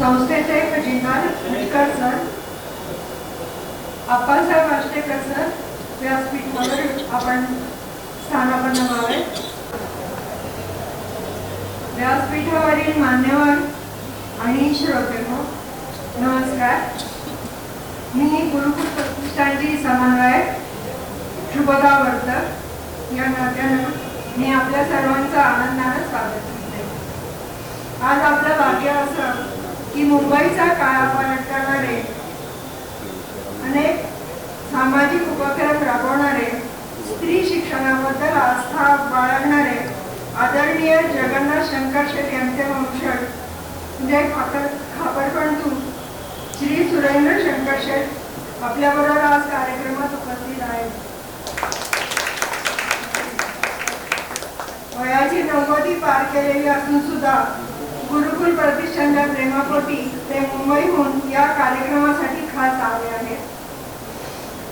संस्थेचे खजिनदार मुटकर sir, Appasaheb Ashtekar sir व्यासपीठावर आपण स्थानापन्न व्हावे. व्यासपीठावरील मान्यवर आणि श्रोतेहो, नमस्कार. मी गुरुकुल प्रतिष्ठानची समन्वयक शुभदा वर्तक या नात्यानं मी आपल्या सर्वांचं आनंदानं स्वागत करते. आज आपलं भाग्य असं की मुंबईचा कायापालट करणारे अनेक सामाजिक उपक्रम राबवणारे, स्त्री शिक्षणाबद्दल आस्था बाळगणारे आदरणीय जगन्नाथ शंकर शेठ यांचे वंशज म्हणजे खापरपंतू श्री सुरेंद्र शंकर शेठ आपल्याबरोबर आज कार्यक्रमात उपस्थित आहेत. वयाची 90 पार केलेली असून सुद्धा गुरुकुल प्रतिष्ठानच्या प्रेमापोटी ते मुंबईहून या कार्यक्रमासाठी खास आले आहेत.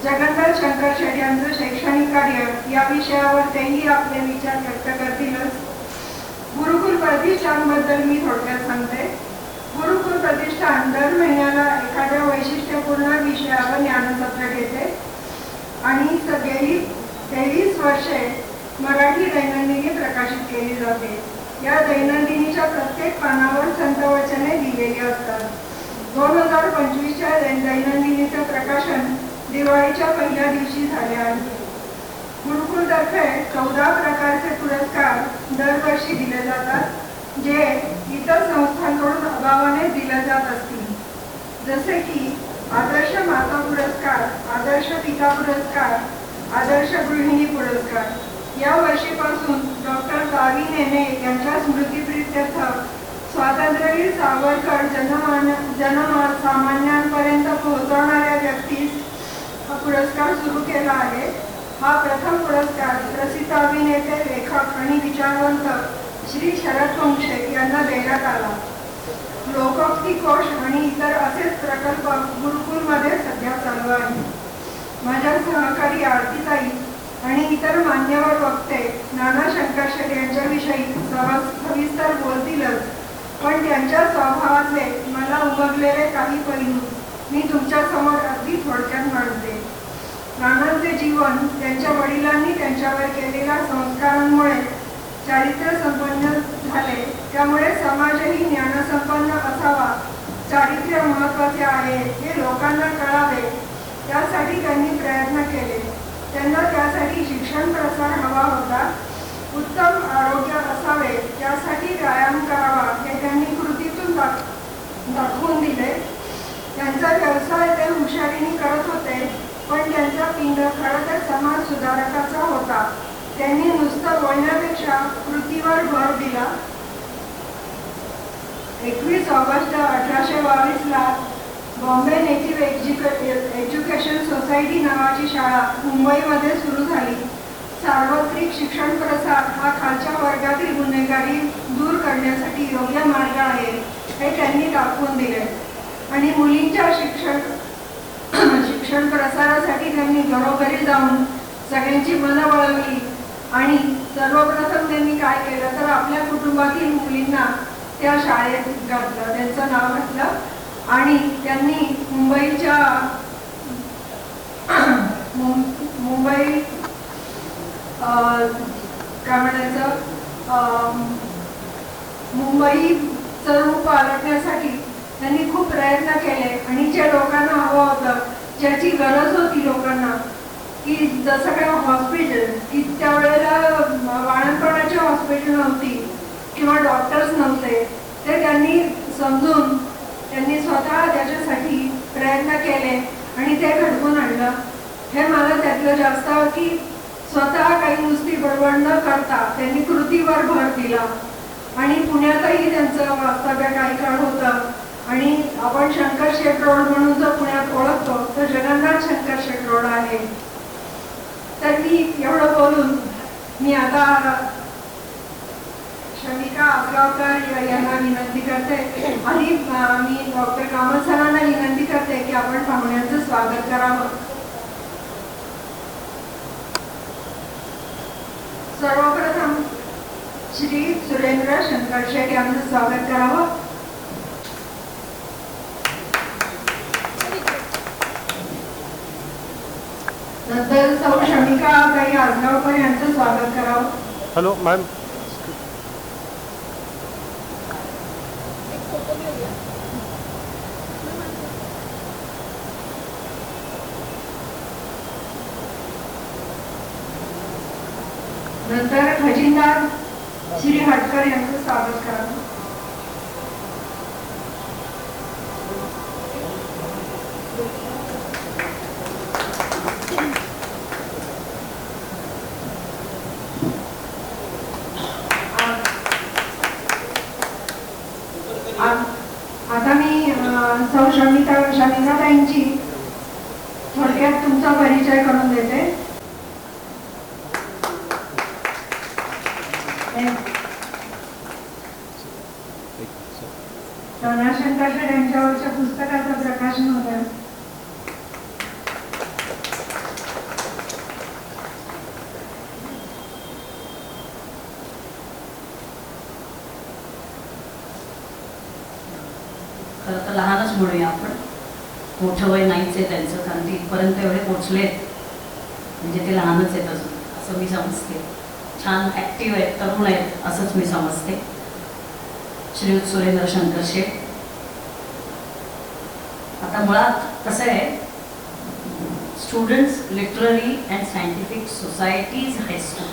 जगन्नाथ शंकर शेठ यांचं शैक्षणिक कार्य या विषयावर तेही आपले विचार व्यक्त करतीलच. गुरुकुल प्रतिष्ठानबद्दल मी थोडक्यात सांगते. गुरुकुल प्रतिष्ठान दर महिन्याला एखाद्या वैशिष्ट्यपूर्ण विषयावर ज्ञानसत्र घेते आणि गेली 23 वर्षे मराठी दैनंदिनी प्रकाशित केली जाते. या दैनंदिनीच्या प्रत्येक पानावर संतवचने दिलेली असतात. 2025च्या दैनंदिनीचे प्रकाशन दिवाळीच्या पहिल्या दिवशी झाले आहे. गुरुकुलतर्फे 14 प्रकारचे पुरस्कार दरवर्षी दिले जातात, जे इतर संस्थांकडून अभावाने दिले जात असतील, जसे की आदर्श माता पुरस्कार, आदर्श पिता पुरस्कार, आदर्श गृहिणी पुरस्कार. या वर्षीपासून डॉक्टर गावी नेने यांच्या स्मृतिप्रीत्यर्थ स्वातंत्र्यवीर सावरकर जनसामान्यांपर्यंत पोहोचवणाऱ्या व्यक्तीस हा पुरस्कार सुरू केला आहे. हा प्रथम पुरस्कार प्रसिद्ध अभिनेते, लेखक आणि विचारवंत श्री शरद वंशे यांना देण्यात आला. लोकोक्ती कोश आणि इतर असेच प्रकल्प गुरुकुलमध्ये सध्या चालू आहे. माझ्या सहकारी आरतीताई आणि इतर मान्यवर वक्ते नाना शंकर शेठ यांच्याविषयी सविस्तर बोलतीलच, पण त्यांच्या स्वभावातले मला उमगलेले काही पैलू मी तुमच्या समोर अगदी थोडक्यात मांडते. नानांचे जीवन त्यांच्या वडिलांनी त्यांच्यावर केलेल्या संस्कारांमुळे चारित्र्य संपन्न झाले. त्यामुळे समाजही ज्ञानसंपन्न असावा, चारित्र्य महत्त्वाचे आहे हे लोकांना कळावे, त्यासाठी त्यांनी प्रयत्न केले. त्यांना त्यासाठी शिक्षण प्रसार हवा होता. उत्तम आरोग्य असावे त्यासाठी व्यायाम करावा हे त्यांनी कृतीतून दाखवून दिले. त्यांचा व्यवसाय ते हुशारीने करत होते, पण त्यांचा पिंड खरं तर समाज सुधारकाचा होता. त्यांनी नुसतं बोलण्यापेक्षा कृतीवर भर दिला. 21 ऑगस्ट 1822ला बॉम्बे नेटिव्ह एज्युकेशन सोसायटी नावाची शाळा मुंबईमध्ये सुरू झाली. सार्वत्रिक शिक्षण प्रसार हा खालच्या वर्गातील गुन्हेगारी दूर करण्यासाठी योग्य मार्ग आहे हे त्यांनी दाखवून दिले आणि मुलींच्या शिक्षण प्रसारासाठी त्यांनी घरोघरी जाऊन सगळ्यांची मनं वळवली. आणि सर्वप्रथम त्यांनी काय केलं तर आपल्या कुटुंबातील मुलींना त्या शाळेत घातलं, त्यांचं नाव घातलं आणि त्यांनी मुंबई काय म्हणायचं मुंबईचं रूप पालटण्यासाठी त्यांनी खूप प्रयत्न केले. आणि जे लोकांना हवं होतं, ज्याची गरज होती लोकांना, की जसं काय हॉस्पिटल, की त्यावेळेला बाळंतपणाची हॉस्पिटल नव्हती किंवा डॉक्टर्स नव्हते, ते त्यांनी समजून त्यांनी स्वतः त्याच्यासाठी प्रयत्न केले आणि ते घडवून आणलं. हे मला त्यातलं जास्त की स्वतः काही नुसती बडबड न करता त्यांनी कृतीवर भर दिला. आणि पुण्यातही त्यांचं वास्तव्य काही काळ होतं. आणि आपण शंकर शेठ रोड म्हणून जो पुण्यात ओळखतो तो जगन्नाथ शंकर शेठ रोड आहे. तर मी एवढं बोलून मी आता शमिका आसगावकर यांना विनंती करते आणि मी डॉक्टर कामत सरांना विनंती करते की आपण पाहुण्यांचं स्वागत करावं. सर्वप्रथम श्री सुरेंद्र शंकर शेठ यांचं स्वागत करावं. नंतर सौ शमिका ताई आजगावकर यांचं स्वागत करावं. Hello ma'am. नंतर खजिनदार श्री हटकर यांचं स्वागत करावं. आता मी सौ शमिकाताईंची थोडक्यात तुमचा परिचय करून देते. शंकरशेठ यांच्यावरच्या पुस्तकाचं प्रकाशन होत आहे. खरं तर लहानच म्हणूया आपण, मोठं वय नाहीच आहे त्यांचं, कारण ते इथपर्यंत एवढे पोचलेत म्हणजे ते लहानच आहेत अजून, असं मी समजते. छान ॲक्टिव्ह आहेत, तरुण आहेत असंच मी समजते. श्रीयुत सुरेंद्र शंकरशेठ. आता मुळात कसं आहे, students literary and scientific societies high school,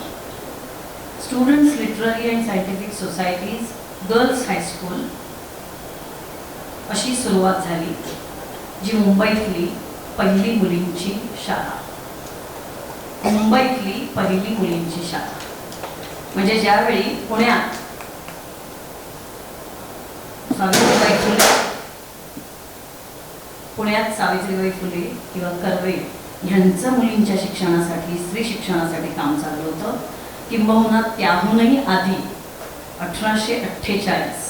students literary and scientific societies girls high school अशी सुरुवात झाली, जी मुंबईतली पहिली मुलींची शाळा. मुंबईतली पहिली मुलींची शाळा म्हणजे ज्यावेळी पुण्यात सावित्रीबाई फुले, पुण्यात सावित्रीबाई फुले किंवा कर्वे यांचं मुलींच्या शिक्षणासाठी, स्त्री शिक्षणासाठी काम चालू होतं. किंबहुना त्याहूनही आधी 1845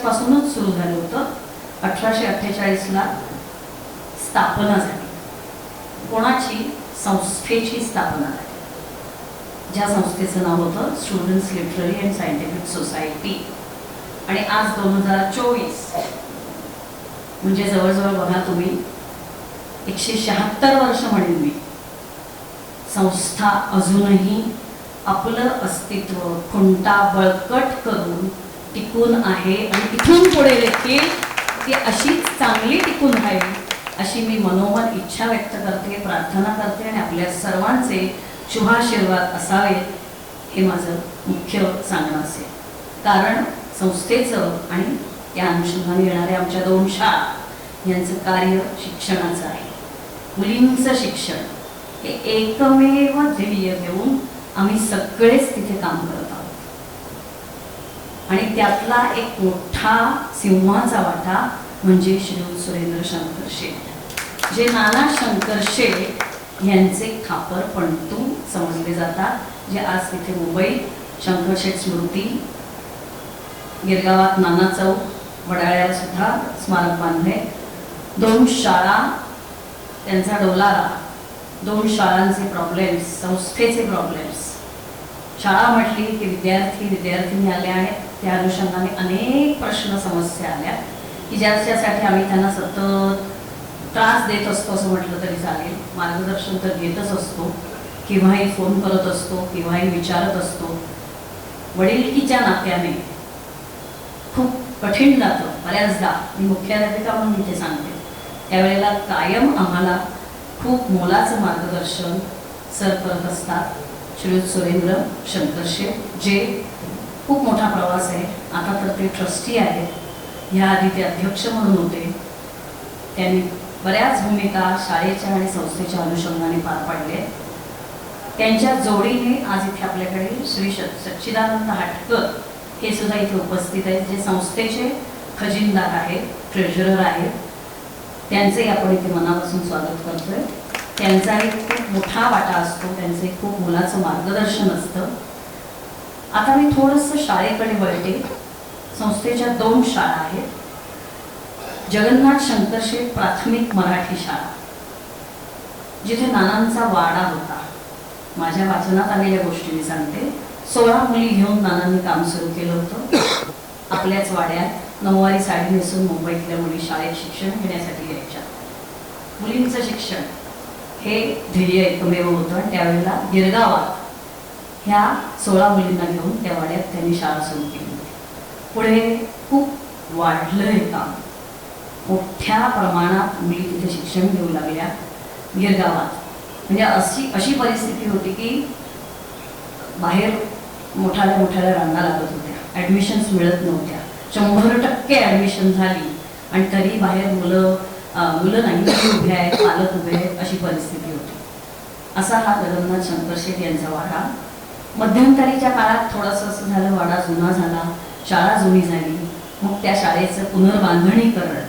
पासूनच सुरू झालं होतं. 1848ला स्थापना झाली. कोणाची? संस्थेची स्थापना झाली, ज्या संस्थेचं नाव होतं students literary and scientific society. आणि आज 2024 म्हणजे जवळजवळ बघा तुम्ही 176 वर्ष म्हणेन मी, संस्था अजूनही आपलं अस्तित्व खुंटा बळकट करून टिकून आहे आणि इथून पुढे देखील ती अशीच चांगली टिकून राहील अशी मी मनोमन इच्छा व्यक्त करते, प्रार्थना करते आणि आपल्या सर्वांचे शुभाशीर्वाद असावेत हे माझं मुख्य सांगणं असेल. कारण संस्थेचं आणि त्या अनुषंगाने येणाऱ्या आमच्या 2 शाळा यांचं कार्य शिक्षणाचं आहे. मुलींचं शिक्षण हे एकमेव ध्येय घेऊन आम्ही सगळेच तिथे काम करत आहोत. आणि त्यातला एक मोठा सिंहाचा वाटा म्हणजे श्रीयुत सुरेंद्र शंकरशेठ, जे नाना शंकरशेठ यांचे खापर पणतू समजले जातात, जे आज तिथे मुंबईत शंकरशेठ स्मृती, गिरगावात नाना चौक, वडाळ्याला सुद्धा स्मारक बांधले. 2 शाळा, त्यांचा डोलारा, 2 शाळांचे प्रॉब्लेम्स, संस्थेचे प्रॉब्लेम्स. शाळा म्हटली की विद्यार्थी आले आहेत, त्या अनुषंगाने अनेक प्रश्न समस्या आल्या की ज्याच्यासाठी आम्ही त्यांना सतत त्रास देत असतो असं म्हटलं तरी चालेल. मार्गदर्शन तर घेतच असतो, केव्हाही फोन करत असतो, केव्हाही विचारत असतो. वडिलकीच्या नात्याने खूप कठीण जातं बऱ्याचदा, मी मुख्याध्यापिका म्हणून इथे सांगते. त्यावेळेला कायम आम्हाला खूप मोलाचं मार्गदर्शन सर करत असतात. श्रीयुत सुरेंद्र शंकरशेठ, जे खूप मोठा प्रवास आहे, आता तर ते ट्रस्टी आहेत, ह्याआधी ते अध्यक्ष म्हणून होते. त्यांनी बऱ्याच भूमिका शाळेच्या आणि संस्थेच्या अनुषंगाने पार पाडले. त्यांच्या जोडीने आज इथे आपल्याकडे श्री सच्चिदानंद हाटकर हे सुद्धा इथे उपस्थित आहेत, जे संस्थेचे खजिनदार आहेत, ट्रेझरर आहेत. त्यांचंही आपण इथे मनापासून स्वागत करतोय. त्यांचाही खूप मोठा वाटा असतो, त्यांचे खूप मुलाचं मार्गदर्शन असतं. आता मी थोडंसं शाळेकडे वळते. संस्थेच्या 2 शाळा आहेत. जगन्नाथ शंकरशेठ प्राथमिक मराठी शाळा, जिथे नानांचा वाडा होता. माझ्या वाचनात आलेल्या गोष्टी मी सांगते. 16 मुली घेऊन नानांनी काम सुरू केलं होतं. आपल्याच वाड्यात नऊवारी साडी नेसून मुंबईतल्या मुली शाळेत शिक्षण घेण्यासाठी यायच्या. मुलींचं शिक्षण हे ध्येय एकमेव होतं. आणि त्यावेळेला गिरगावात ह्या 16 मुलींना घेऊन त्या वाड्यात त्यांनी शाळा सुरू केली होती. पुढे खूप वाढलं हे काम. मोठ्या प्रमाणात मुली तिथे शिक्षण घेऊ लागल्या गिरगावात. म्हणजे अशी परिस्थिती होती की बाहेर मोठ्याल्या रांगा लागत होत्या, ॲडमिशन्स मिळत नव्हत्या. 100% ॲडमिशन झाली आणि तरी बाहेर मुलं नाही, मुली उभे आहेत, पालक उभे आहेत, अशी परिस्थिती होती. असा हा जगन्नाथ शंकरशेठ यांचा वाडा. मध्यंतरीच्या काळात थोडंसं असं झालं, वाडा जुना झाला, शाळा जुनी झाली. मग त्या शाळेचं पुनर्बांधणीकरण,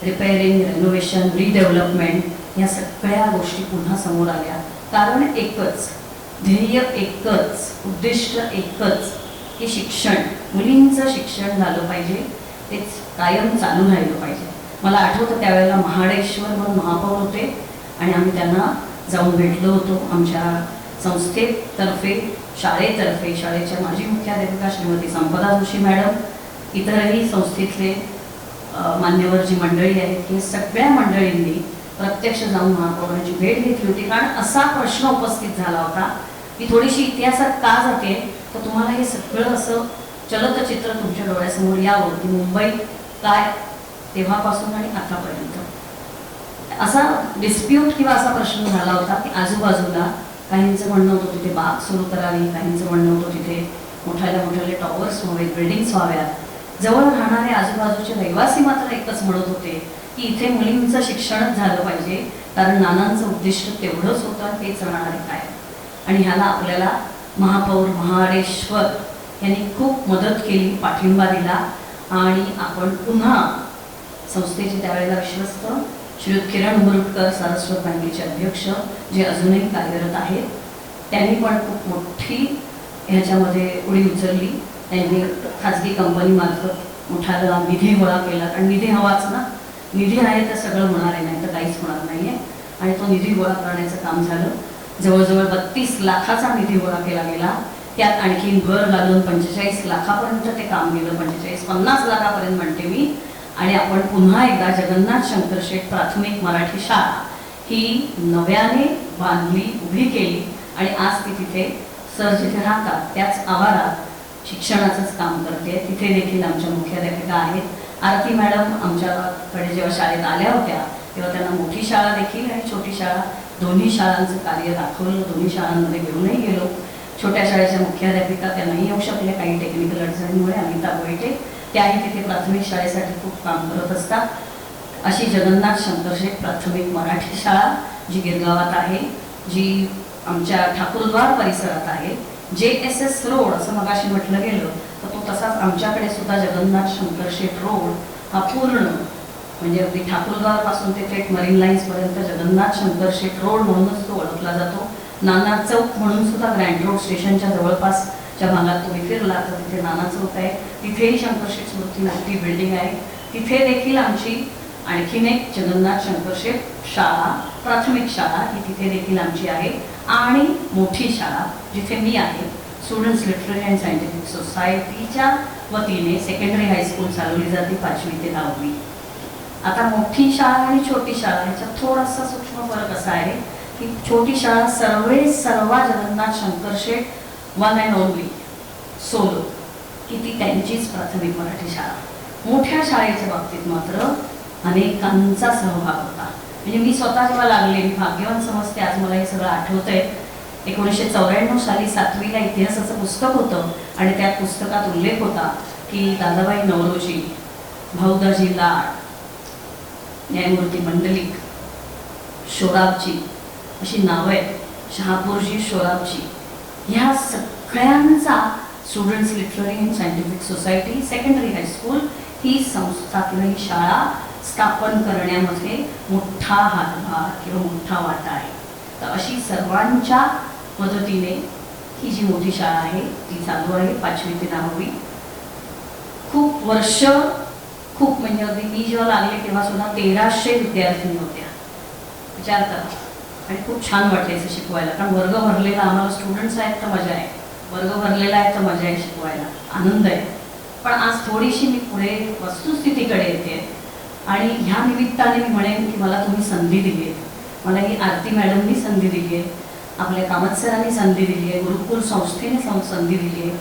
रिपेअरिंग, रेनोव्हेशन, रिडेव्हलपमेंट या सगळ्या गोष्टी पुन्हा समोर आल्या. कारण एकच ध्येय, एकच उद्दिष्ट, एकच की शिक्षण, मुलींचं शिक्षण झालं पाहिजे, तेच कायम चालू राहिलं पाहिजे. मला आठवतं त्यावेळेला महाडेश्वर म्हणून महापौर होते आणि आम्ही त्यांना जाऊन भेटलो होतो. आमच्या संस्थेतर्फे, शाळेतर्फे, शाळेच्या माजी मुख्याध्यापिका श्रीमती संपदा जोशी मॅडम, इतरही संस्थेतले मान्यवर जी मंडळी आहेत, की सगळ्या मंडळींनी प्रत्यक्ष जाऊन महापौरांची भेट घेतली होती. कारण असा प्रश्न उपस्थित झाला होता की थोडीशी इतिहासात का जाते, तर तुम्हाला हे सगळं असं चलचित्र तुमच्या डोळ्यासमोर यावं की मुंबईत काय तेव्हापासून आणि आतापर्यंत असा डिस्प्यूट किंवा असा प्रश्न झाला होता की आजूबाजूला काहींचं म्हणणं होतं तिथे बाग सुरू करावी, काहींचं म्हणणं होतं तिथे मोठ्याले टॉवर्स व्हावेत, बिल्डिंग्स व्हाव्यात. जवळ राहणारे आजूबाजूचे रहिवासी मात्र एकच म्हणत होते की इथे मुलींचं शिक्षणच झालं पाहिजे, कारण नानांचं उद्दिष्ट तेवढंच होतं, तेच राहणार आहे काय. आणि ह्याला आपल्याला महापौर महाडेश्वर यांनी खूप मदत केली, पाठिंबा दिला. आणि आपण पुन्हा संस्थेचे त्यावेळेला विश्वस्त श्रीयुत किरण उमरुटकर, सारस्वत बँकेचे अध्यक्ष, जे अजूनही कार्यरत आहेत, त्यांनी पण खूप मोठी ह्याच्यामध्ये उडी उचलली. त्यांनी खाजगी कंपनीमार्फत मोठा निधी गोळा केला. कारण निधी हवाच ना, निधी आहे तर सगळं होणार आहे, नाही तर काहीच होणार नाही आहे. आणि तो निधी गोळा करण्याचं काम झालं. जवळजवळ 32 लाखाचा निधी गोळा केला गेला. त्यात आणखीन भर घालून 45 लाखापर्यंत ते काम गेलं. 45-50 लाखापर्यंत म्हणते मी. आणि आपण पुन्हा एकदा जगन्नाथ शंकरशेठ प्राथमिक मराठी शाळा ही नव्याने बांधली, उभी केली. आणि आज ती तिथे सर जिथे राहतात त्याच आवारात शिक्षणाचंच काम करते. तिथे देखील आमच्या मुख्याध्यापिका आहेत. आरती मॅडम आमच्याकडे जेव्हा शाळेत आल्या होत्या तेव्हा त्यांना मोठी शाळा देखील आणि छोटी शाळा दोन्ही शाळांचं कार्य दाखवलं. दोन्ही शाळांमध्ये घेऊनही गेलो. छोट्या शाळेच्या मुख्याध्यापिका त्या नाही येऊ शकल्या काही टेक्निकल अडचणीमुळे. अनिता गोयटे त्याही तिथे प्राथमिक शाळेसाठी खूप काम करत असतात. अशी जगन्नाथ शंकरशेठ प्राथमिक मराठी शाळा जी गिरगावात आहे, जी आमच्या ठाकूरद्वार परिसरात आहे. JSS रोड असं मगाशी म्हटलं गेलं तर तो तसाच आमच्याकडे सुद्धा जगन्नाथ शंकरशेठ रोड हा पूर्ण म्हणजे अगदी ठाकूरद्वारपासून ते थेट मरीन लाईन्सपर्यंत जगन्नाथ शंकरशेठ रोड म्हणूनच तो ओळखला जातो. नाना चौक म्हणून सुद्धा ग्रँड रोड स्टेशनच्या जवळपासच्या भागात तुम्ही फिरला तर तिथे नाना चौक आहे. तिथेही शंकरशेठ स्मृती मोठी बिल्डिंग आहे. तिथे देखील आमची आणखीन एक जगन्नाथ शंकरशेठ शाळा, प्राथमिक शाळा ही तिथे देखील आमची आहे. आणि मोठी शाळा जिथे मी आहे, स्टुडंट्स लिटररी अँड सायंटिफिक सोसायटीच्या वतीने सेकंडरी हायस्कूल चालवली जाते 5वी ते 10वी. आता मोठी शाळा आणि छोटी शाळा ह्याच्यात थोडासा सूक्ष्म फरक असा आहे की छोटी शाळा सर्वा Jagannath Shankarshet one and only solo की ती त्यांचीच प्राथमिक मराठी शाळा. मोठ्या शाळेच्या बाबतीत मात्र अनेकांचा सहभाग होता. म्हणजे मी स्वतः जेव्हा लागले, मी भाग्यवान समजते आज मला हे सगळं आठवतंय. 1994 साली 7वीला इतिहासाचं पुस्तक होतं आणि त्या पुस्तकात उल्लेख होता की दादाबाई नवरोजी, भाऊदाजी लाड, न्यायमूर्ती मंडलिक, शोराबजी अशी नावं आहेत, शहापूरजी, शोराबजी, ह्या सगळ्यांचा students literary and scientific society secondary high school ही संस्था किंवा ही शाळा स्थापन करण्यामध्ये मोठा हातभार किंवा मोठा वाटा आहे. तर अशी सर्वांच्या मदतीने ही जी मोठी शाळा आहे ती चालू आहे 5वी ते 10वी. खूप वर्ष, खूप म्हणजे अगदी मी जेव्हा लागले तेव्हा सुद्धा 1300 विद्यार्थिनी होत्या. विचार करा. आणि खूप छान वाटायचं शिकवायला. कारण वर्ग भरलेला, आम्हाला स्टुडंट्स आहेत तर मजा आहे, वर्ग भरलेला आहे तर मजा आहे, शिकवायला आनंद आहे. पण आज थोडीशी मी पुढे वस्तुस्थितीकडे येते आणि ह्या निमित्ताने मी म्हणेन की मला तुम्ही संधी दिली आहे. मला ही आरती मॅडमनी संधी दिली आहे, आपल्या कामत सरांनी संधी दिली आहे, गुरुकुल संस्थेने संधी दिली आहे.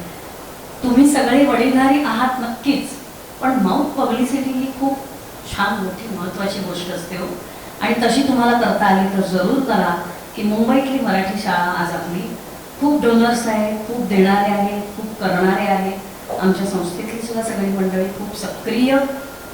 तुम्ही सगळे वडीलधारी आहात नक्कीच, पण माउथ पब्लिसिटी ही खूप छान मोठी महत्त्वाची गोष्ट असते हो. आणि तशी तुम्हाला करता आली तर जरूर करा की मुंबईतली मराठी शाळा आज आपली खूप डोनर्स आहे, खूप देणारे आहे, खूप करणारे आहे. आमच्या संस्थेतली सुद्धा सगळी मंडळी खूप सक्रिय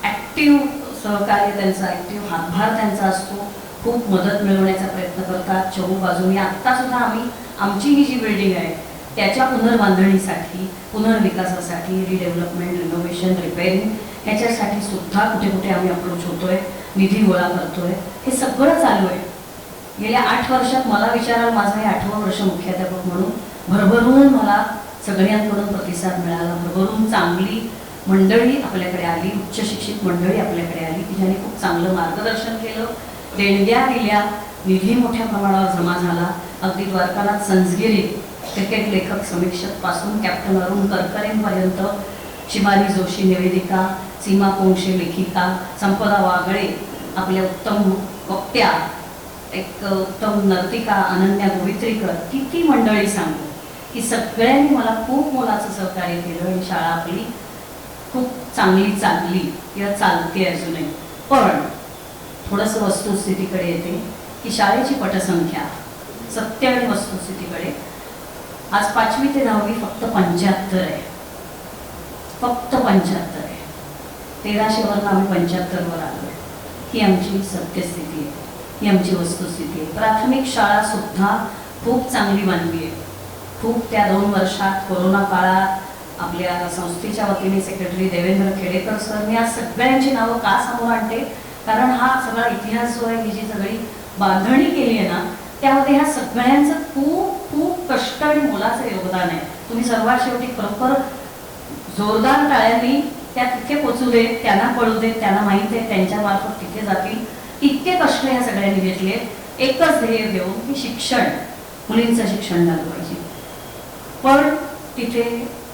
ॲक्टिव्ह सहकार्य त्यांचा, ॲक्टिव्ह हातभार त्यांचा असतो. खूप मदत मिळवण्याचा प्रयत्न करतात चहू बाजूनी. आत्तासुद्धा आम्ही आमची ही जी बिल्डिंग आहे त्याच्या पुनर्बांधणीसाठी, पुनर्विकासासाठी, रिडेव्हलपमेंट, रिनोव्हेशन, रिपेअरिंग ह्याच्यासाठी सुद्धा कुठे कुठे आम्ही अप्रोच होतोय, निधी गोळा करतोय. हे सगळं चालू आहे. गेल्या 8 वर्षात मला विचाराल, माझं हे 8वं वर्ष मुख्याध्यापक म्हणून भरभरून मला सगळ्यांकडून प्रतिसाद मिळाला. भरभरून चांगली मंडळी आपल्याकडे आली, उच्च शिक्षित मंडळी आपल्याकडे आली की ज्यांनी खूप चांगलं मार्गदर्शन केलं, देणग्या दिल्या, निधी मोठ्या प्रमाणावर जमा झाला. अगदी द्वारकानाथ संजगिरी क्रिकेट लेखक समीक्षक पासून कॅप्टन अरुण करकरेंपर्यंत, शिवानी जोशी निवेदिका, सीमा पोंक्षे लेखिका, संपदा वागळे आपल्या उत्तम वक्त्या, एक उत्तम नर्तिका अनन्या गोवित्रीकर, किती मंडळी सांगू की सगळ्यांनी मला खूप मोलाचं सहकार्य केलं आणि शाळा आपली खूप चांगली चालली किंवा चालते अजूनही. पण थोडंसं वस्तुस्थितीकडे येते की शाळेची पटसंख्या, सत्य आणि वस्तुस्थितीकडे आज 5वी ते 10वी फक्त 75 आहे. फक्त 75 आहे. 1300वरून आम्ही 75वर आलो आहे. ही आमची सत्यस्थिती आहे, ही आमची वस्तुस्थिती आहे. प्राथमिक शाळा सुद्धा खूप चांगली बांधली आहे. खूप त्या 2 वर्षात कोरोना काळात आपल्या संस्थेच्या वतीने सेक्रेटरी देवेंद्र खेडेकर सर, मी आज सगळ्यांची नावं का समोर आणते, कारण हा सगळा इतिहास जो आहे, ही जी सगळी बांधणी केली आहे ना, त्यामध्ये ह्या सगळ्यांचं खूप खूप कष्ट आणि मोलाचं योगदान आहे. तुम्ही सर्वात शेवटी खरोखर जोरदार टाळ्यांनी त्या तिथे पोचू देत, त्यांना पळू देत, त्यांना माहीत आहे त्यांच्या मार्फत तिथे जातील, इतके कष्ट ह्या सगळ्यांनी घेतले. एकच ध्येय घेऊन की शिक्षण, मुलींचं शिक्षण झालं पाहिजे. पण तिथे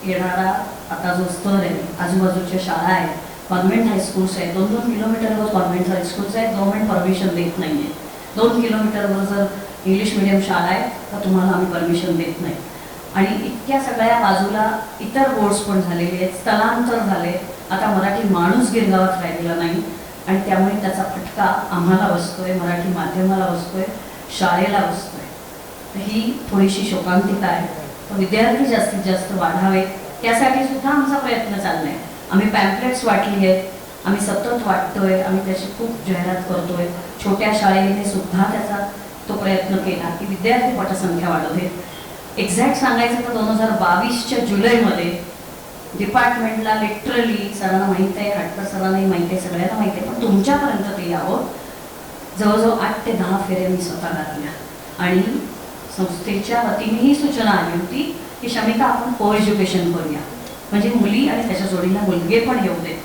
येणारा आता जो स्तर आहे, आजूबाजूच्या शाळा आहेत, कॉन्व्हेंट हायस्कूल्स आहेत, 2-2 किलोमीटरवर कॉन्व्हेंट हायस्कूल्स आहेत, गव्हर्नमेंट परमिशन देत नाही आहे. 2 किलोमीटरवर जर इंग्लिश मिडियम शाळा आहे तर तुम्हाला आम्ही परमिशन देत नाही. आणि इतक्या सगळ्या बाजूला इतर बोर्ड्स पण झालेले आहेत, स्थलांतर झाले. आता मराठी माणूस गिरगावात राहिलेला नाही आणि त्यामुळे त्याचा फटका आम्हाला बसतोय, मराठी माध्यमाला बसतोय, शाळेला बसतोय. ही थोडीशी शोकांतिका आहे. विद्यार्थी जास्तीत जास्त वाढावे त्यासाठी सुद्धा आमचा प्रयत्न चाललाय. आम्ही पॅम्पलेट्स वाटली आहेत, आम्ही सतत वाटतोय, आम्ही त्याची खूप जाहिरात करतोय. छोट्या शाळेने सुद्धा त्याचा तो प्रयत्न केला की विद्यार्थी पटसंख्या वाढवते. एक्झॅक्ट सांगायचं तर 2022च्या जुलैमध्ये डिपार्टमेंटला लिटरली सरांना माहीत आहे, खटकर सरांनाही माहीत आहे, सगळ्यांना माहीत आहे, पण तुमच्यापर्यंत ते यावं, जवळजवळ 8 ते 10 फेऱ्या मी स्वतः घातल्या. आणि संस्थेच्या वतीने ही सूचना आली होती की शमिका आपण को एज्युकेशन करूया, म्हणजे मुली आणि त्याच्या जोडीला मुलगे पण येऊ देत.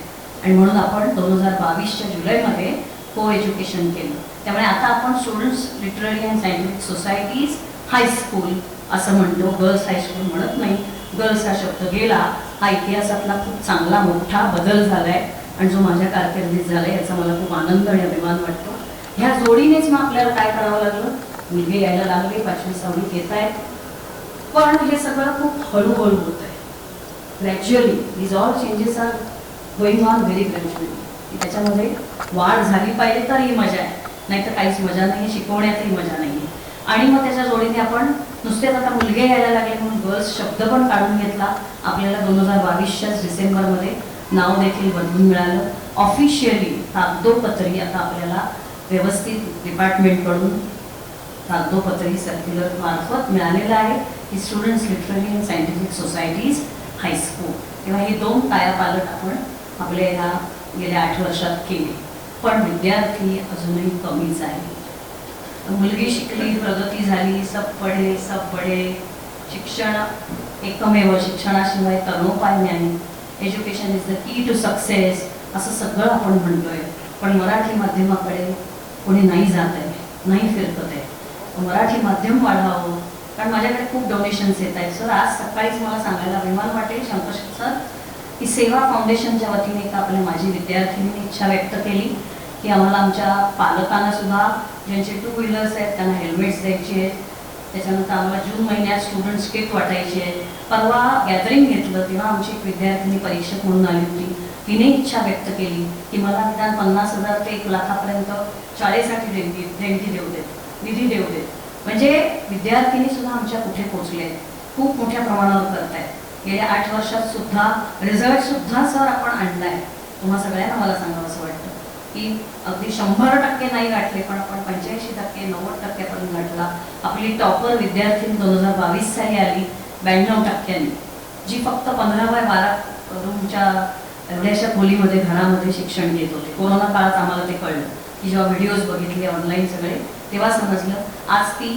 आणि म्हणून आपण 2022च्या जुलैमध्ये को एज्युकेशन केलं. त्यामुळे आता आपण students literary and scientific societies high school असं म्हणतो, गर्ल्स हायस्कूल म्हणत नाही. गर्ल्स हा शब्द गेला. हा इतिहासातला खूप चांगला मोठा बदल झाला आहे आणि जो माझ्या कारकिर्दीत झाला आहे याचा मला खूप आनंद आणि अभिमान वाटतो. ह्या जोडीनेच मग आपल्याला काय करावं लागलं, मुलगे यायला लागले, 5वी 6वीत येत आहेत. पण हे सगळं खूप हळूहळू होत आहे. Gradually these all changes are going on very gradually. त्याच्यामध्ये वाढ झाली पाहिजे तर ही मजा आहे, नाहीतर काहीच मजा नाही, शिकवण्यातही मजा नाही. आणि मग त्याच्या जोडीने आपण नुसतेच आता मुलगे यायला लागले म्हणून गर्ल्स शब्द पण काढून घेतला. आपल्याला 2022च्याच डिसेंबरमध्ये नाव देखील बदलून मिळालं. ऑफिशियली कागदोपत्री आता आपल्याला व्यवस्थित डिपार्टमेंटकडून कागदोपत्री सर्क्युलर मार्फत मिळालेलं आहे की students literary and scientific societies high school. तेव्हा हे 2 कायापालट आपण आपल्या ह्या गेल्या 8 वर्षात केले. पण विद्यार्थी अजूनही कमीच आहे. मुलगी शिकली, प्रगती झाली, सब पडे. शिक्षण एकमेव, शिक्षणाशिवाय तरणोपाय नाही. Education is the key to success असं सगळं आपण म्हणतोय. पण मराठी माध्यमाकडे कोणी नाही जात आहे, नाही फिरकत आहे. मराठी माध्यम वाढवावं, कारण माझ्याकडे खूप डोनेशन्स येत आहेत. सर आज सकाळीच मला सांगायला अभिमान वाटेल शंकर सर की सेवा फाउंडेशनच्या वतीने एका आपल्या माझी विद्यार्थिनीने इच्छा व्यक्त केली की आम्हाला आमच्या पालकांना सुद्धा ज्यांचे 2 व्हीलर्स आहेत त्यांना हेल्मेट्स द्यायचे आहेत. त्याच्यानंतर आम्हाला जून महिन्यात स्टुडंट्स किट वाटायची आहे. परवा गॅदरिंग घेतलं तेव्हा आमची एक विद्यार्थिनी परीक्षक म्हणून आली होती. तिने इच्छा व्यक्त केली की मला निदान 50,000 ते 1 लाखापर्यंत शाळेसाठी देणगी देऊ देत, निधी देऊ देत. म्हणजे विद्यार्थिनी सुद्धा आमच्या कुठे पोहोचले आहेत, खूप मोठ्या प्रमाणावर करत आहेत. गेल्या 8 वर्षात सुद्धा रिझल्ट सुद्धा सर आपण आणलाय. तुम्हा सगळ्यांना मला सांगावं असं वाटतं की अगदी 100% नाही गाठले, पण आपण 85%, 90% गाठला. आपली टॉपर विद्यार्थिनी 2022 साली आली 92%, जी फक्त 15x12 रूमच्या एवढ्याशा खोलीमध्ये घरामध्ये शिक्षण घेत होते. कोरोना काळात आम्हाला ते कळलं की जेव्हा व्हिडिओज बघितले ऑनलाईन सगळे तेव्हा समजलं. आज ती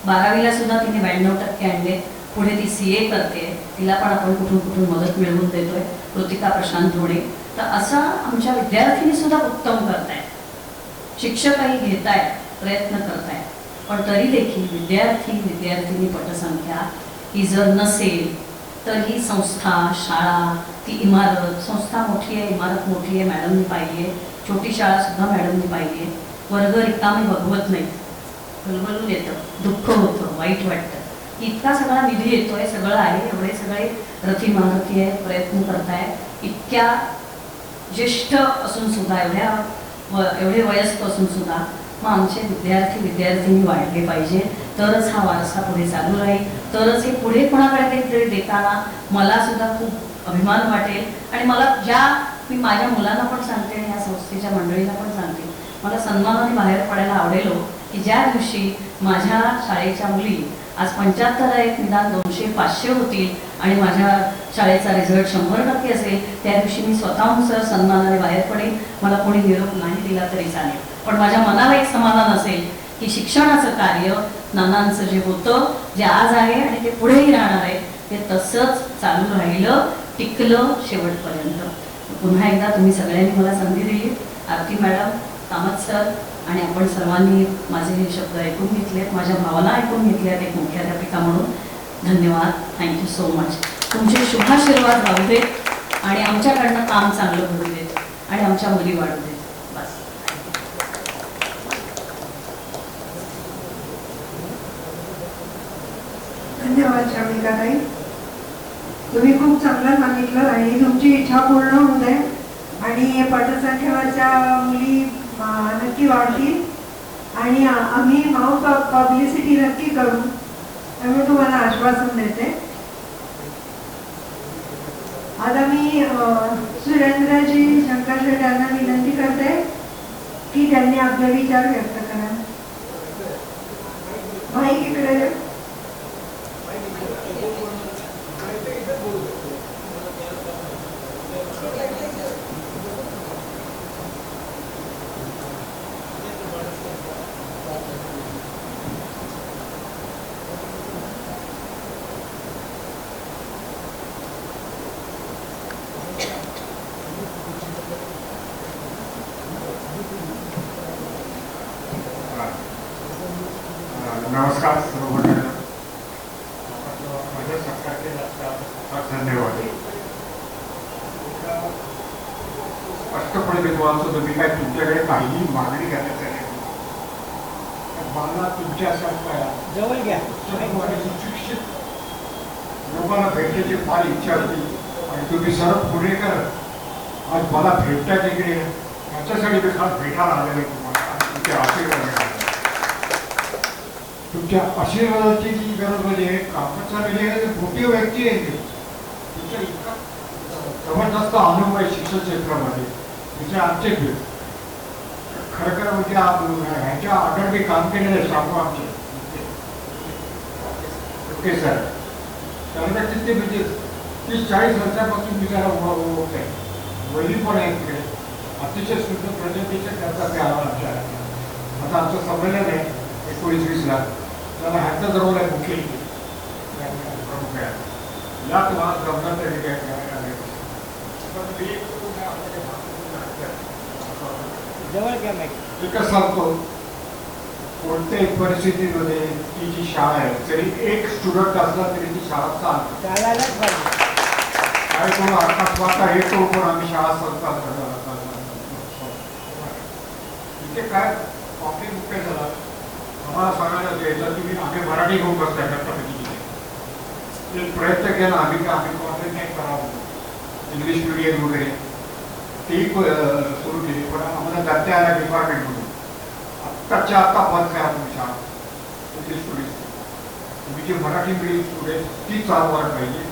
12वीला सुद्धा तिने 92% आणले. पुढे ती CA करते, तिला पण आपण कुठून कुठून मदत मिळवून देतोय. कृतिका प्रशांत धोडे. तर असं आमच्या विद्यार्थिनी सुद्धा उत्तम करतायत, शिक्षकही घेतायत, प्रयत्न करतायत. पण तरी देखील विद्यार्थिनी पटसंख्या ही जर नसेल तर ही संस्था, शाळा, ती इमारत, संस्था मोठी आहे, इमारत मोठी आहे, मॅडमनी पाहिली आहे, छोटी शाळा सुद्धा मॅडमनी पाहिली आहे. वर्ग रिकामी बघवत नाहीत, गलबलून येतं, दुःख होतं, वाईट वाटतं. इतका सगळा निधी येतोय, सगळं आहे, एवढे सगळे रथी महारथी आहेत, प्रयत्न करताय. इतक्या ज्येष्ठ असून सुद्धा, एवढे वयस्क असून सुद्धा मग आमचे विद्यार्थी वाढले पाहिजे, तरच हा वारसा पुढे चालू राहील, तरच हे पुढे कोणाकडे ते देताना मला सुद्धा खूप अभिमान वाटेल. आणि मला मी माझ्या मुलांना पण सांगते आणि या संस्थेच्या मंडळीला पण सांगते, मला सन्मानाने बाहेर पडायला आवडेल की ज्या दिवशी माझ्या शाळेच्या मुली आज 75 आहेत, निदान 200-500 होतील आणि माझ्या शाळेचा रिझल्ट 100% असेल, त्या दिवशी मी स्वतःहून सर सन्मानाने बाहेर पडेल. मला कोणी निरोप नाही दिला तरी चालेल, पण माझ्या मनाला एक समाधान असेल की शिक्षणाचं कार्य नानांचं जे होतं, जे आज आहे आणि ते पुढेही राहणार आहे, ते तसंच चालू राहिलं, टिकलं शेवटपर्यंत. पुन्हा एकदा तुम्ही सगळ्यांनी मला संधी दिली, आरती मॅडम, कामत सर आणि आपण सर्वांनी माझे हे शब्द ऐकून घेतलेत, माझ्या भावना ऐकून घेतल्यात एक मुख्याध्यापिका म्हणून. धन्यवाद, थँक्यू सो मच. तुमचे शुभाशीर्वाद राहू देत आणि आमच्याकडनं काम चांगलं घडू देत आणि आमच्या मुली वाढू देत. बस. धन्यवाद श्राविकाताई, तुम्ही खूप चांगलं सांगितलं आणि तुमची इच्छा पूर्ण होऊ दे आणि पटसंख्येवरच्या मुली नक्की वाढतील आणि आम्ही माउंट पब्लिसिटी नक्की करू, त्यामुळे तुम्हाला आश्वासन देते. आता मी सुरेंद्रजी शंकरशेठ यांना विनंती करते की त्यांनी आपले विचार व्यक्त करा. माईक इकडे दे. नमस्कार सर्व मंडळींना, माझ्या सत्कार केला धन्यवाद. स्पष्टपणे मी तुम्हाला सुद्धा मी काय तुमच्याकडे काही मागणी करण्यात आली, मला तुमच्यासारख्या जवळ घ्या सुशिक्षित लोकांना भेटण्याची फार इच्छा होती आणि तुम्ही सर्व पुणेकर आज मला भेटता तिकडे, याच्यासाठी मी खास भेटायला आलेलो तुम्हाला. तुमचे आशीर्वाद मिळाले, तुमच्या आशीर्वादाची जी गरज म्हणजे कामचा म्हणजे मोठी व्यक्ती आहे, तुमच्या इतका जबरदस्त अनुभव आहे शिक्षण क्षेत्रामध्ये, तिचे आमचे खरं म्हणजे ह्याच्या आधार मी काम केलेलं सांगू आमचे ओके सर. त्यानंतर तिथे म्हणजे 30-40 वर्षापासून मी त्याला ओळख आहे, वैली पण आहे तिकडे, अतिशय सुंदर प्रेझेंटेशन करतात ते आम्हाला. आता आमचं संमेलन आहे 19-20ला, त्याला ह्याचा जवळ आहे मुख्य प्रमुख आहे, या तुम्हाला जमणार तरी काय जवळ घ्या माईक. एकच सांगतो, कोणत्याही परिस्थितीमध्ये ती जी शाळा आहे, जरी एक स्टुडंट असला तरी ती शाळा चालते, चालायलाच पाहिजे. काय कोण अकस्मात येतो पण आम्ही शाळा चालतात. इथे काय प्रॉब्लेम मुख्य झाला, आम्हाला सांगायला द्यायचं तुम्ही आम्ही मराठी घेऊन बसताय एक प्रयत्न केला आम्ही का आम्ही कॉन्सन्ट्रेट करावं इंग्लिश मिडियम वगैरे तेही सुरू केली, पण आम्हाला जाते आल्या डिपार्टमेंटमधून आत्ताच्या आत्ता बंद करा तुम्ही शाळा इंग्लिश स्टुडंट, तुम्ही जे मराठी मिडियम स्टुडंट ती चालवायला पाहिजे,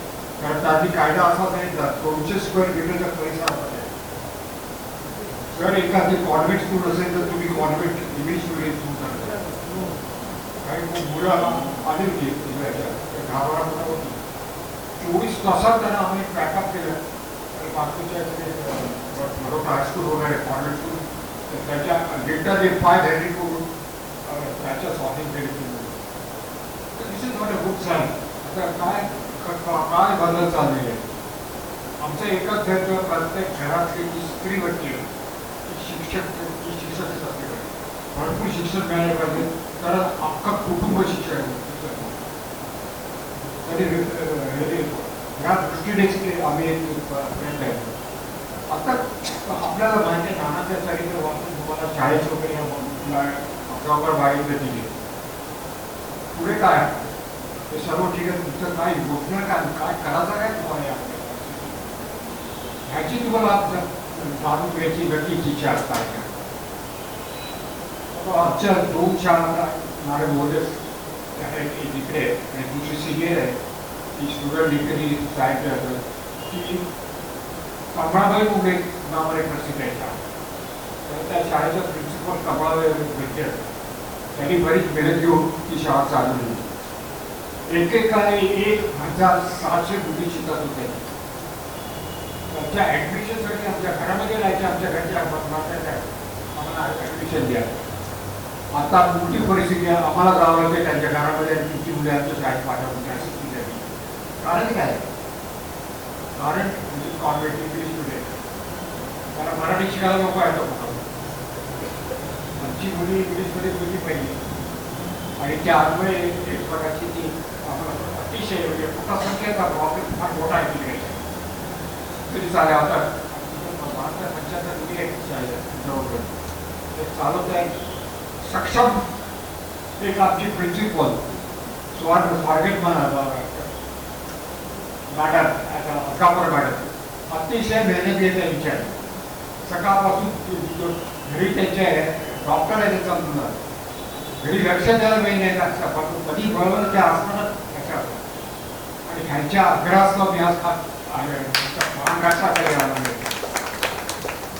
कारण त्याची कायदा असा नाही 200 स्क्वेअर मीटरचा परिसर पाहिजे. जर एखादी कॉन्व्हेंट स्कूल असेल तर तुम्ही कॉन्व्हेंट इंग्लिश मिडियम स्कूल करता, काही मुलं आली होती घाबरा होती 24 तासात त्यांना आम्ही पॅकअप केलं आणि बाकीच्या बरोबर हायस्कूल वगैरे कॉन्व्हेंट स्कूल त्याच्या डेटा जे 5 हँडी करून त्याच्या स्वाधीन केले this is not a good sign. आता काय बदल चाललेले आहे आमचं एकच घरचं प्रत्येक घरातली जी स्त्री व्यक्ती शिक्षक असते भरपूर शिक्षण मिळाले पाहिजे, कारण अख्खा कुटुंब शिक्षण तरी ह्या दृष्टीनेच आम्ही प्रयत्न आहे. आता आपल्याला माहिती आहे नानाच्या चरित्र वाचून तुम्हाला शाळेत वगैरे अकरावर बाहेर दिले पुढे काय ते सर्व ठीक आहे, तुमचं काय योजना काय करायचं काय तुम्हाला ह्याची तुम्हाला जाणून घ्यायची नक्कीच इच्छा असतात का. आमच्या 2 शाळा मॅडम मोदस तिकडे आणि दुसरी सिनियर आहे ती स्टुडंट डिग्री साहित्य ती कमळाबाई उभे नावाने प्रसिद्ध आहे शाळा. तर त्या शाळेचा प्रिन्सिपल कमळाबाई भेटते, त्यांनी बरीच मेहनत घेऊन ती शाळा चालवली. एकेकाळी 1700 मुली शिकत होते. त्यांच्या ॲडमिशनसाठी आमच्या घरामध्ये राहायच्या, आमच्या घरच्या आम्हाला ॲडमिशन द्या. आता मोठी परिस्थिती आहे, आम्हाला जावं लागते त्यांच्या घरामध्ये तुमची मुले आमच्या शाळेत पाठवून अशी कारण काय, कारण कॉन्व्हेंट इंग्लिश मिडियम त्याला मराठी शिकायला नको आहे. आमची मुली इंग्लिशमध्ये गेली पाहिजे आणि त्यामुळे एक प्रकारची ती आम्हाला अतिशय म्हणजे संख्येचा प्रॉब्लेम फार मोठा आहे तिकडे तरी चालेल. आता 75 मुली आहेत जवळजवळ ते चालवत आहे सक्षम. एक आमची प्रिन्सिपल स्वागत मॅडम अकापर मॅडम अतिशय मेहनत घेत आहे विचार सकाळपासून घरी त्यांचे डॉक्टर आहे त्याचा मुलं घरी लक्ष द्यायला वेळ नाही लागतं, कधी बरोबर त्या असताना लक्षात आणि ह्यांच्या अभ्यासला मी आज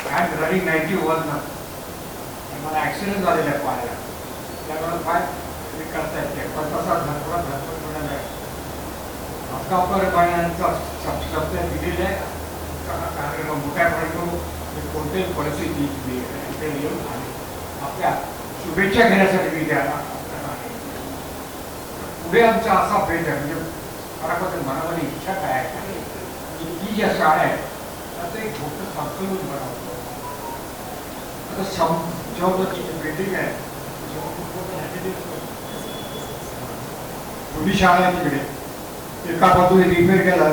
हँड रनिंग 91 मला ॲक्सिडेंट झालेला आहे पाहायला, त्यामुळे काय करता येते पण तसा धरपड मिळाला आहे. अकापर बायांचा शब्द दिलेला आहे कारण मोठ्यापर्यंत कोणत्याही परिस्थिती येऊन आले आपल्या शुभेच्छा घेण्यासाठी मी द्यायला पुढे आमचा असा भेट आहे. म्हणजे खराबद्दल मनामध्ये इच्छा काय आहे की ज्या शाळा आहेत त्याचं एक मोठं संकलन बनवतो. आता जेव्हा तिची बिल्डिंग आहे थोडी शाळा आहे तिकडे एका बाजूने रिपेअर केला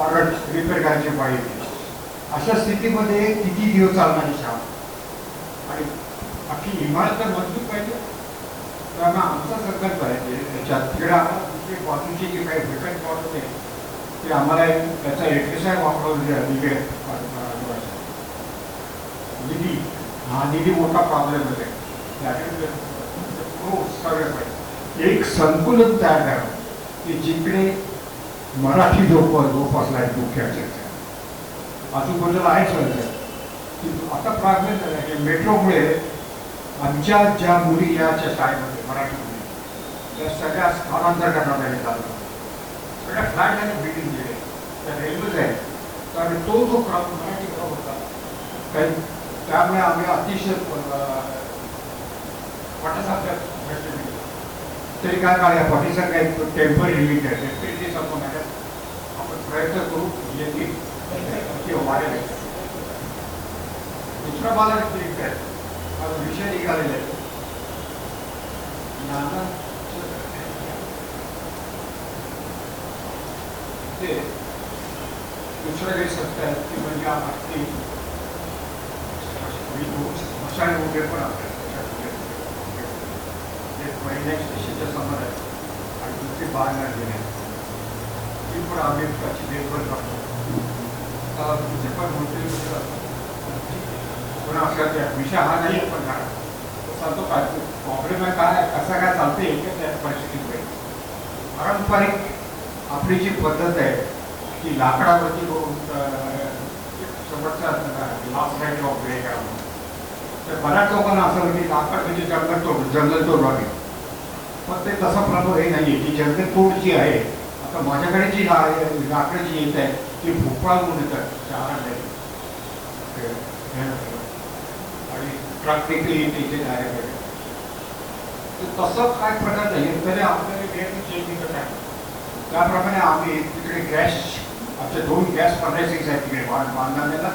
ऑर्डर रिपेअर करायची पाहिजे. अशा स्थितीमध्ये किती दिवस चालणारी शाळा आणि अख्खी इमारत तर मजबूत पाहिजे. त्यामुळे आमचा संकल्प आहे त्याच्यात तिकडे आम्हाला दुसरी बाजूची जी काही भेटत प्लॉट होते ते आम्हाला त्याचा एक्सरसाइज वापरवलं निधी हा निधी मोठा प्रॉब्लेम होते. सगळं पाहिजे एक संकुलन तयार करावं की जिकडे मराठी जोपासला आहे मुख्याचे आजूबाजूला आहे सगळं. आता प्रॉब्लेम झाला की मेट्रोमुळे आमच्या ज्या मुली याच्या शाळेमध्ये मराठी मुली त्या सगळ्या स्थानांतर करण्यात आले चालू सगळ्या फ्लॅट आणि बिल्डिंग दिले त्या रेल्वेज आहेत कारण तो जो क्रम मराठी क्रम होता काही त्यामुळे आम्ही अतिशय पटासारख्या तरी काय काढूया पाठीसारखा एक टेम्पररी रिलीफ आहे ते संपवण्याचा आपण प्रयत्न करू येथे वाढेल. दुसरा मला एक विषय निघालेला आहे नाना ते दुसरं काही सत्य आहे की म्हणजे अशाने उभे पण आपल्याला पहिल्या स्टेशनच्या समोर आहे आणि दुसरी बाहेर गेले ती पण आम्ही त्याची देखभाल करतो. तिथे पण होते पण अशा विषय हा नाही आहे पण चालतो काय प्रॉब्लेम आहे काय कसं काय चालते त्या परिस्थितीमध्ये. पारंपरिक आपली जी पद्धत आहे की लाकडावरती शेवटचा लास्ट राईट ऑफ वे करावं तर बऱ्याच लोकांना असं होतं की लाकड म्हणजे जंगल तोड व्हावी. पण ते तसं प्रभाव हे नाही आहे की जंगल तोड जी आहे आता माझ्याकडे जी लाकडं जी येत आहे ती भोपळा म्हणून येतात 4 आणि प्रॅक्टिकली येते डायरेक्ट तसं काय प्रकार नाही तरी आपल्याला चेंज निघत आहे. त्याप्रमाणे आम्ही तिकडे गॅस आमचे 2 गॅस फर्नेसेस आहेत तिकडे बांधण्याला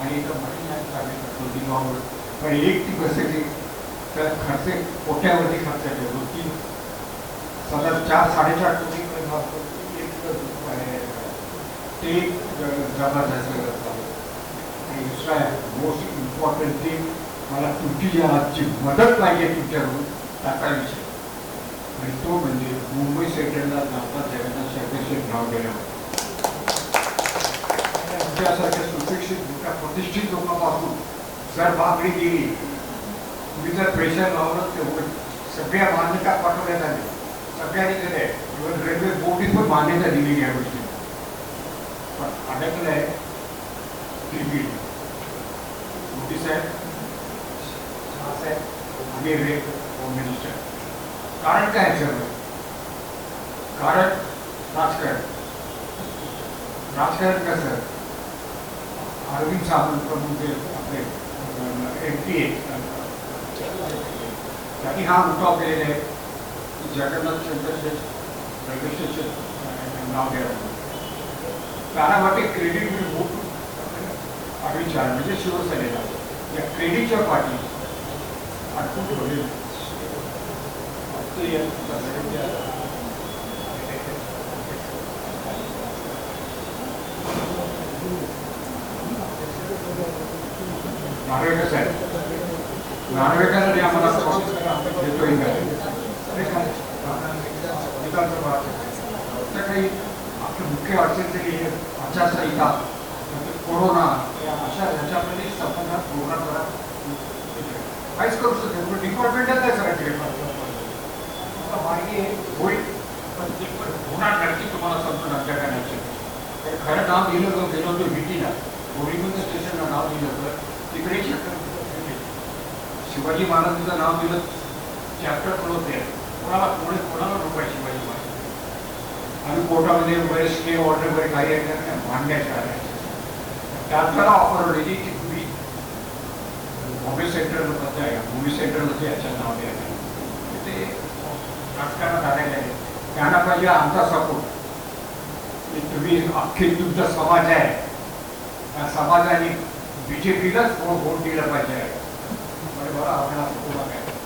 आणि इथं मशीन आहे चालू पण एक ती बसायची तर खर्च कोट्यावरती खर्च आहे 2-3 सध्या 4-4.5 कोटी ते जबरदस्त आणि दुसरा मोस्ट इम्पॉर्टंट थिंग मला तुमची जी आजची मदत पाहिजे तुमच्याकडून त्याचा विषय आणि तो म्हणजे मुंबई सेंट्रलला नागपूर जगन्नाथ शर्देश्वर नाव गेल्यावर तुमच्यासारख्या सुशिक्षित मोठ्या प्रतिष्ठित लोकांपासून जर मागणी गेली तुम्ही जर प्रेशर लावलं तेवढं सगळ्या मान्यता पाठवण्यात आली सगळ्यांनी दिले इव्हन रेल्वे बोर्डनी पण मान्यता दिली या गोष्टी पण अडकलं आहे तिकीट मोदी साहेब आणि होम मिनिस्टर. कारण काय सर कारण राजकारण कसं अरविंद सावंत म्हणजे आपले MP त्यांनी हा उठाव केलेला आहे की जगन्नाथ चंद्रशेखर रेल्वे स्टेशन नाव द्यावं. त्याला वाटते credit will move to Arvind Sawant म्हणजे शिवसेनेला या क्रेडिटच्या पाठी अडकून ठेवले. नार्वेकर साहेब नार्वेकरांनी आम्हाला देतो काही आपलं मुख्य अडचण तरी आचारसंहिता कोरोना अशा ह्याच्यामध्ये संबंधात प्रोग्राम काहीच करू शकतो डिपार्टमेंटच आहे सगळ्या मार्गी होईल पण ते होणार नक्की तुम्हाला समजून आमच्या करण्याची खरं नाव दिलं गेलो होतो VTला गोरीबंद स्टेशनला नाव दिलं तर तिकडे शिवाजी महाराजांचं नाव दिलं चॅप्टर पण होते कोणाला रुपये शिवाजी महाराज आम्ही कोर्टामध्ये वगैरे स्टे ऑर्डर वगैरे काही मांडण्याच्या आल्या त्याला ऑफर होती की तुम्ही मुंबई सेंट्रल आहे मुंबई सेंट्रलमध्ये याच्या नाव द्यायला ते राजकारणात आलेलं आहे त्यांना पाहिजे आमचा सपोर्ट तुम्ही अख्खी तुमचा समाज आहे त्या समाजाने BJPलाच वोट दिला पाहिजे बरोबर आपल्याला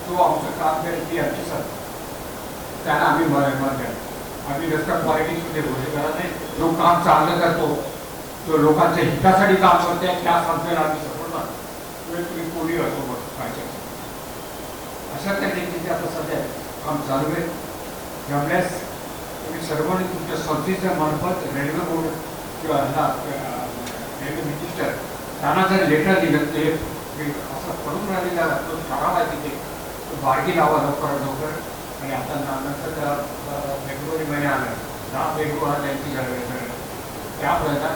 तो आमचं काम करेल ती आमची सत्ता त्यांना आम्ही मत द्या. आम्ही रस्ता पॉलिटिक्समध्ये घोषणा करत नाही. जो काम चांगलं करतो तो लोकांच्या हितासाठी काम करते त्या संस्थेला आम्ही सपोर्ट करतो. तुम्ही कोणी असो मग पाहिजे अशा त्या देखील आता सध्या काम चालू आहे. त्यामुळेच तुम्ही सर्वांनी तुमच्या संस्थेच्या मार्फत रेल्वे बोर्ड किंवा रेल्वे मिनिस्टर त्यांना जर लेटर दिलं ते असं पडून राहिलेला तो ठराव आहे तिथे तो बारकी लावा लवकर आणि आता नंतर फेब्रुवारी महिना आला 10 फेब्रुवारी त्यांची त्या प्रयत्नात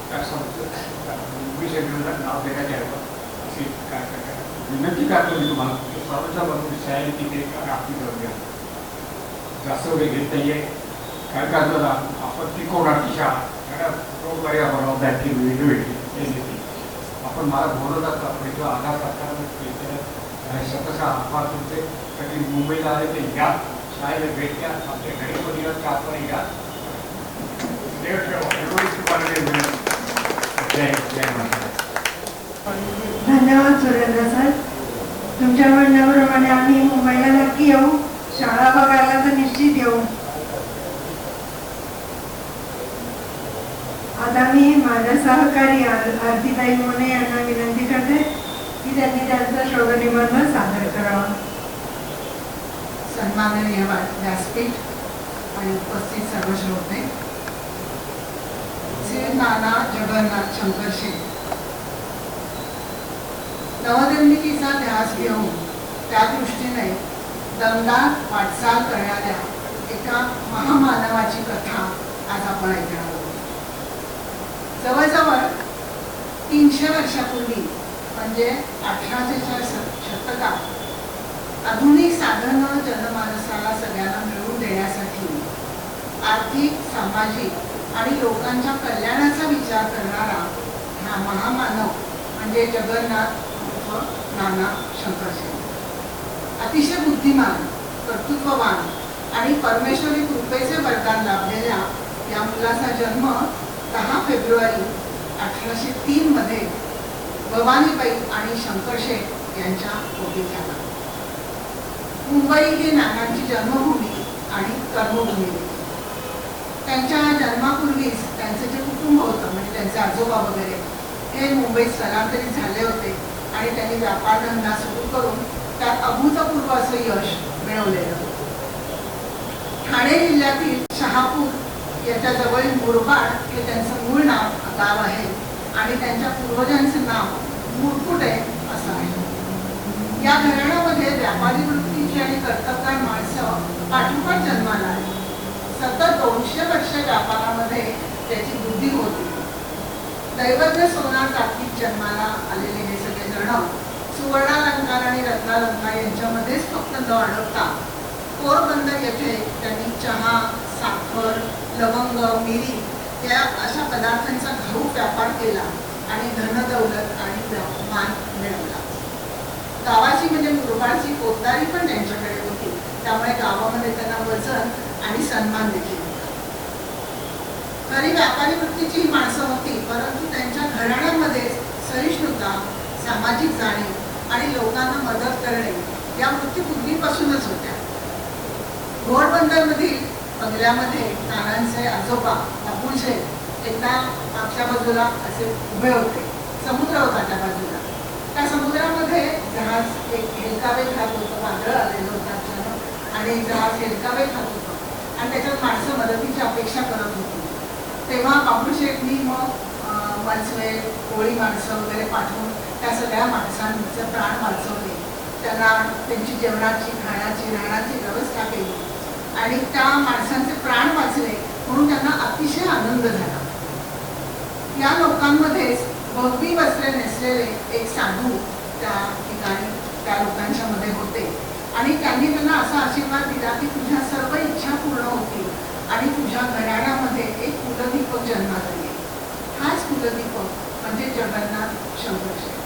त्या संस्थे मुंबई सेंट्रलला नाव देण्यात यावं अशी काय विनंती करतो मी तुम्हाला सर्वच्या बाजूने शाळेत तिथे आपली करूया जास्त वेळ घेत नाही आहे कारण का जर आपण टिकवणार ती शाळा बरोबर आहे की वेगळी आपण मला बोलवतात आपण किंवा आधार सरकारनं स्वतःचा आभार तुमचे कधी मुंबईला आले ते या शाळेला भेट द्या आमच्या घरी पण या आपण या धन्यवाद सुरेंद्र सर. तुमच्या म्हणण्याप्रमाणे आम्ही मुंबईला नक्की येऊ शाळा बघायला तर निश्चित येऊ. आता मी माझ्या सहकारी आरतीताई मोने यांना विनंती करते की त्यांनी त्यांचं श्रवणनिबंध सादर करावा. सन्माननीय व्यासपीठ आणि उपस्थित सर्व श्रोते, श्री नाना जगन्नाथ शंकरशे नवनिर्मितीचा ध्यास घेऊन त्या दृष्टीने दमदार वाटचाल करणाऱ्या एका महामानवाची कथा आज आपण ऐकणार आहोत. जवळजवळ 300 वर्षापूर्वी म्हणजे 1800च्या शतकात आधुनिक साधनं जनमानसाला सगळ्यांना मिळवून देण्यासाठी आर्थिक, सामाजिक आणि लोकांच्या कल्याणाचा विचार करणारा हा महामानव म्हणजे जगन्नाथ नाना शंकरशे अतिशय बुद्धिमान, कर्तृत्ववान आणि परमेश्वरी कृपेचे वरदान लाभलेल्या या मुलाचा जन्म 10 फेब्रुवारी 1803 मध्ये भवानीबाई आणि शंकरशेठ यांच्या पोटी झाला. मुंबई ही नानांची जन्मभूमी आणि कर्मभूमी होती. त्यांच्या जन्मापूर्वीच त्यांचं जे कुटुंब होतं म्हणजे त्यांचे आजोबा वगैरे हे मुंबईत स्थलांतरित झाले होते आणि त्यांनी व्यापार धंदा सुरू करून त्यात अभूतपूर्व असं यश मिळवलेलं. ठाणे जिल्ह्यातील शहापूर याच्या जवळील मुरबाड हे त्यांचं मूळ गाव आहे आणि त्यांच्या पूर्वजांचं नाव मुरकुटे असं आहे. या घराण्यामध्ये व्यापारी वृत्तीची आणि कर्तबगार माणसं पाठोपाठ जन्माला आली. सतत 200 वर्ष व्यापारामध्ये त्याची बुद्धी होती. दैवज्ञ सोनार जातीत जन्माला आलेले हे सगळे जण सुवर्णालंकार आणि रत्नालंकार यांच्यामध्येच फक्त न अडकता पोरबंदर येथे त्यांनी चहा, साखर, लवंग, मिरी या अशा पदार्थांचा घाऊक व्यापार केला आणि धनदौलत आणि मान मिळवला. गावाची म्हणजे मुरबाडची पोतदारी पण त्यांच्याकडे होती, त्यामुळे गावामध्ये त्यांना वजन आणि सन्मान देखील होता. खरी व्यापारी वृत्तीची ही माणसं होती, परंतु त्यांच्या घराण्यामध्ये सहिष्णुता, सामाजिक जाणीव आणि लोकांना मदत करणे या वृत्ती पूर्वीपासूनच होत्या. घोडबंदरमधील बंगल्यामध्ये नानांचे आजोबा बापूशेठ एकदा मागच्या बाजूला असे उभे होते. समुद्र होता त्या बाजूला. त्या समुद्रामध्ये जहाज एक हेलकावे खात होतं, वादळ आलेलं होतं अचानक आणि जहाज हेलकावे खात होतं आणि त्याच्यात माणसं मदतीची अपेक्षा करत होती. तेव्हा बापूशेठनी मग वाचवे, कोळी माणसं वगैरे पाठवून त्या सगळ्या माणसांचे प्राण वाचवले. त्यांना त्यांची जेवणाची, खाण्याची, राहण्याची व्यवस्था केली आणि त्या माणसांचे प्राण वाचले म्हणून त्यांना अतिशय आनंद झाला. या लोकांमध्येच भगवी वस्त्रे नेसलेले एक साधू त्या ठिकाणी त्या लोकांच्या मध्ये होते आणि त्यांनी त्यांना असा आशीर्वाद दिला की तुझ्या सर्व इच्छा पूर्ण होतील आणि तुझ्या घराण्यामध्ये एक कुलदीपक जन्माला येईल. हाच कुलदीपक म्हणजे जगन्नाथ शंकरशेठ.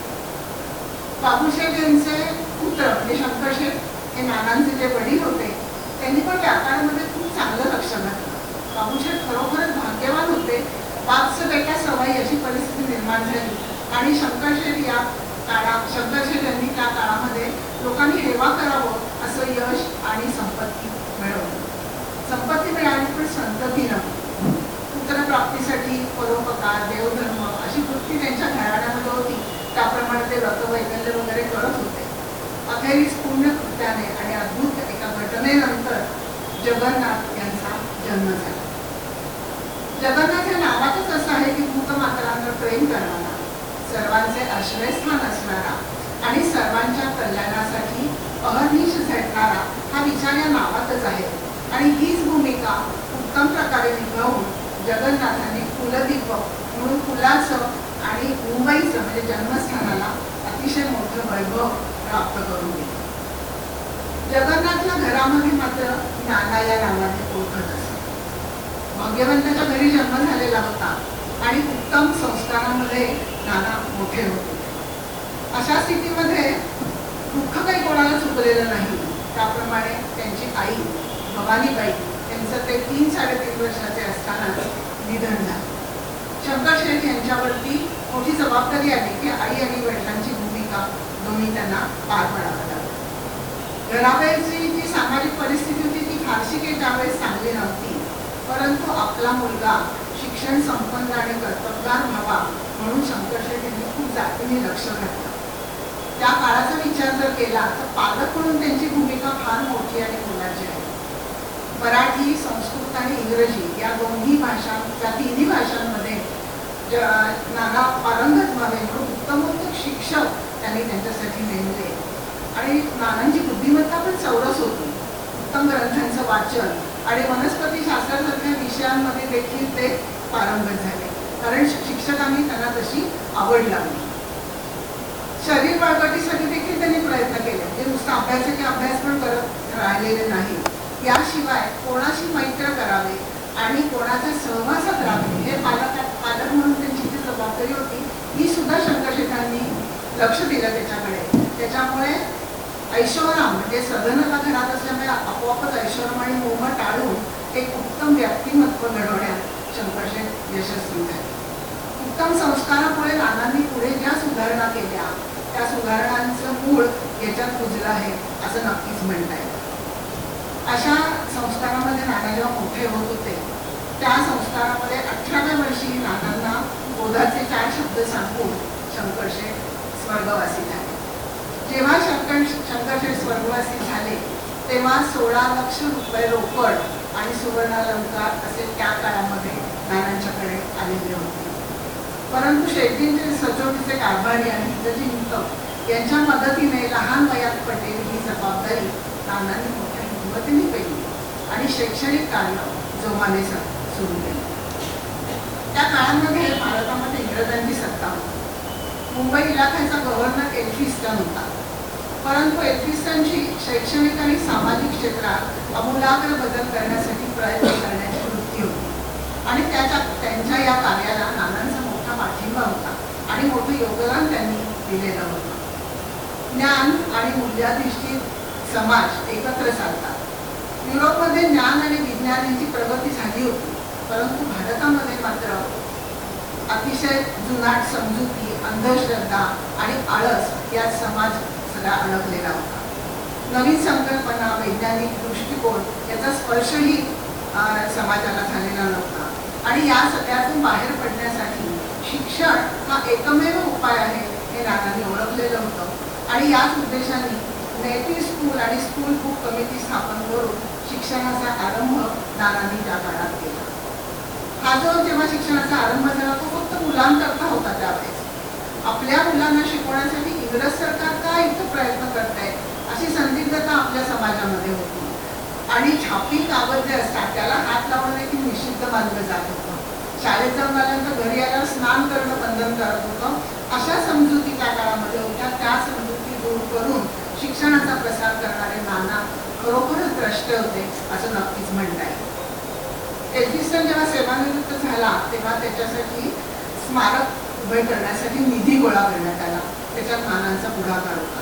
बापूशेठ यांचे पुत्र म्हणजे शंकरशेठ हे नानांचे जे वडील होते त्यांनी पण व्यापारामध्ये खूप चांगलं लक्ष घातलं. बापूशेठ खरोखरच भाग्यवान होते. बापचं बेटा सवय अशी परिस्थिती निर्माण झाली आणि शंकरशेठ यांनी त्या काळामध्ये लोकांनी हेवा करावं असं यश आणि संपत्ती मिळवली. संपत्ती मिळाली पण संतती नव्हती. पुत्रप्राप्तीसाठी परोपकार, देवधर्म अशी वृत्ती त्यांच्या घराण्यामध्ये होती. त्याप्रमाणे ते व्रतवैकल्य वगैरे करत होते. अखेरीस पुण्यकृत्याने आणि अद्भुत एका घटनेनंतर जगन्नाथ यांचा जन्म झाला. जगन्नाथ या नावातच असं आहे की भूतमात्रांवर प्रेम करणारा, सर्वांचे आश्रयस्थान असणारा आणि सर्वांच्या कल्याणासाठी अहर्निश झटणारा हा विचार या नावातच आहे. आणि हीच भूमिका उत्तम प्रकारे निभावून जगन्नाथाने कुलदीपक म्हणून कुलाचं आणि मुंबईचं म्हणजे जन्मस्थानाला अतिशय मोठं वैभव प्राप्त करून दिलं. जगन्नाथच्या घरामध्ये मात्र नाना या नावाने ओळखत असत. भाग्यवंताच्या घरी जन्म झालेला होता आणि उत्तम संस्कारामध्ये नाना मोठे होते. अशा स्थितीमध्ये दुःख काही कोणाला चुकलेलं नाही. त्याप्रमाणे त्यांची आई भवानीबाई यांचं ते 3-3.5 वर्षाचे असतानाच निधन झालं. शंकरशेठ यांच्यावरती मोठी जबाबदारी आली की आई आणि वडिलांची भूमिका दोन्ही त्यांना पार पाडावं लागली. घराबाहेरची जी सामाजिक परिस्थिती होती ती फारशी काही त्यावेळेस चांगली नव्हती, परंतु आपला मुलगा शिक्षण संपन्न आणि कर्तबगार व्हावा म्हणून शंकरशेठ यांनी खूप जातीने लक्ष घातलं. त्या काळाचा विचार जर केला तर पालक म्हणून त्यांची भूमिका फार मोठी आणि मोलाची आहे. मराठी, संस्कृत आणि इंग्रजी या दोन्ही भाषा, या तिन्ही भाषांमध्ये नाना पारंगत व्हावे म्हणून उत्तमोत्तम शिक्षक त्यांनी त्यांच्यासाठी नेमले. आणि नानांची बुद्धिमत्ता पण चौरस होती. उत्तम ग्रंथांचं वाचन आणि वनस्पती शास्त्रासारख्या विषयांमध्ये देखील ते पारंगत झाले, कारण शिक्षकांनी त्यांना तशी आवड लावली. शरीर बळकटीसाठी देखील त्यांनी प्रयत्न केले, म्हणजे नुसतं अभ्यासाचे अभ्यास पण करत राहिलेले नाही. याशिवाय कोणाशी मैत्र करावे आणि कोणाच्या सहवासात राहावे हे पालक म्हणून त्यांची जी जबाबदारी होती ही सुद्धा शंकरशेठांनी लक्ष दिलं त्याच्याकडे. त्याच्यामुळे ऐशोराम म्हणजे सदनता घरात असल्यामुळे आपोआपच ऐशोराम आणि मोह टाळून एक उत्तम व्यक्तिमत्व घडवण्यात शंकरशेठ यशस्वी झाले. उत्तम संस्कारामुळे नानांनी पुढे ज्या सुधारणा केल्या त्या सुधारणांचं मूळ याच्यात रुजलं आहे असं नक्कीच म्हणता येईल. अशा संस्कारामध्ये नाना जेव्हा मोठे होत होते त्या संस्कारामध्ये 18व्या वर्षी नानांना बोधाचे 4 शब्द सांगून शंकरशेठ स्वर्गवासी झाले. जेव्हा शंकरशेठ स्वर्गवासी झाले तेव्हा 16 लाख रुपये रोकड आणि सुवर्णालंकार असे त्या काळामध्ये नानांच्याकडे आलेले होते. परंतु शेट्टींचे सचोटीचे कारभारी आणि हितचिंतक यांच्या मदतीने लहान वयात पटेल ही जबाबदारी नानांनी मोठ्या हिंमतीने पेलली आणि शैक्षणिक कार्य जोमाने सुरू केले. त्या काळामध्ये भारतामध्ये इंग्रजांची सत्ता होती. मुंबई इलाख्याचा गव्हर्नर एल्फिस्टन होता. परंतु एल्फिस्टनची शैक्षणिक आणि सामाजिक क्षेत्रात आमूलाग्र बदल करण्यासाठी प्रयत्न करण्याची वृत्ती होती आणि त्यांच्या या कार्याला नानांचा मोठा पाठिंबा होता आणि मोठं योगदान त्यांनी दिलेलं होतं. ज्ञान आणि मूल्याधिष्ठित समाज एकत्र चालतात. युरोपमध्ये ज्ञान आणि विज्ञान यांची प्रगती झाली होती, परंतु भारतामध्ये मात्र अतिशय जुनाट समजुती, अंधश्रद्धा आणि आळस यात समाज सगळा अडकलेला होता. नवीन संकल्पना, वैज्ञानिक दृष्टिकोन याचा स्पर्शही समाजाला झालेला नव्हता आणि या सगळ्यातून बाहेर पडण्यासाठी शिक्षण हा एकमेव उपाय आहे हे नानांनी ओळखलेलं होतं आणि याच उद्देशाने नेटिव्ह स्कूल आणि स्कूल बुक कमिटी स्थापन करून शिक्षणाचा आरंभ नानांनी त्या काळात केला. हा जो जेव्हा शिक्षणाचा आरंभ झाला तो फक्त मुलांकरता होता. त्यावेळेस आपल्या मुलांना शिकवण्यासाठी इंग्रज सरकार का इतकं प्रयत्न करताय अशी संदिग्धता आपल्या समाजामध्ये होती आणि छापी कागद जे असतात त्याला हात लावणं देखील निषिद्ध मानलं जात होतं. शाळेत जाऊन आल्यानंतर घरी आल्यावर स्नान करणं बंधनकारक होतं. अशा समजुती त्या काळामध्ये होत्या. त्या समजुती दूर करून शिक्षणाचा प्रसार करणारे नाना खरोखरच द्रष्ट होते असं नक्कीच म्हणता येईल. एल्फिस्टन जेव्हा सेवानिवृत्त झाला तेव्हा त्याच्यासाठी स्मारक उभे करण्यासाठी निधी गोळा करण्यात आला. त्याच्यात नानांचा पुढाकार होता.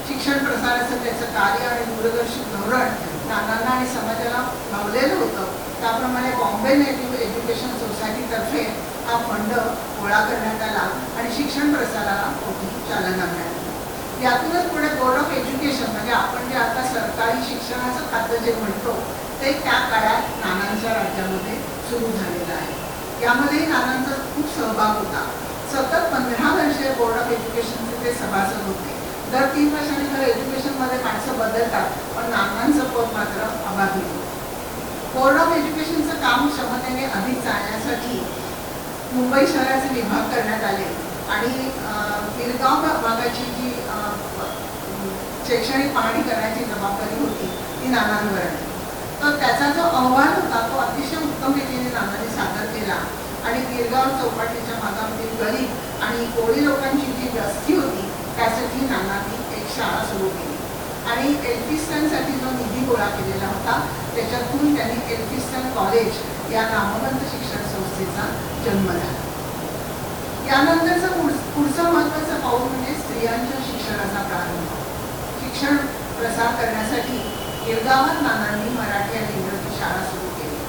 शिक्षण प्रसाराचं त्याचं कार्य आणि दूरदर्शी धोरण नानांना आणि समाजाला भावलेलं होतं. त्याप्रमाणे बॉम्बे नेटिव्ह एज्युकेशन सोसायटीतर्फे हा फंड गोळा करण्यात आला आणि शिक्षण प्रसाराला मोठी चालना मिळाली. यातूनच पुढे बोर्ड ऑफ एज्युकेशन म्हणजे आपण जे आता सरकारी शिक्षणाचं खातं जे म्हणतो ते त्या काळात नानांच्या राज्यामध्ये सुरू झालेलं आहे. यामध्येही नानांचा खूप सहभाग होता. सतत 15 वर्षे बोर्ड ऑफ एज्युकेशनचे ते सभासद होते. दर 3 वर्षांनी तर एज्युकेशनमध्ये माणसं बदलतात पण नानांचं पद मात्र अबाधित होतं. बोर्ड ऑफ एज्युकेशनचं काम क्षमतेने अधिक चालण्यासाठी मुंबई शहराचे विभाग करण्यात आले आणि गिरगाव भागाची जी शैक्षणिक पाहणी करण्याची जबाबदारी होती ती नानांवर आली. तर त्याचा जो अहवाल होता तो अतिशय उत्तम रीतीने नानांनी सादर केला आणि गिरगाव चौपाटीच्या भागामधील गरीब आणि कोळी लोकांची जी वस्ती होती त्यासाठी नानांनी एक शाळा सुरू केली आणि एल्फिस्टनसाठी जो निधी गोळा केलेला होता त्याच्यातून त्यांनी एल्फिस्टन कॉलेज या नामवंत शिक्षण संस्थेचा जन्म झाला. यानंतरचं पुढचं महत्त्वाचं पाऊल म्हणजे स्त्रियांच्या शिक्षणाचा प्रारंभ. शिक्षण प्रसार करण्यासाठी गिरगावात नानांनी मराठी आणि इंग्रजी शाळा सुरू केली.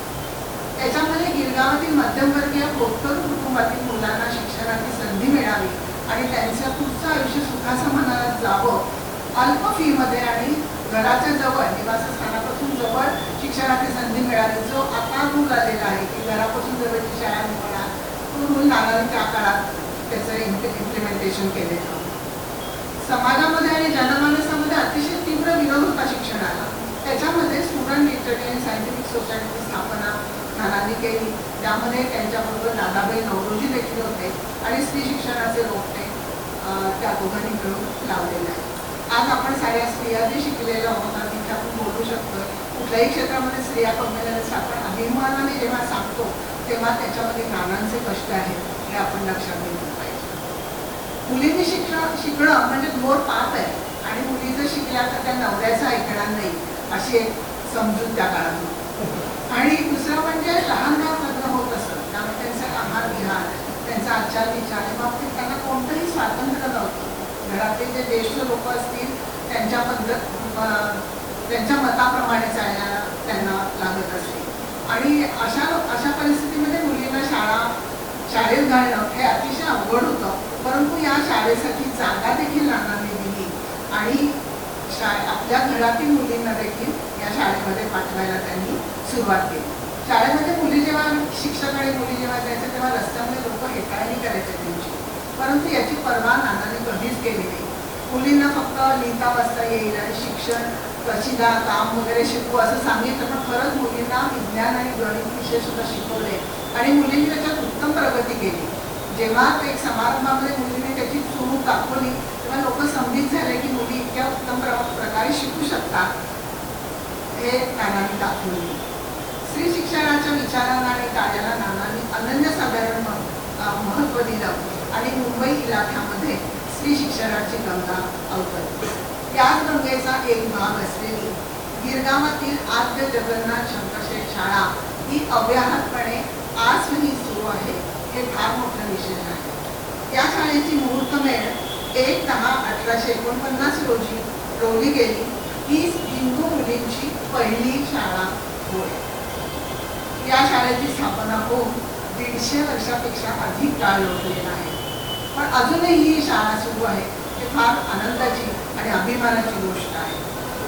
त्याच्यामध्ये गिरगावातील मध्यमवर्गीय होतकरू कुटुंबातील मुलांना शिक्षणाची संधी मिळावी आणि त्यांचं पुढचं आयुष्य सुखासमाधानात जावं. अल्प फीमध्ये आणि घराच्या जवळ निवासस्थानापासून जवळ शिक्षणाची संधी मिळावी. जो आता रूल आलेला आहे की घरापासून जवळची शाळा निवडा तो रूल नानांनी त्या काळात त्याचं इम्प्लिमेंटेशन केलेलं. समाजामध्ये आणि जनमानसामध्ये अतिशय तीव्र विरोध होता शिक्षणाला. त्याच्यामध्ये स्टुडंट लिटररी आणि सायंटिफिक सोसायटीची स्थापना नानांनी केली. त्यामध्ये त्यांच्याबरोबर दादाबाई नौरोजी देखील होते आणि स्त्री शिक्षणाचे रोपटे त्या दोघांनी मिळून लावलेले आहे. आज आपण साऱ्या स्त्रिया जे शिकलेल्या होतात तिथे आपण बोलू शकतो. कुठल्याही क्षेत्रामध्ये स्त्रिया कमवलेल्या आपण अभिमानाने जेव्हा सांगतो तेव्हा त्याच्यामध्ये नानांचे कष्ट आहेत हे आपण लक्षात घेतलं पाहिजे. मुलींनी शिकणं म्हणजे घोर पाप आहे आणि मुली जर शिकल्या तर त्या नवऱ्याचं ऐकणार नाही अशी एक समजूत त्या काळात होती. आणि दुसरं म्हणजे लहान लग्न होत असत त्यामुळे त्यांचा आहार विहार त्यांचा आचार विचार बाबतीत त्यांना कोणतंही स्वातंत्र्य नव्हतं. घरातले जे ज्येष्ठ लोक असतील त्यांच्या त्यांच्या मताप्रमाणे चालण्याला त्यांना लागत असते. आणि अशा परिस्थितीमध्ये मुलींना शाळेत घालणं हे अतिशय अवघड होतं. परंतु या शाळेसाठी जागा देखील नानांनी दिली आणि आपल्या घरातील मुलींना देखील या शाळेमध्ये पाठवायला त्यांनी सुरुवात केली. शाळेमध्ये मुली जेव्हा शिक्षक आणि मुली जेव्हा जायचे तेव्हा रस्त्यामध्ये लोक हेटाळणी करायचे त्यांची. परंतु याची पर्वा नानांनी कधीच केली नाही. मुलींना फक्त लिहिता वाचता येईल आणि शिक्षण प्रशिदा काम वगैरे शिकू असं सांगितलं. पण खरंच मुलींना विज्ञान आणि गणित विषय सुद्धा शिकवले आणि मुलींनी त्याच्यात उत्तम प्रगती केली. जेव्हा ते एक समारंभामध्ये मुलींनी त्याची चूक दाखवली तेव्हा लोक समजित झाले की मुली इतक्या उत्तम प्रकारे शिकू शकतात हे नानांनी दाखवले. स्त्री शिक्षणाच्या विचारांना आणि कार्याला नानांनी अनन्यसाधारण महत्त्व दिलं आणि मुंबई इलाख्यामध्ये स्त्री शिक्षणाची गंगा अवतरली. त्याच गंगेचा एक भाग असलेली गिरगावातील आद्य जगन्नाथ शंकरशेठ शाळा ही अव्याहतपणे आजही सुरू आहे हे फार मोठं विशेष आहे. या शाळेची मुहूर्तमेढ 1/10/1849 रोजी रोवली गेली. ही हिंदू मुलींची पहिली शाळा होय. या शाळेची स्थापना होऊन 150 वर्षापेक्षा अधिक काळ लोटलेला आहे. पण अजूनही ही शाळा सुरू आहे हे फार आनंदाची आणि अभिमानाची गोष्ट आहे.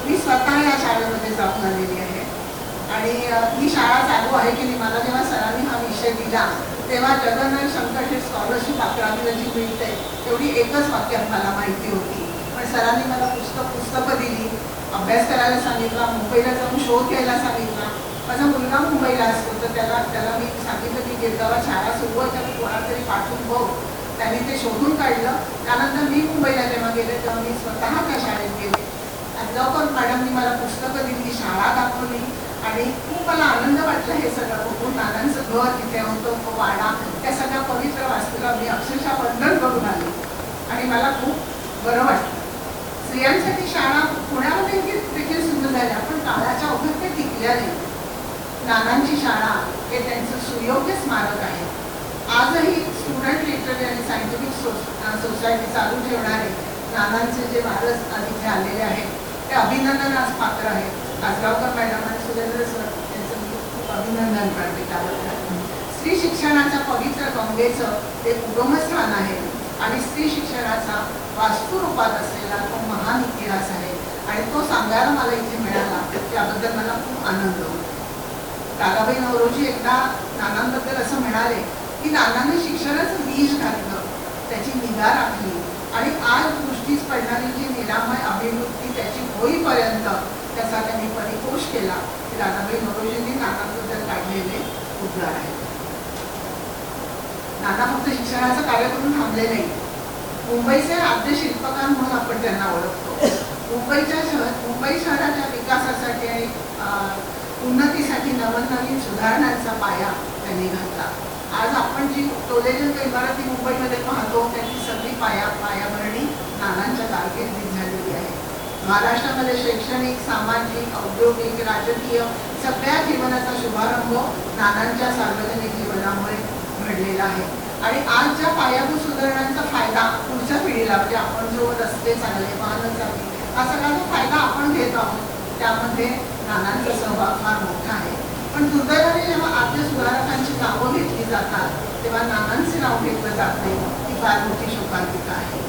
मी स्वतः या शाळेमध्ये जाऊन आलेली आहे आणि ही शाळा चालू आहे की मला जेव्हा सरांनी हा विषय दिला तेव्हा जगन्नाथ शंकरशेठ स्कॉलरशिप 11वीला जी मिळते तेवढी एकच वाक्यात मला माहिती होती. पण सरांनी मला पुस्तकं दिली, अभ्यास करायला सांगितला, मुंबईला जाऊन शोध घ्यायला सांगितला. माझा मुलगा मुंबईला असतो तर त्याला मी सांगितलं की गिरगावात शाळा सुरू आहे त्याला कोणाला तरी पाठवून बघ. त्यांनी ते शोधून काढलं. त्यानंतर मी मुंबईला जेव्हा गेले तेव्हा मी स्वतः त्या शाळेत गेले. लवकर मॅडमनी मला पुस्तकं दिली, शाळा दाखवली आणि खूप मला आनंद वाटला हे सगळं बघून. नानांचं घर तिथे होतं, तो वाडा, त्या सगळ्या पवित्र वास्तूला मी अक्षरशः वंदन करून आले आणि मला खूप बरं वाटलं. स्त्रियांसाठी शाळा पुण्यामध्ये देखील सुरू झाल्या पण काळाच्या ओघात ते टिकल्या नाही. नानांची शाळा हे त्यांचं सुयोग्य स्मारक आहे. आजही स्टुडंट लिटररी आणि सायंटिफिक सोसायटी चालू ठेवणारे नानांचे जे वारस तिथे आलेले आहेत ते अभिनंदनास पात्र आहेत. आजगावकर मॅडम आणि सुरेंद्र सर यांचं मी खूप अभिनंदन करते त्याबद्दल. स्त्री शिक्षणाच्या पवित्र गंगेचं ते उगमस्थान आहे आणि स्त्री शिक्षणाचा वास्तुरूपात असलेला तो महान इतिहास आहे आणि तो सांगायला मला इथे मिळाला त्याबद्दल मला खूप आनंद होतो. दादाबाई नौरोजी एकदा नानांबद्दल असं म्हणाले की नानांनी शिक्षणाचं बीज घातलं, त्याची निगा राखली आणि आज दृष्टीस पडणारी जी निरामय अभिवृत्ती त्याची होईपर्यंत त्याचा त्यांनी परिपोष केला. दादाबाई नौरोजींनी नानांबद्दल काढलेले उद्गार आहेत. नाना फक्त शिक्षणाचं कार्य करून थांबले नाही. मुंबईचे आद्य शिल्पकार म्हणून आपण त्यांना ओळखतो. मुंबई शहराच्या विकासासाठी आणि उन्नतीसाठी नवनवीन सुधारणांचा पाया त्यांनी घातला. आज आपण जी टोलेजंग इमारती मुंबईमध्ये पाहतो त्याची सगळी पायाभरणी नानांच्या कारकिर्दीत झालेली आहे. महाराष्ट्रामध्ये शैक्षणिक, सामाजिक, औद्योगिक, राजकीय सगळ्या जीवनाचा शुभारंभ नानांच्या सार्वजनिक जीवनामुळे घडलेला आहे आणि आज ज्या पायाभूत सुधारणांचा फायदा पुढच्या पिढीला म्हणजे आपण जो रस्ते चांगले, वाहनं चांगली हा सगळा जो फायदा आपण घेत आहोत त्यामध्ये नानांचा सहभाग फार मोठा आहे. पण दुर्दैवाने जेव्हा आद्य सुधारकांची नावं घेतली जातात तेव्हा नानांचे नाव घेतलं जात नाही. ही फार मोठी शोकांतिका आहे.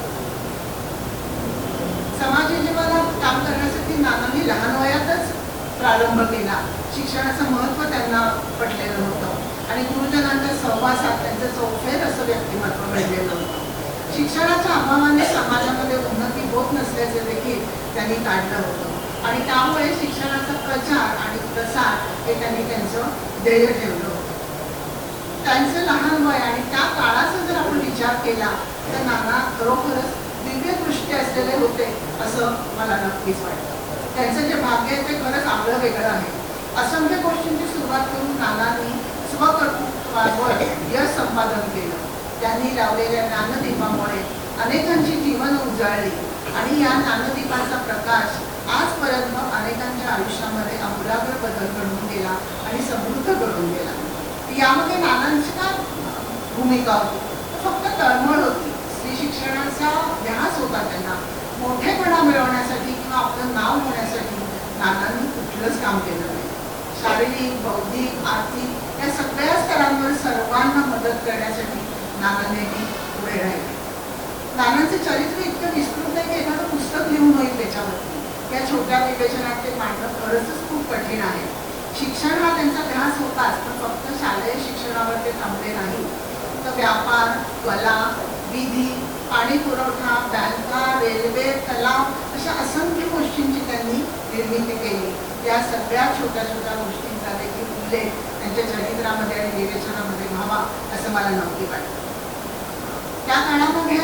समाज जीवनात काम करण्यासाठी नानांनी लहान वयातच प्रारंभ केला. शिक्षणाचं महत्त्व त्यांना पटलेलं होतं आणि गुरुजनांच्या सहवासात त्यांचं चौफेर असं व्यक्तिमत्व घडलेलं होतं. शिक्षणाच्या अभावाने समाजामध्ये उन्नती होत नसल्याचे देखील त्यांनी काढलं होतं आणि त्यामुळे शिक्षणाचा प्रचार आणि प्रसार हे त्यांनी त्यांचं ध्येय ठेवलं होतं. त्यांचं लहान वय आणि त्या काळाचा जर आपण विचार केला तर नाना खरोखरच दिव्य दृष्टी असलेले होते असं मला नक्कीच वाटतं. त्यांचं जे भाग्य आहे ते खरंच आगळं वेगळं आहे. असंख्य गोष्टींची सुरुवात करून नानांनी स्वकर्तृत्वावर यश संपादन केलं. त्यांनी लावलेल्या ज्ञानदीपामुळे अनेकांची जीवन उजाळली आणि या ज्ञानदीपाचा प्रकाश आजपर्यंत अनेकांच्या आयुष्यामध्ये आमूलाग्र बदल घडवून गेला आणि समृद्ध घडवून गेला. यामध्ये नानांची काय भूमिका होती? फक्त तळमळ होती. स्त्री शिक्षणाचा ध्यास होता त्यांना. मोठेपणा मिळवण्यासाठी किंवा आपलं नाव होण्यासाठी नानांनी कुठलंच काम केलं नाही. शारीरिक, बौद्धिक, आर्थिक या सगळ्या स्तरांवर सर्वांना मदत करण्यासाठी नानांनी पुढे राहिले. नानांचे चरित्र इतकं विस्तृत आहे की एखादं पुस्तक लिहून होईल त्याच्यावरती. या छोट्या विवेचनात ते मांडणं खरंच खूप कठीण आहे. शिक्षण हा त्यांचा ध्यास होताच, पण फक्त शालेय शिक्षणावर ते थांबले नाही. तर व्यापार, कला, विधी, पाणी पुरवठा, बँका, रेल्वे, तलाव अशा असंख्य गोष्टींची त्यांनी निर्मिती केली. या सगळ्या छोट्या छोट्या गोष्टींचा देखील उल्लेख त्यांच्या चरित्रामध्ये आणि विवेचनामध्ये व्हावा असं मला नक्की वाटतं. त्या काळामध्ये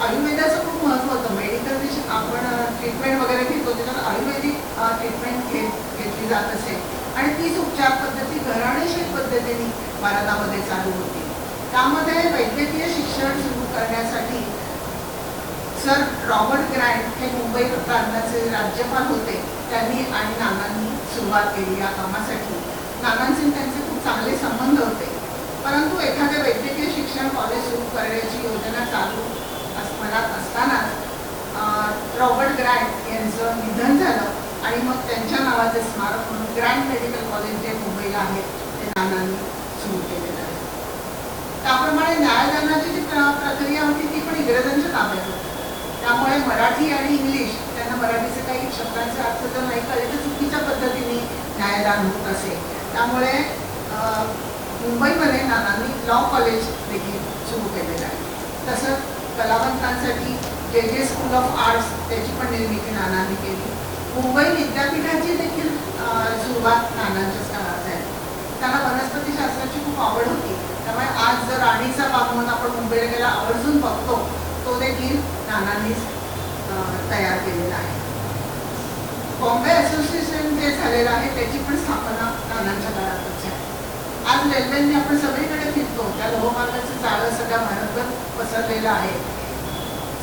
आयुर्वेदाचं खूप महत्त्व होतं. मेडिकल आपण ट्रीटमेंट वगैरे घेतो त्याच्यात आयुर्वेदिक ट्रीटमेंट घेतली जात असे आणि तीच उपचार पद्धती घराणेशीर पद्धतीने भारतामध्ये चालू होती. त्यामध्ये वैद्यकीय शिक्षण सुरू करण्यासाठी सर रॉबर्ट ग्रँट हे मुंबई प्रांताचे राज्यपाल होते. त्यांनी आणि नानांनी सुरुवात केली या कामासाठी. नानांचे त्यांचे खूप चांगले संबंध होते. परंतु एखादे वैद्यकीय शिक्षण कॉलेज सुरू करण्याची योजना चालू मनात असतानाच रॉबर्ट ग्रँट यांचं निधन झालं आणि मग त्यांच्या नावाचे स्मारक म्हणून ग्रँट मेडिकल कॉलेज जे मुंबईला आहे ते नानांनी सुरू केलेलं आहे. त्याप्रमाणे न्यायदानाची जी प्रक्रिया होती ती पण इंग्रजांच्या ताब्यात होती. त्यामुळे मराठी आणि इंग्लिश त्यांना मराठीचे काही शब्दांचे अर्थ जर नाही कळले तर चुकीच्या पद्धतीने न्यायदान होत असे. त्यामुळे मुंबईमध्ये नानांनी लॉ कॉलेज देखील सुरू केलेलं आहे. तसंच कलावंतांसाठी जे स्कूल ऑफ आर्ट्स त्याची पण निर्मिती नानांनी केली. मुंबई विद्यापीठाची देखील सुरुवात नानांच्याच काळात आहे. त्यांना वनस्पतीशास्त्राची खूप आवड होती. त्यामुळे आज जर राणीचा बाग म्हणून आपण मुंबईला गेला आवर्जून बघतो तो देखील नानांनीच तयार केलेला आहे. बॉम्बे असोसिएशन जे झालेलं आहे त्याची पण स्थापना नानांच्या काळातच आहे. आज रेल्वेने आपण सगळीकडे फिरतो त्या लोहमार्गाचं जाळं सगळ्या भारतभर पसरलेलं आहे.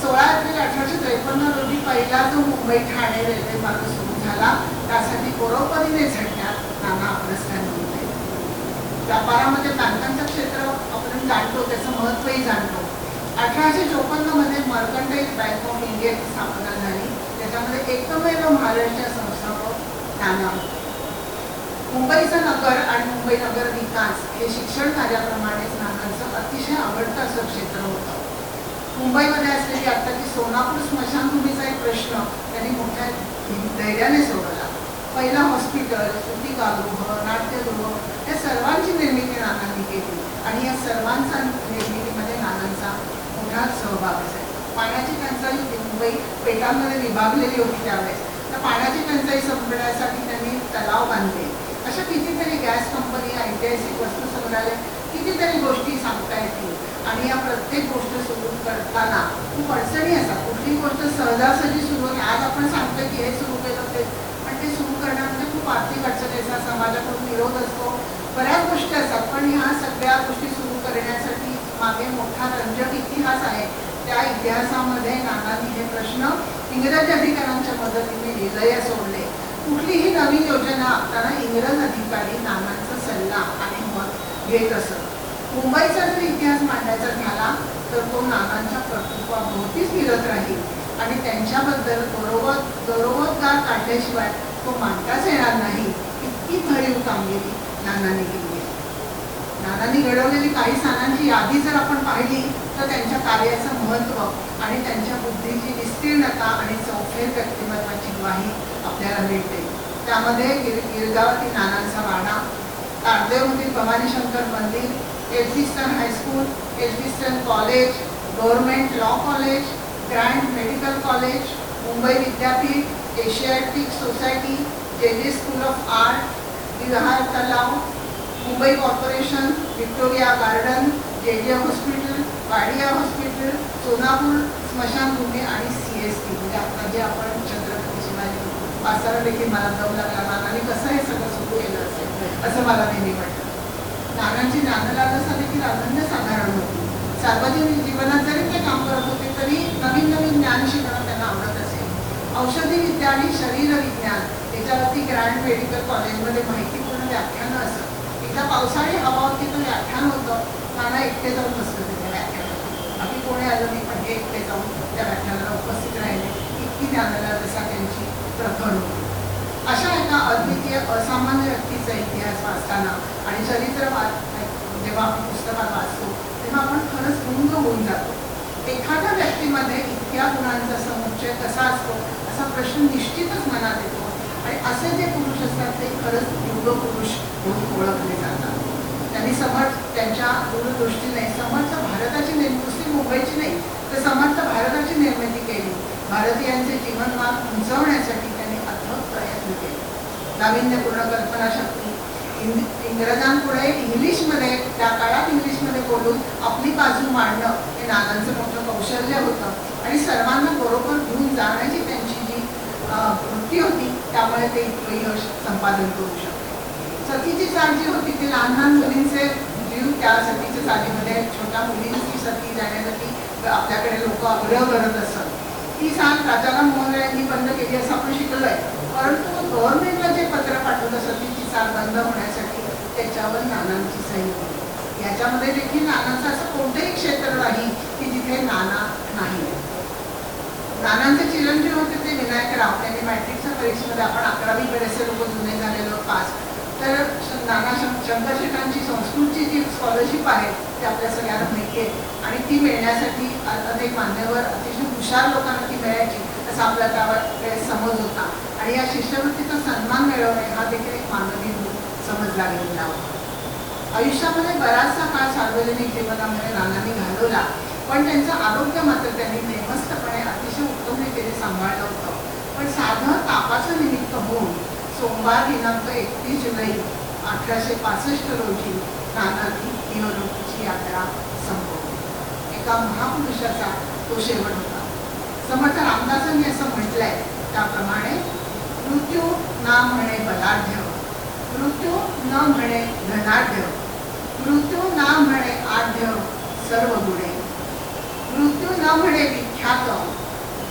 16 एप्रिल 1853 रोजी पहिला जो मुंबई ठाणे रेल्वे मार्ग सुरू झाला त्यासाठी बरोबरीने झटण्यात नाना अग्रस्थान होते. व्यापारामध्ये बँकांचं क्षेत्र आपण जाणतो, त्याचं महत्त्वही जाणतो. 1854 मध्ये मर्कंटाईल बँक ऑफ इंडियाची स्थापना झाली. त्याच्यामध्ये एकमेव महाराष्ट्र संस्थापक नाना. मुंबईचं नगर आणि मुंबई नगर विकास हे शिक्षण कार्याप्रमाणेच नानांचं अतिशय आवडतं असं क्षेत्र होतं. मुंबईमध्ये असलेली आत्ताची सोनापूर स्मशानभूमीचा एक प्रश्न त्यांनी मोठ्या धैर्याने सोडवला. पहिला हॉस्पिटल, सुटिकागृह, नाट्यगृह या सर्वांची निर्मिती नानांनी केली आणि या सर्वांचा निर्मितीमध्ये नानांचा मोठा सहभाग असायचा. पाण्याची टंचाई मुंबई पेटांमध्ये विभागलेली होती त्यावेळेस. तर पाण्याची टंचाई संपण्यासाठी त्यांनी तलाव बांधले. अशा कितीतरी गॅस कंपनी, ऐतिहासिक वस्तू संग्रहालय, कितीतरी गोष्टी सांगता येतील. आणि या प्रत्येक गोष्ट सुरू करताना खूप अडचणी असतात. कुठली गोष्ट सहजासहजी सुरू होते. आज आपण सांगतो की हे सुरू केलं ते, पण ते सुरू करण्यामध्ये खूप आर्थिक अडचणी असतात, समाजाकडून विरोध असतो, बऱ्याच गोष्टी असतात. पण ह्या सगळ्या गोष्टी सुरू करण्यासाठी मागे मोठा रंजक इतिहास आहे. त्या इतिहासामध्ये नानांनी हे प्रश्न इंग्रज अधिकाऱ्यांच्या मदतीने लिहिलंय सोडले. कुठलीही नवीन योजना आखताना इंग्रज अधिकारी नानांचा सल्ला आणि मत घेत असत. मुंबईचा जर इतिहास मांडायचा झाला तर तो नानांच्या कर्तृत्वाभोवतीच फिरत राहील आणि त्यांच्याबद्दल गौरवोद्गार काढल्याशिवाय तो मांडताच येणार नाही. इतकी भरीव कामगिरी नानांनी केली. नानांनी घडवलेली काही स्थानांची यादी जर आपण पाहिली तर त्यांच्या कार्याचं महत्त्व आणि त्यांच्या बुद्धीची विस्तीर्णता आणि चौफेर व्यक्तिमत्वाची ग्वाही आपल्याला मिळते. त्यामध्ये गिरगावातील नानांचा वाडा, ताडदेवमधील भवानी शंकर मंदिर, Elphinstone high school, Elphinstone college, government law college, grand medical college, Mumbai विद्यापीठ, एशियाटिक सोसायटी, जे स्कूल ऑफ आर्ट, विहार तलाव, मुंबई कॉर्पोरेशन, व्हिक्टोरिया गार्डन, जे हॉस्पिटल, वाडिया हॉस्पिटल, सोनापूर स्मशानभूमी आणि CST म्हणजे आता जे आपण छत्रपती शिवाजी वाचताना देखील मला दम लागला नानांनी कसं हे सगळं सुरू केलं असेल असं मला नेहमी वाटतं. नानांची ज्ञानलालसा देखील अनन्यसाधारण होती. सार्वजनिक जीवनात जरी ते काम करत होते तरी नवीन नवीन ज्ञान शिकणं त्यांना आवडत असेल. औषधी विद्या आणि शरीर विज्ञान याच्यावरती ग्रँड मेडिकल कॉलेजमध्ये माहितीपूर्ण व्याख्यानं असत. एकदा पावसाळी हवा होती तर व्याख्यान होतं. नाना एकटे जाऊन बसत होते त्या व्याख्यानात. बाकी कोणी आलं नाही पण हे एकटे जाऊन त्या व्याख्यानाला उपस्थित राहिले. इतकी ज्ञानलालसा त्यांची प्रखर होती. अशा एका अद्वितीय असामान्य व्यक्तीचा इतिहास वाचताना आणि चरित्र जेव्हा आपण पुस्तकात वाचतो तेव्हा आपण खरंच गुंग होऊन जातो. एखाद्या व्यक्तीमध्ये इतक्या गुणांचा समुच्चय कसा असतो असा प्रश्न निश्चितच मनात येतो. आणि असे जे पुरुष असतात ते खरंच युग पुरुष म्हणून ओळखले जातात. त्यांनी समर्थ त्यांच्या दूरदृष्टीने समर्थ भारताची नुसती मुंबईची नाही तर समर्थ भारताची निर्मिती केली. भारतीयांचे जीवनमान उंचवण्यासाठी त्यांनी अथक प्रयत्न केले. नाविन्यपूर्ण कल्पनाशक्ती, इंग्रजांपुढे इंग्लिशमध्ये त्या काळात इंग्लिशमध्ये बोलून आपली बाजू मांडणं हे नानांचं मोठं कौशल्य होतं. आणि सर्वांना बरोबर घेऊन जाण्याची त्यांची जी वृत्ती होती त्यामुळे ते इतकं यश संपादन करू शकते. सतीची चाल जी होती ती लहान लहान मुलींचे जीव त्या सतीच्या चालीमध्ये छोट्या मुलींची सती जाण्यासाठी आपल्याकडे लोक आग्रह करत असत. ती चाल राजाराम मोहन यांनी बंद केली असं आपण शिकलोय. परंतु गव्हर्नमेंटला जे पत्र पाठवलं सतीची चाल बंद होण्यासाठी त्याच्यावर नानांची सही होती. याच्यामध्ये देखील नानाचं असं कोणतंही क्षेत्र नाही की जिथे नाना नाही. नानांचे चिरंजीव होते ते विनायक राव. त्यांनी मॅट्रिकच्या परीक्षेमध्ये आपण 11वी बरेचसे लोक जुने झालेलो पास तर नाना शंकरशेठांची संस्कृतची जी स्कॉलरशिप आहे ती आपल्या सगळ्यांना माहिती आहे. आणि ती मिळण्यासाठी अनेक मान्यवर अतिशय हुशार लोकांना ती मिळायची असा आपला त्यावेळेस समज होता. आणि या शिष्यवृत्तीचा सन्मान मिळवणे हा देखील एक मानवी समजला गेलेला होता. आयुष्यामध्ये बराचसा काळ सार्वजनिक जीवनामध्ये नानांनी घालवला पण त्यांचं आरोग्य मात्र त्यांनी नेमस्तपणे अतिशय उत्तम रीतीने सांभाळलं होतं. पण साधं तापाचं निमित्त होऊन सोमवार दिनांक 31 जुलै 1865 रोजी नानांनी निवडणुकीची यात्रा संपवली. एका महापुरुषाचा तो शेवट होता. समर्थ रामदासांनी असं म्हटलंय त्याप्रमाणे मृत्यू ना म्हणे बलाढ्य, मृत्यू न म्हणे धनाढ्य, मृत्यू ना म्हणे आढ्य सर्व गुणे, मृत्यू न म्हणे विख्यात,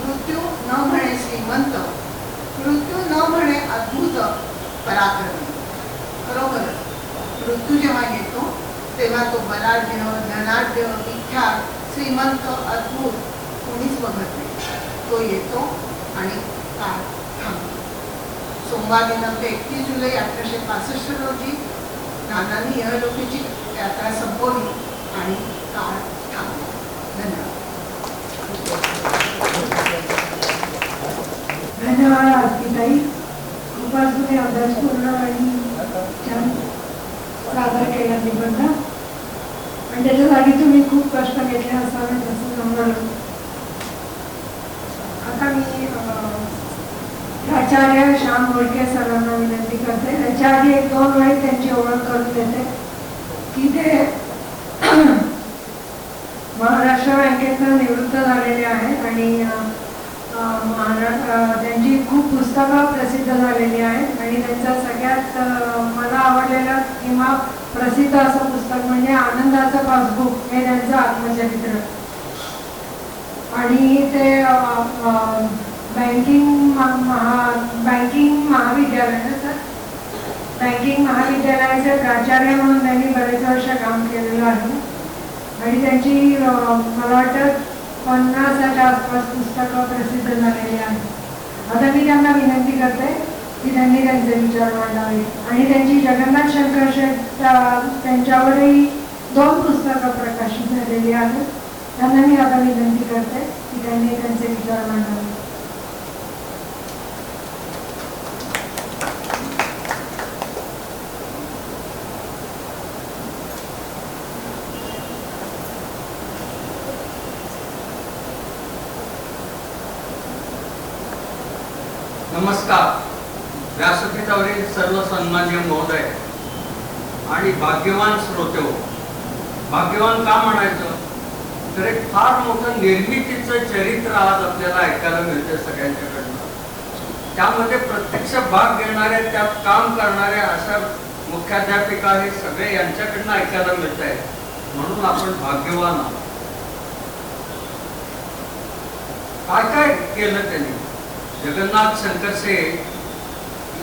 मृत्यू न म्हणे श्रीमंत, मृत्यू न म्हणे अद्भुत पराक्रमी. खरोखर मृत्यू जेव्हा येतो तेव्हा तो बलाढ्य, धनाढ्य, विख्यात, श्रीमंत, अद्भुत कोणीच बघत नाही. तो येतो आणि काळ थांबतो. सोमवार दिनांक 31 जुलै 1865 रोजी नानांनी इहलोकीची यात्रा संपवली आणि काळ थांबला. धन्यवाद. धन्यवाद आरतीताई. खूपच तुम्ही अभ्यासपूर्ण आणि छान सादर केला निबंध आणि त्याच्यासाठी तुम्ही खूप कष्ट घेतले असावे तसं समजलं. आता मी प्राचार्य श्याम मोडके सरांना विनंती करते. त्याच्या आधी 1-2 वेळी त्यांची ओळख करून देते की ते महाराष्ट्र बँकेतनं निवृत्त झालेले आहेत आणि त्यांची खूप पुस्तकं प्रसिद्ध झालेली आहेत. आणि त्यांचं सगळ्यात मला आवडलेलं किंवा प्रसिद्ध असं पुस्तक म्हणजे आनंदाचं पासबुक हे त्यांचं आत्मचरित्र. आणि ते बँकिंग महाविद्यालयाचे प्राचार्य म्हणून त्यांनी बरेच वर्ष काम केलेलं आहे. आणि त्यांची मला वाटतं 50च्या आसपास पुस्तकं प्रसिद्ध झालेली आहेत. आता मी त्यांना विनंती करते की त्यांनी त्यांचे विचार मांडावे. आणि त्यांची जगन्नाथ शंकर शेठ त्यांच्यावरही 2 पुस्तकं प्रकाशित झालेली आहेत. त्यांना मी आता विनंती करते की त्यांनी त्यांचे विचार मांडावे. व्यासपीठावरील सर्व सन्मान्य महोदय आणि भाग्यवान श्रोते हो. भाग्यवान का म्हणायचं तर एक फार मोठं निर्मितीचं चरित्र आज आपल्याला ऐकायला मिळते सगळ्यांच्याकडनं. त्यामध्ये प्रत्यक्ष भाग घेणाऱ्या, त्यात काम करणाऱ्या अशा मुख्याध्यापिका हे सगळे यांच्याकडनं ऐकायला मिळत आहे, म्हणून आपण भाग्यवान आहोत. काय काय केलं त्यांनी. जगन्नाथ शंकरसे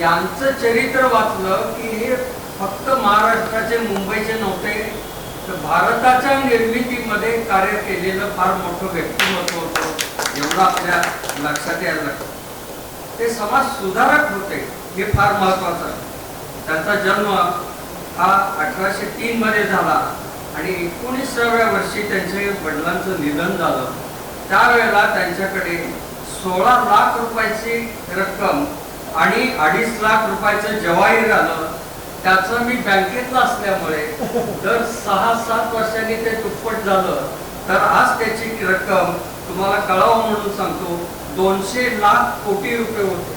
यांचं चरित्र वाचलं की हे फक्त महाराष्ट्राचे, मुंबईचे नव्हते, तर भारताच्या निर्मितीमध्ये कार्य केलेलं फार मोठं व्यक्तिमत्व होतं, एवढं आपल्या लक्षात यायला लागतं. ते समाज सुधारक होते, हे फार महत्वाचं आहे. त्यांचा जन्म हा 1803 मध्ये झाला आणि 19व्या वर्षी त्यांच्या वडिलांचं निधन झालं. त्यावेळेला त्यांच्याकडे 16 लाख रुपयाची रक्कम आणि 2.5 लाख रुपयाचं जवाहीर आलं. त्याचं मी बँकेतला असल्यामुळे दर 6-7 वर्षांनी ते दुप्पट झालं. तर आज त्याची रक्कम तुम्हाला कळावं म्हणून सांगतो, 200 लाख कोटी रुपये होते.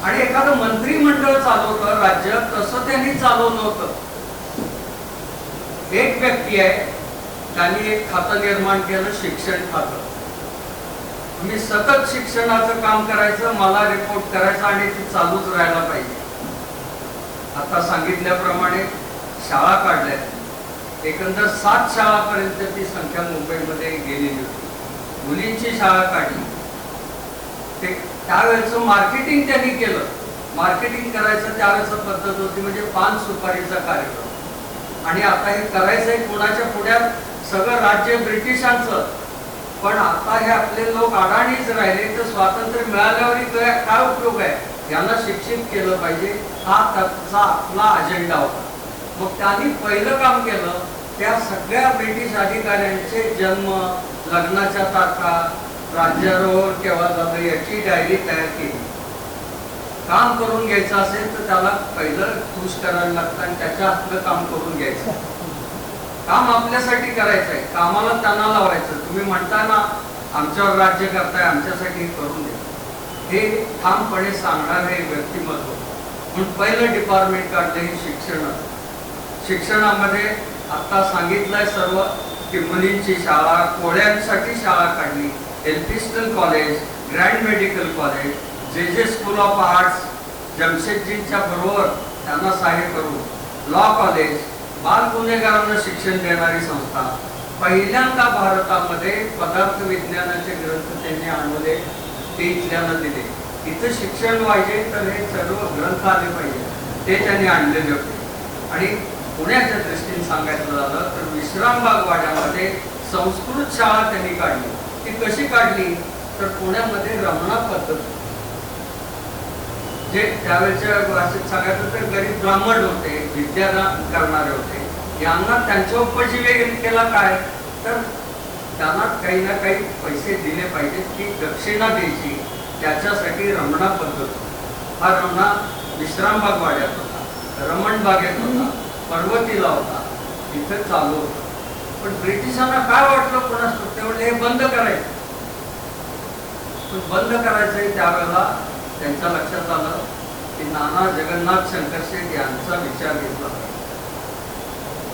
आणि एखादं मंत्रिमंडळ चालवतं राज्य, तसं त्यांनी चालवलं होतं. एक व्यक्ती आहे, त्यांनी एक खातं निर्माण केलं, शिक्षण खातं. मी सतत शिक्षणाचं काम करायचं, मला रिपोर्ट करायचा आणि ती चालूच राहायला पाहिजे. आता सांगितल्याप्रमाणे शाळा काढल्या, एकंदर 7 शाळापर्यंत ती संख्या मुंबईमध्ये गेलेली होती. मुलींची शाळा काढली. ते त्यावेळेचं मार्केटिंग त्यांनी केलं. मार्केटिंग करायचं त्यावेळेचं पद्धत होती म्हणजे पान सुपारीचा कार्यक्रम. आणि आता हे करायचंय कोणाच्या पुढ्यात, सगळं राज्य ब्रिटिशांचं. पण आता हे आपले लोक अडाणीच राहिले, तर स्वातंत्र्य मिळाल्यावरही काय उपयोग आहे, यांना शिक्षित केलं पाहिजे, हा त्याचा आपला अजेंडा होता. मग त्यांनी पहिलं काम केलं, त्या सगळ्या ब्रिटिश अधिकाऱ्यांचे जन्म, लग्नाच्या तारखा, राज्यारोहण केव्हा झालं याची डायरी तयार केली. काम करून घ्यायचं असेल तर त्याला पहिलं खुश करायला लागतं आणि त्याच्या हातलं काम करून घ्यायचं. काम आपल्यासाठी करायचं आहे, कामाला त्यांना लावायचं. तुम्ही म्हणता ना आमच्यावर राज्य करताय, आमच्यासाठी करून द्या, हे ठामपणे सांगणार हे व्यक्तिमत्व. म्हणून पहिलं डिपार्टमेंट काढलं हे शिक्षण. शिक्षणामध्ये आता सांगितलंय सर्व की मुलींची शाळा, कोळ्यांसाठी शाळा काढली, Elphinstone college, grand medical college, जे स्कूल ऑफ आर्ट्स, जमशेदजींच्या बरोबर त्यांना सहाय्य करून लॉ कॉलेज, बाल गुन्हेगारांना शिक्षण देणारी संस्था. पहिल्यांदा भारतामध्ये पदार्थ विज्ञानाचे ग्रंथ त्यांनी आणले, ते इथल्यानं दिले. इथं शिक्षण पाहिजे तर हे सर्व ग्रंथ आले पाहिजे, ते त्यांनी आणलेले होते. आणि पुण्याच्या दृष्टीने सांगायचं झालं तर विश्रामबाग वाड्यामध्ये संस्कृत शाळा त्यांनी काढली. ती कशी काढली तर पुण्यामध्ये रमणा पद्धत, जे त्यावेळेच्या भाषेत सांगायचं तर गरीब ब्राह्मण होते, विद्यादान करणारे होते, यांना त्यांच्या उपजीविकेला काय तर त्यांना काही ना काही पैसे दिले पाहिजेत, ती दक्षिणा द्यायची. त्याच्यासाठी रमणा पद्धत. हा रमणा विश्रामबाग वाड्यात होता, रमणबागेत होता, पर्वतीला होता, इथं चालू होतं. पण ब्रिटिशांना काय वाटलं कोणास ते म्हणले हे बंद करायचं. पण बंद करायचंय त्यावेळेला त्यांच्या लक्षात आलं की नाना जगन्नाथ शंकरशेठ यांचा विचार घेतला.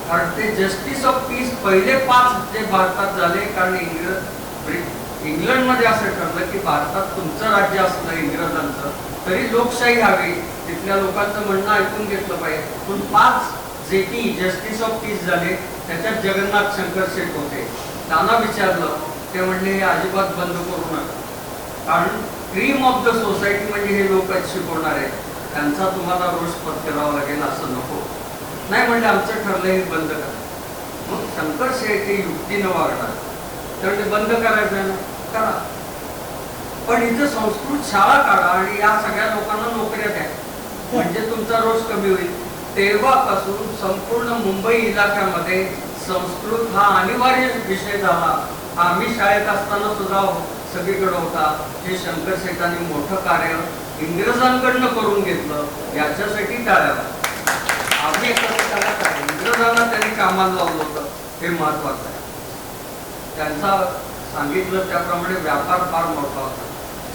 कारण ते जस्टिस ऑफ पीस पहिले 5 जे भारतात झाले, कारण इंग्लंडमध्ये असं ठरलं की भारतात तुमचं राज्य असलं इंग्रजांचं तरी लोकशाही हवी, तिथल्या लोकांचं म्हणणं ऐकून घेतलं पाहिजे. पण 5 जे की जस्टिस ऑफ पीस झाले त्याच्यात जगन्नाथ शंकरशेठ होते. त्यांना विचारलं, ते म्हणले हे अजिबात बंद करू नका, कारण क्रीम ऑफ द सोसायटी म्हणजे हे लोक शिकवणार आहेत, त्यांचा तुम्हाला रोष पत्करावा लागेल, असं नको. नाही म्हणले आमचं ठरलं हे बंद करा. मग शंकरशेठ हे युक्तीनं वागणार, तर ते बंद करायचं ना करा, पण इथं संस्कृत शाळा काढा आणि या सगळ्या लोकांना नोकऱ्या द्या, म्हणजे तुमचा रोष कमी होईल. तेव्हापासून संपूर्ण मुंबई इलाक्यामध्ये संस्कृत हा अनिवार्य विषय झाला. आम्ही शाळेत असताना सुद्धा सगळीकडे होता. हे शंकरशेठांनी मोठं कार्य इंग्रजांकडनं करून घेतलं, याच्यासाठी टाळ्या. आम्ही इंग्रजांना त्यांनी कामाला लावलं होतं, हे महत्वाचं आहे. त्यांचा सांगितलं त्याप्रमाणे व्यापार फार मोठा होता.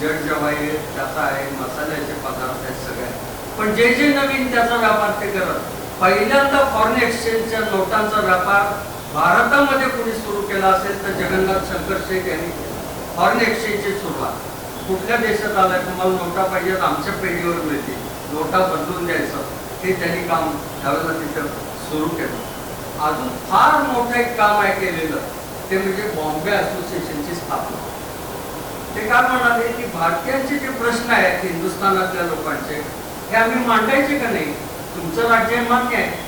जड जेवाई त्याचा आहे, मसाल्याचे पदार्थ आहेत सगळे, पण जे जे नवीन त्याचा व्यापार ते करत. पहिल्यांदा फॉरेन एक्सचेंजच्या नोटांचा व्यापार भारतामध्ये कुणी सुरू केला असेल तर जगन्नाथ शंकर शेठ यांनी फॉरेन एक्सचेंजची सुरुवात. कुठल्या देशात आलाय, तुम्हाला नोटा पाहिजेत, आमच्या पेढीवर मिळतील, नोटा बदलून द्यायचं, हे त्यांनी काम त्यावेळेला तिथं सुरू केलं. अजून फार मोठं एक काम आहे केलेलं, ते म्हणजे बॉम्बे असोसिएशनची स्थापना. ते काय म्हणाले की भारतीयांचे जे प्रश्न आहेत हिंदुस्थानातल्या लोकांचे, हे आम्ही मांडायचे का नाही, तुमचं राज्य मान्य आहे.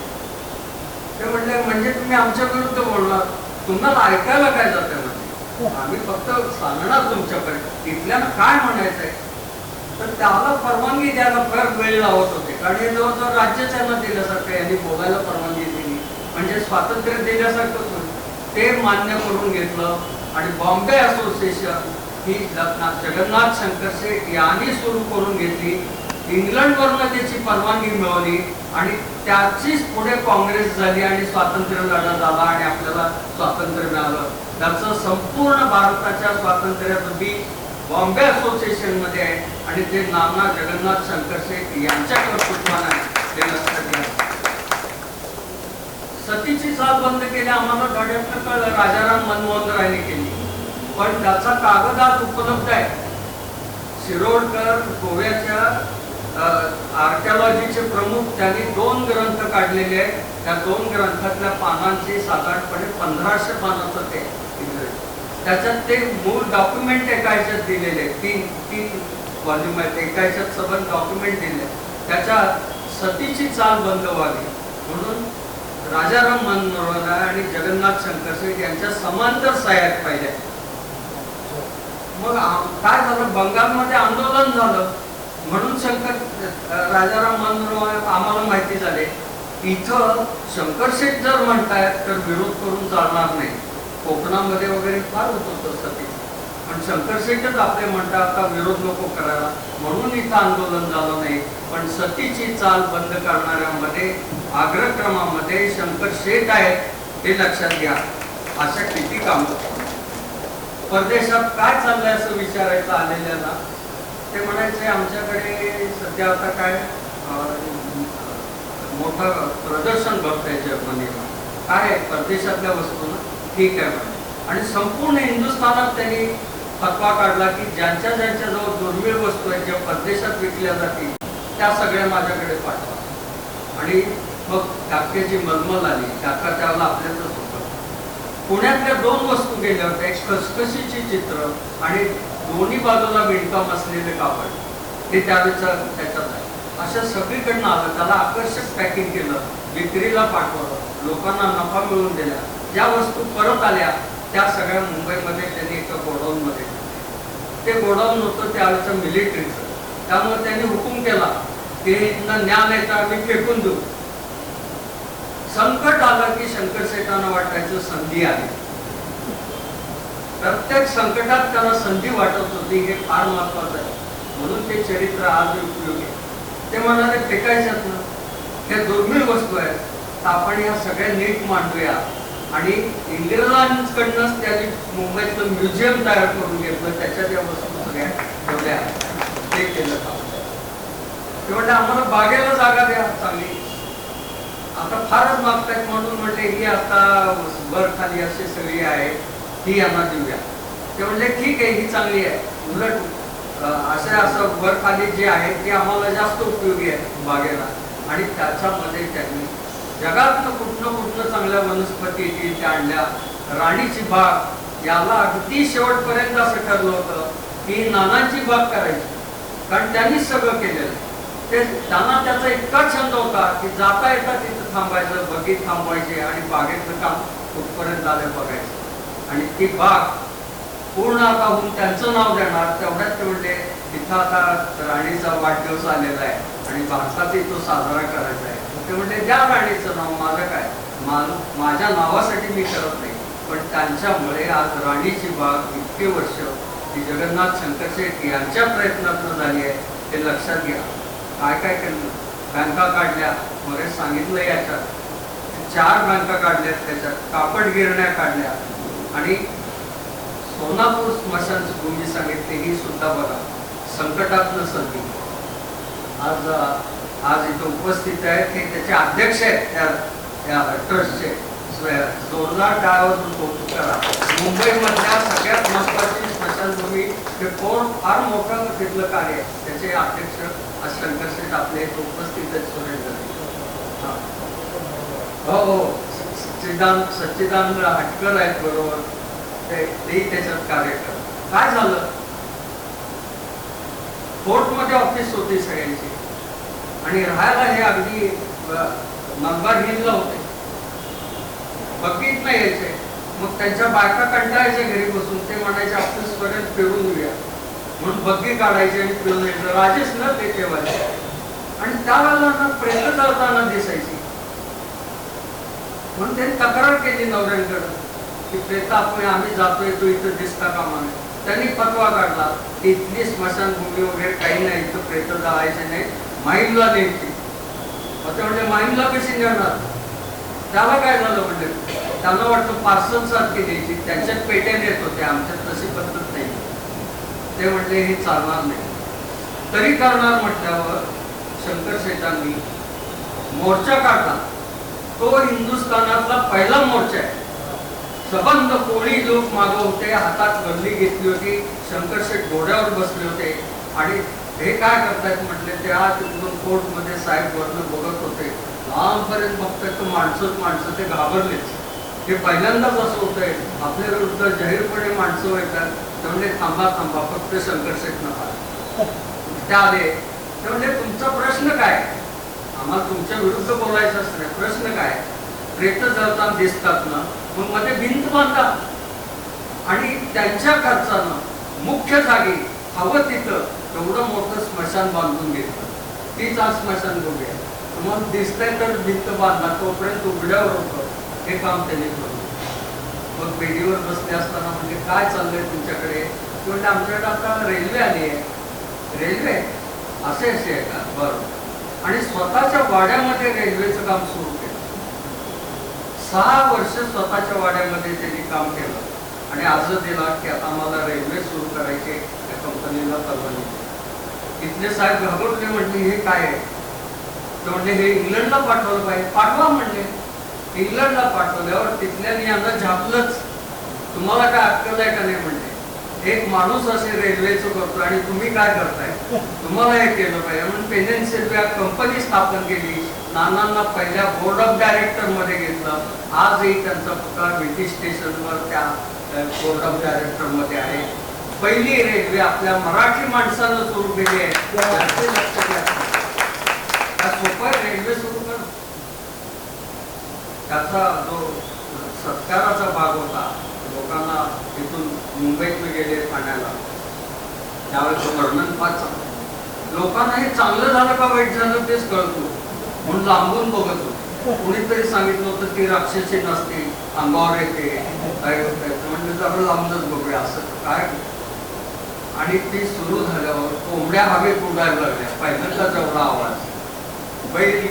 ते म्हणले म्हणजे तुम्ही आमच्या विरुद्ध बोलणार, तुम्हाला ऐकायला काय जातं, म्हणजे आम्ही फक्त सांगणार तुमच्याकडे इथल्यानं काय म्हणायचंय. तर त्याला परवानगी द्यायला फार वेळ लावत होते, कारण हे जवळजवळ राज्यच यांना दिल्यासारखं, यांनी बोलायला परवानगी दिली म्हणजे स्वातंत्र्य दिल्यासारखंच होतं. ते मान्य करून घेतलं आणि बॉम्बे असोसिएशन ही जगन्नाथ शंकर शेठ यांनी सुरू करून घेतली. इंग्लंडवरनं त्याची परवानगी मिळवली आणि त्याचीच पुढे काँग्रेस झाली आणि स्वातंत्र्य लढा झाला आणि आपल्याला स्वातंत्र्य मिळालं. त्याचं संपूर्ण भारताच्या स्वातंत्र्याचं बीज बॉम्बे असोसिएशन मध्ये आहे आणि ते नाना जगन्नाथ शंकर शेठ यांच्या कर्तृत्वाने आहे, ते लक्षात घ्या. सतीची चाल बंद केली आम्हाला धड्यातनं कळलं, राजाराम मनमोहन रायने केली, पण त्याचा कागदात उपलब्ध आहे. शिरोडकर गोव्याच्या आर्किओलॉजीचे प्रमुख, त्यांनी 2 ग्रंथ काढलेले आहेत. त्या 2 ग्रंथातल्या पानांची साधारणपणे 1500 पानाचं ते इंग्रजी. त्याच्यात ते मूळ डॉक्युमेंट एका ह्याच्यात दिलेले, 3 व्हॉल्यूम आहेत, एका ह्याच्यात सबंध डॉक्युमेंट दिले. त्याच्यात सतीची चाल बंद व्हावी म्हणून राजाराम मनमोहन राय आणि जगन्नाथ शंकर शेठ यांच्या समांतर सह्या पाहिल्या. मग काय झालं, बंगालमध्ये आंदोलन झालं म्हणून राजाराम मनमोहन राय आम्हाला माहिती झाले, इथं शंकर शेठ जर म्हणतायत तर विरोध करून चालणार नाही. कोकणामध्ये वगैरे फार होत होतं सती, पण शंकर शेठच आपले म्हणतात आता विरोध नको करायला, म्हणून इथं आंदोलन झालं नाही. पण सतीची चाल बंद करणाऱ्यामध्ये अग्रक्रमामध्ये शंकर शेठ आहेत, हे लक्षात घ्या. अशा किती कामं परदेशात काय चाललंय असं विचारायचं आलेल्याला ते म्हणायचे आमच्याकडे सध्या आता काय मोठं प्रदर्शन भरतंय जर्मनीला, काय आहे परदेशातल्या वस्तूंना, ठीक आहे म्हणे. आणि संपूर्ण हिंदुस्थानात त्यांनी फतवा काढला की ज्यांच्या जवळ दुर्मिळ वस्तू आहेत ज्या परदेशात विकल्या जातील त्या सगळ्या माझ्याकडे पाठवा. आणि मग धाक्याची मलमल आली, धाका त्यावेळेला आपल्यातच होतं. पुण्यातल्या 2 वस्तू गेल्या होत्या, एक खसखशीची चित्र आणि दोन्ही बाजूला विणकाम असलेले कापड, ते त्यावेळेचं त्याच्यात आहे. अशा सगळीकडनं आलं, त्याला आकर्षक पॅकिंग केलं, विक्रीला पाठवलं, लोकांना नफा मिळवून दिला. ज्या वस्तू परत आल्या त्या सगळ्या मुंबईमध्ये त्यांनी एका गोडाऊनमध्ये, ते गोडाऊन होतं त्यावेळेचं मिलिटरीचं, त्यामुळे त्यांनी हुकूम केला की ज्ञान येतं आम्ही फेकून देऊ. संकट आलं की शंकर शेठांना वाटायचं संधी आली. प्रत्येक संकटात त्याला संधी वाटत होती, हे फार महत्वाचं आहे. म्हणून ते चरित्र आज उपयोगी आहे. ते म्हणाले फेकायच्यात ना, हे दुर्मिळ वस्तू आहेत, तर आपण या सगळ्या नीट मांडूया. आणि इंग्रजांकडनंच त्यांनी मुंबईतलं म्युझियम तयार करून घेतलं, त्याच्यात या वस्तू सगळ्या ठेवल्या, ते केलं काम. ते म्हणले आम्हाला बागेला जागा द्या चांगली, आता फारच मागतायत म्हणून म्हणले ही आता वर खाली अशी सगळी आहे ही यांना देऊया. ते म्हणले ठीक आहे, ही चांगली आहे, उलट असं वर खाली जे आहे ते आम्हाला जास्त उपयोगी आहे बागेला. आणि त्याच्यामध्ये त्यांनी जगातनं कुठनं चांगल्या वनस्पती येतील त्या आणल्या. राणीची बाग, याला अगदी शेवटपर्यंत असं ठरलं होतं की नानाची बाग करायची, कारण त्यांनीच सगळं केलेलं. ते त्यांना त्याचा इतका छंद होता की जाता येता तिथं थांबायचं, बगीत थांबवायचे आणि बागेतलं काम कुठपर्यंत आलं बघायचं. आणि ती बाग पूर्ण आता होऊन त्यांचं नाव देणार, तेवढ्यात ते म्हणले तिथं आता राणीचा वाढदिवस आलेला आहे आणि भारतातही तो साजरा करायचा आहे. ते म्हणले द्या राणीचं नाव, माझं काय, माझ्या नावासाठी मी करत नाही, पण त्यांच्यामुळे आज राणीची बाग इतके वर्ष ही जगन्नाथ शंकर शेठ यांच्या प्रयत्नातून झाली आहे, ते लक्षात घ्या. काय काय केलं, बँका काढल्या, बरेच सांगितलं याच्यात, 4 बँका काढल्यात, त्याच्यात कापड गिरण्या काढल्या आणि सोनापूर स्मशानभूमी सांगितली, ही सुद्धा बघा. संकटातनं संधी. आज इथं उपस्थित आहेत हे त्याचे अध्यक्ष आहेत त्या ट्रस्टचे. जोरदार टाळ्यावर कौतुक करा. मुंबईमधल्या सगळ्यात महत्वाची स्मशानभूमी हे फार मोठं तिथलं कार्य आहे. त्याचे अध्यक्ष आज शंकर शेठ आपले उपस्थित आहेत. सुरेंद्र हो सच्चिदानंद हटकर आहेत बरोबर. तेही त्याच्यात कार्य करतात. काय झालं, कोर्टमध्ये ऑफिस होती सगळ्यांची आणि राहायला हे अगदी मलबार हिलला होते. बघीत नाही यायचे. मग त्यांच्या बायका कंटाळायच्या घरी बसून. ते म्हणायचे ऑफिस पर्यंत फिरून येऊया म्हणून बग्गी काढायचे आणि फिरून यायचं. राजेश न ते ठेवायचे आणि त्यावेळेला ना प्रेत जळताना दिसायची. म्हणून त्यांनी तक्रार केली नवऱ्यांकडे की प्रेत आम्ही जातोय तो इथं दिसता कामा नये. त्यांनी फतवा काढला की इथली स्मशानभूमी वगैरे काही नाही, इथं प्रेत जाळायचे नाही, माहीमला द्यायची. ते म्हणजे माहीमला कशी नेणार. त्याला काय झालं म्हणजे त्यांना वाटतं पार्सल सारखी द्यायची. त्यांच्यात पेट्या देत होते, आमच्यात तशी पद्धत नाही. ते म्हटले हे चालणार नाही. तरी करणार म्हटल्यावर शंकर शेठांनी मोर्चा काढला. तो हिंदुस्थानातला पहिला मोर्चा आहे. सबंध कोळी लोक मागे होते, हातात बंदी घेतली होती. शंकर शेठ घोड्यावर बसले होते आणि हे काय करतायत म्हटले. त्या तिकडून कोर्टमध्ये साहेब वरनं बघत होते. लांबपर्यंत बघतायत तर माणसं ते घाबरलेच. हे पहिल्यांदाच असं होतंय आपल्या विरुद्ध जाहीरपणे माणसं येतात. ते म्हणजे थांबा फक्त शंकर शेठ नका. त्या आले ते म्हणजे तुमचा प्रश्न काय, आम्हाला तुमच्या विरुद्ध बोलायचं असतं. प्रश्न काय, प्रेत जळताना दिसतात ना, मग मध्ये भिंत बांधा आणि त्यांच्या खर्चानं मुख्य जागी हवं तिथं एवढं मोठं स्मशान बांधून घेतलं. तीच आज स्मशानभूमी आहे. तुम्हाला दिसतंय तर भिंत बांधा, तोपर्यंत उघड्यावर होतं. हे काम त्यांनी करू. मग बेडीवर बसले असताना म्हणजे काय चाललंय तुमच्याकडे. म्हणजे आमच्याकडे आता रेल्वे आली आहे. रेल्वे असे आहे का, बरं. आणि स्वतःच्या वाड्यामध्ये रेल्वेचं काम सुरू केलं. 6 वर्ष स्वतःच्या वाड्यामध्ये त्यांनी काम केलं आणि अर्ज दिला की आता आम्हाला रेल्वे सुरू करायचे. त्या कंपनीला परवानगी. इथले साहेब घाबरले. म्हणले हे काय आहे. तर म्हणले हे इंग्लंडला पाठवलं पाहिजे. पाठवा म्हणले. इंग्लंडला पाठवल्यावर तिथल्यानी यांना झापलंच. तुम्हाला काय अक्कल आहे का नाही म्हणले. एक माणूस असे रेल्वेचं करतो आणि तुम्ही काय करताय, तुम्हाला हे केलं पाहिजे म्हणून पेनिन्सुला कंपनी स्थापन केली. नानांना पहिल्या बोर्ड ऑफ डायरेक्टर मध्ये घेतलं. आजही त्यांचा पुतळा ब्रिटिश स्टेशनवर त्या बोर्ड ऑफ डायरेक्टर मध्ये आहे. पहिली रेल्वे आपल्या मराठी माणसानं सुरू केली आहे. सोपं रेल्वे सुरू कर. त्याचा जो सत्काराचा भाग होता, लोकांना इथून मुंबईत गेले ठाण्याला, त्यावेळेस वर्णन फार चांगलं. लोकांना हे चांगलं झालं का वाईट झालं तेच कळतो म्हणून लांबून बघत होते. कुणीतरी सांगितलं होतं ती राक्षसी नसते, अंगावर येते, काय होतं म्हणजे जरा लांबच बघूया असं काय. आणि ती सुरू झाल्यावर कोंबड्या हवेत उडायला लागल्या. पहिल्यांदा जेवढा आवाज, बैल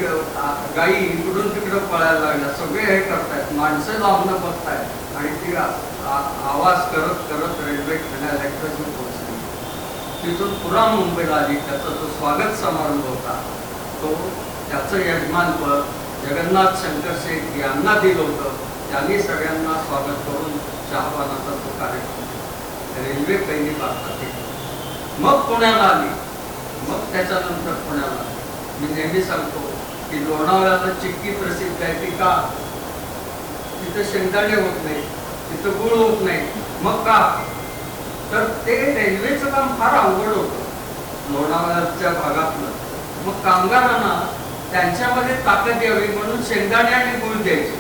गाई इकडून तिकडं पळायला लागल्या. सगळे हे करतायत, माणसं लांबणं बघतायत आणि ती आवाज करत करत रेल्वे ठाण्याला एकदाच पोहोचली. तिथून पुरा मुंबईला आली. त्याचा जो स्वागत समारंभ होता तो त्याचं यजमानपद जगन्नाथ शंकर शेठ यांना दिलं होतं. त्यांनी सगळ्यांना स्वागत करून चहापानाचा तो कार्यक्रम रेल्वे पहिली भारतात येते. मग पुण्याला आली. मग त्याच्यानंतर पुण्याला मी नेहमी सांगतो की लोणावळ्याला चिक्की प्रसिद्ध आहे. ती का, तिथं शेंगदाणे होत नाही, तिथं गुळ होत नाही. मग का, तर ते रेल्वेचं काम फार अवघड होतं लोणावळ्याच्या भागातलं. मग कामगारांना त्यांच्यामध्ये ताकद यावी म्हणून शेंगदाणे आणि गुळ द्यायचे.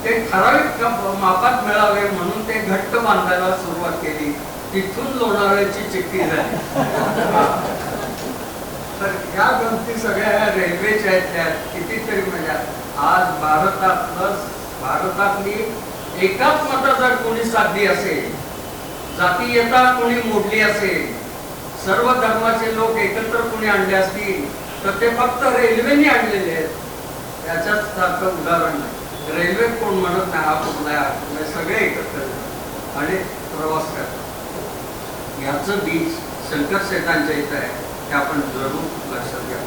ते ठराविक मापात मिळावे म्हणून ते घट्ट बांधायला सुरुवात केली. तिथून लोणावळ्याची चिक्की झाली. तर या गमती सगळ्या रेल्वेच्या आहेत. त्या कितीतरी म्हणजे आज भारतातली एकात्मता जर कोणी साधली असेल, जातीयता कोणी मोडली असेल, सर्व धर्माचे लोक एकत्र कोणी आणले असतील तर ते फक्त रेल्वेने आणलेले आहेत. त्याच्याच सारखं उदाहरण नाही. रेल्वे कोण म्हणत नाही हा कुठला, सगळे एकत्र आणि प्रवास करतात. याचं बीज शंकर शेठांच्या इथं आहे ते आपण जरूर लक्षात घ्या.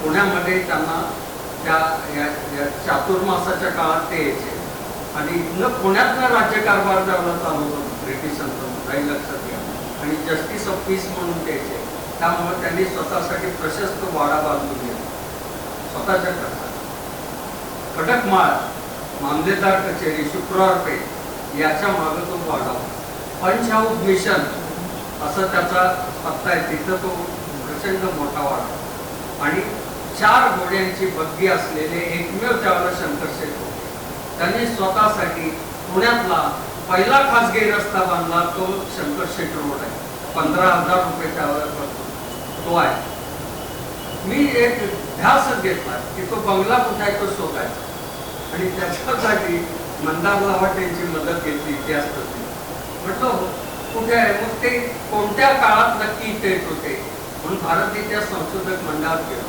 पुण्यामध्ये त्यांना त्या या चातुर्मासाच्या काळात ते यायचे आणि इथनं पुण्यातनं राज्यकारभार द्यायला चालू होतो ब्रिटिशांचं, काही लक्षात घ्या. आणि जस्टिस ऑफ पीस म्हणून ते यायचे. त्यामुळे त्यांनी स्वतःसाठी प्रशस्त वाडा बांधून घेतला स्वतःच्या खर्चात. खडकमाळ, मामलेदार कचेरी, शुक्रवार पेठ याच्या मागे तो वाडा. पंच हाऊस मिशन असं त्याचा पत्ता आहे, तिथं तो प्रचंड मोठा वाडा. आणि 4 घोड्यांची बग्गी असलेले एकमेव त्यावेळेला शंकर शेठ होते. त्यांनी स्वतःसाठी पुण्यातला पहिला खासगी रस्ता बांधला, तो शंकर शेठ रोड आहे. 15,000 रुपये त्यावेळेला तो आहे. मी एक ध्यास घेतला की तो बंगला कुठे आहे तो शोधायचा आणि त्याच्यासाठी मंदार लावाट यांची मदत घेतली. इतिहास होती म्हटलं कुठे आहे, मग ते कोणत्या काळात नक्की इथे येत होते म्हणून भारत इतिहास संशोधक मंडळात गेलो.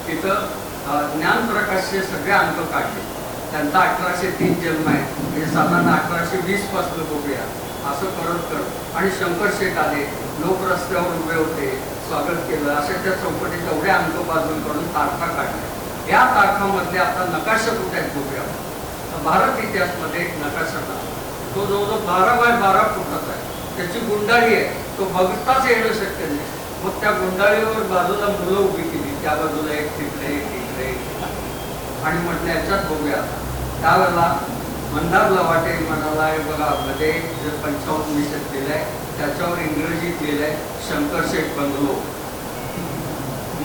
तिथं ज्ञान प्रकाशचे सगळे अंक काढले. त्यांचा 1803 जन्म आहे, म्हणजे साधारण 1820 पासून बघूया. असं करत आणि शंकर शेठ आले, लोक रस्त्यावर उभे होते, स्वागत केलं. अशा त्या चौकटीत एवढे अंक बाजून करून तारखा काढल्या. या तारखामधले आता नकाशा कुठे आहेत बघूया. भारत इतिहासमध्ये एक नकाशा तो जवळजवळ 12 बाय 12 फुटाचा आहे. त्याची गुंडाळी आहे, तो बघताच येणं शक्य नाही. मग त्या गुंडाळीवर बाजूला मुलं उभी केली, त्या बाजूला एक तिकडे एक तिकडे आणि म्हटलं याच्यात बघूया. त्यावेळेला मंदार लवाटे म्हणाला, बघा मध्ये जे 55 मिशन दिलंय त्याच्यावर इंग्रजीत लिहिलंय शंकर शेठ बंगलो.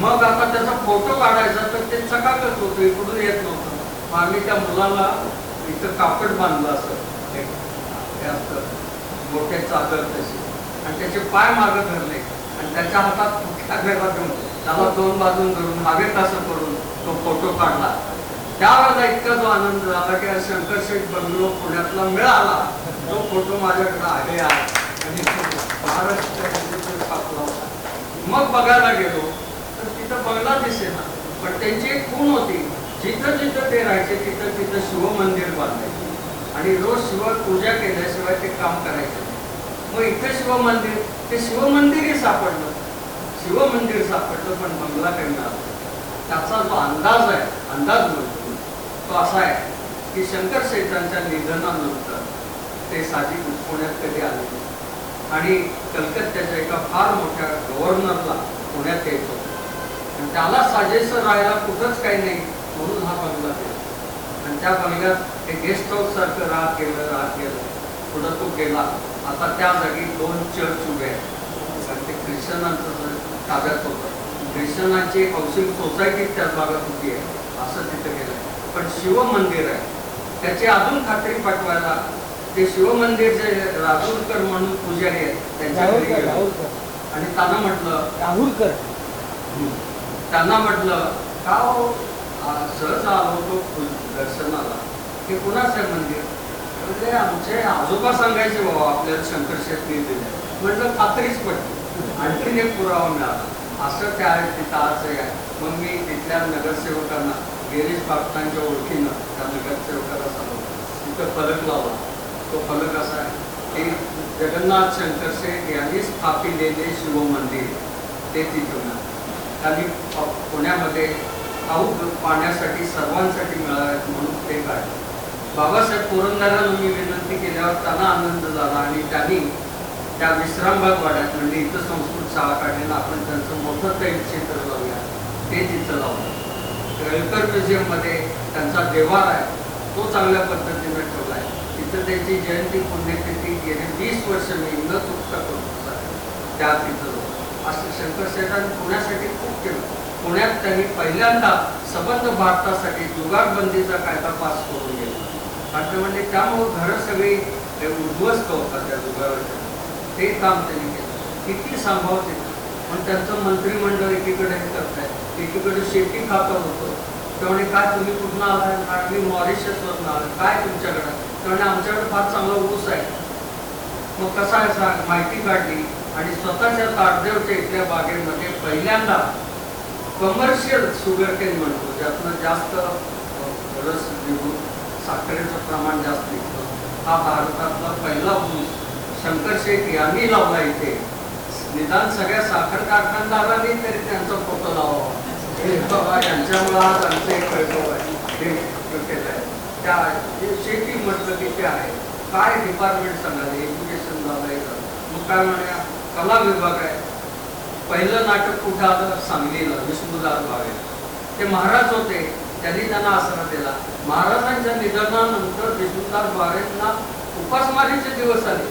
मग आता त्याचा फोटो काढायचा तर ते चकाकत होतं, इकडून येत नव्हतं. मग आम्ही त्या मुलाला इथं कापड बांधलं असं मोठे चादर तशी आणि त्याचे पाय मागं धरले आणि त्याच्या हातात कुठल्या वेळा घेऊन त्याला 2 बाजून धरून हवेत असं करून तो फोटो काढला. त्यावेळेला इतका जो आनंद झाला की शंकर शेठ बंगलो पुण्यातला मिळाला. तो फोटो माझ्याकडे आले आणि महाराष्ट्रात छापला होता. मग बघायला गेलो तर तिथं बंगला दिसेना, पण त्यांची एक खूण होती. जिथं जिथं ते राहायचे तिथं तिथं शिवमंदिर बांधायचे आणि रोज शिव पूजा केल्याशिवाय ते काम करायचे. मग इथं शिवमंदिर, ते शिवमंदिरही सापडलं, शिवमंदिर सापडलं, पण बंगला काही मिळाला. त्याचा जो अंदाज आहे, अंदाज म्हणतो तो असा आहे की शंकर शेठांच्या निधनानंतर ते साजिद पुण्यात कधी आले आणि कलकत्त्याच्या एका फार मोठ्या गव्हर्नरला पुण्यात यायचं होतं आणि त्याला साजेसं राहायला कुठंच काही नाही म्हणून हा बंगला दिला. आणि त्या बंगल्यात ते गेस्ट हाऊस सारखं राहत गेलं. पुढं तो गेला. आता त्या जागी 2 चर्च उभे आहेत आणि ते ख्रिश्चनांचं ताब्यात होतं. ख्रिश्चनांची हाऊसिंग सोसायटी त्या भागात होती आहे, असं तिथं गेलं. पण शिवमंदिर आहे त्याची अजून खात्री पाठवायला ते शिवमंदिरचे राहुलकर म्हणून पुजारी आहेत त्यांच्या घरी गेलो आणि त्यांना म्हटलं का सहज आलो होतो दर्शनाला, हे कुणाचं आहे मंदिर? म्हणजे आमचे आजोबा सांगायचे बाबा आपल्याला शंकर शेठनी दिले. म्हटलं खात्रीच पडली. आणखीन एक पुरावा मिळाला. असं त्या तिथं आज आहे. मग मी तिथल्या नगरसेवकांना गिरीश पाटलांच्या ओळखीनं त्या नगरसेवकाला सांगतो तिथं फलक लावला. तो फलक असा आहे की जगन्नाथ शंकर शेठ यांनी स्थापिलेले शिवमंदिर ते तिथून त्यांनी पुण्यामध्ये खाऊ पाण्यासाठी सर्वांसाठी मिळावेत म्हणून ते काढले. बाबासाहेब पुरंदरांना मी विनंती केल्यावर त्यांना आनंद झाला आणि त्यांनी त्या विश्रामबाग वाड्यात म्हणजे इथं संस्कृत शाळा काढलेला आपण त्यांचं मोठं तैलचित्र लावूया ते तिथं लावलं. रेलकर म्युझियममध्ये त्यांचा देवार आहे तो चांगल्या पद्धतीने ठेवला आहे. तिथं त्यांची जयंती पुण्यतिथी गेली 20 वर्ष मी न चुकता करतो त्या तिथं असं शंकर शेठांनी पुण्यासाठी खूप केलं. पुण्यात त्यांनी पहिल्यांदा सबंध भारतासाठी जुगारबंदीचा कायदा पास करून गेला आणि म्हणजे त्यामुळं घरं सगळी उद्ध्वस्त होतात त्या जुगाराच्या. ते काम त्यांनी केलं. किती सांभाळते पण त्यांचं मंत्रिमंडळ एकीकडे करताय, एकीकडे शेती खातं होतं. त्यामुळे काय तुम्ही कुठून आलाय? आणि मी मॉरिशसवरून आलो. काय तुमच्याकडे? त्यामुळे आमच्याकडे फार चांगला ऊस आहे. मग कसा आहे माहिती काढली आणि स्वतःच्या ताडदेवच्या इथल्या बागेमध्ये पहिल्यांदा कमर्शियल शुगर केन म्हणतो ज्यातनं जास्त रस निघून साखरेचं प्रमाण जास्त निघतं. हा भारतातला पहिला ऊस शंकर शेठ यांनी लावला इथे निदान सगळ्या साखर कारखानदारांनी तरी त्यांचा फोटो लावावा. हे बाबा यांच्यामुळे आज आमचं एक वैभव आहे, हे केलं आहे. त्या शेती म्हटलं की ते आहे, काय डिपार्टमेंट सांगाल, एज्युकेशन झालंय का, मग काय म्हणूया कला विभाग आहे. पहिलं नाटक कुठं आलं, सांगलीला विष्णुदास भावे, ते महाराज होते, त्यांनी त्यांना आसरा दिला. महाराजांच्या निधनानंतर विष्णुदास भावेंना उपासमारीचे दिवस आले.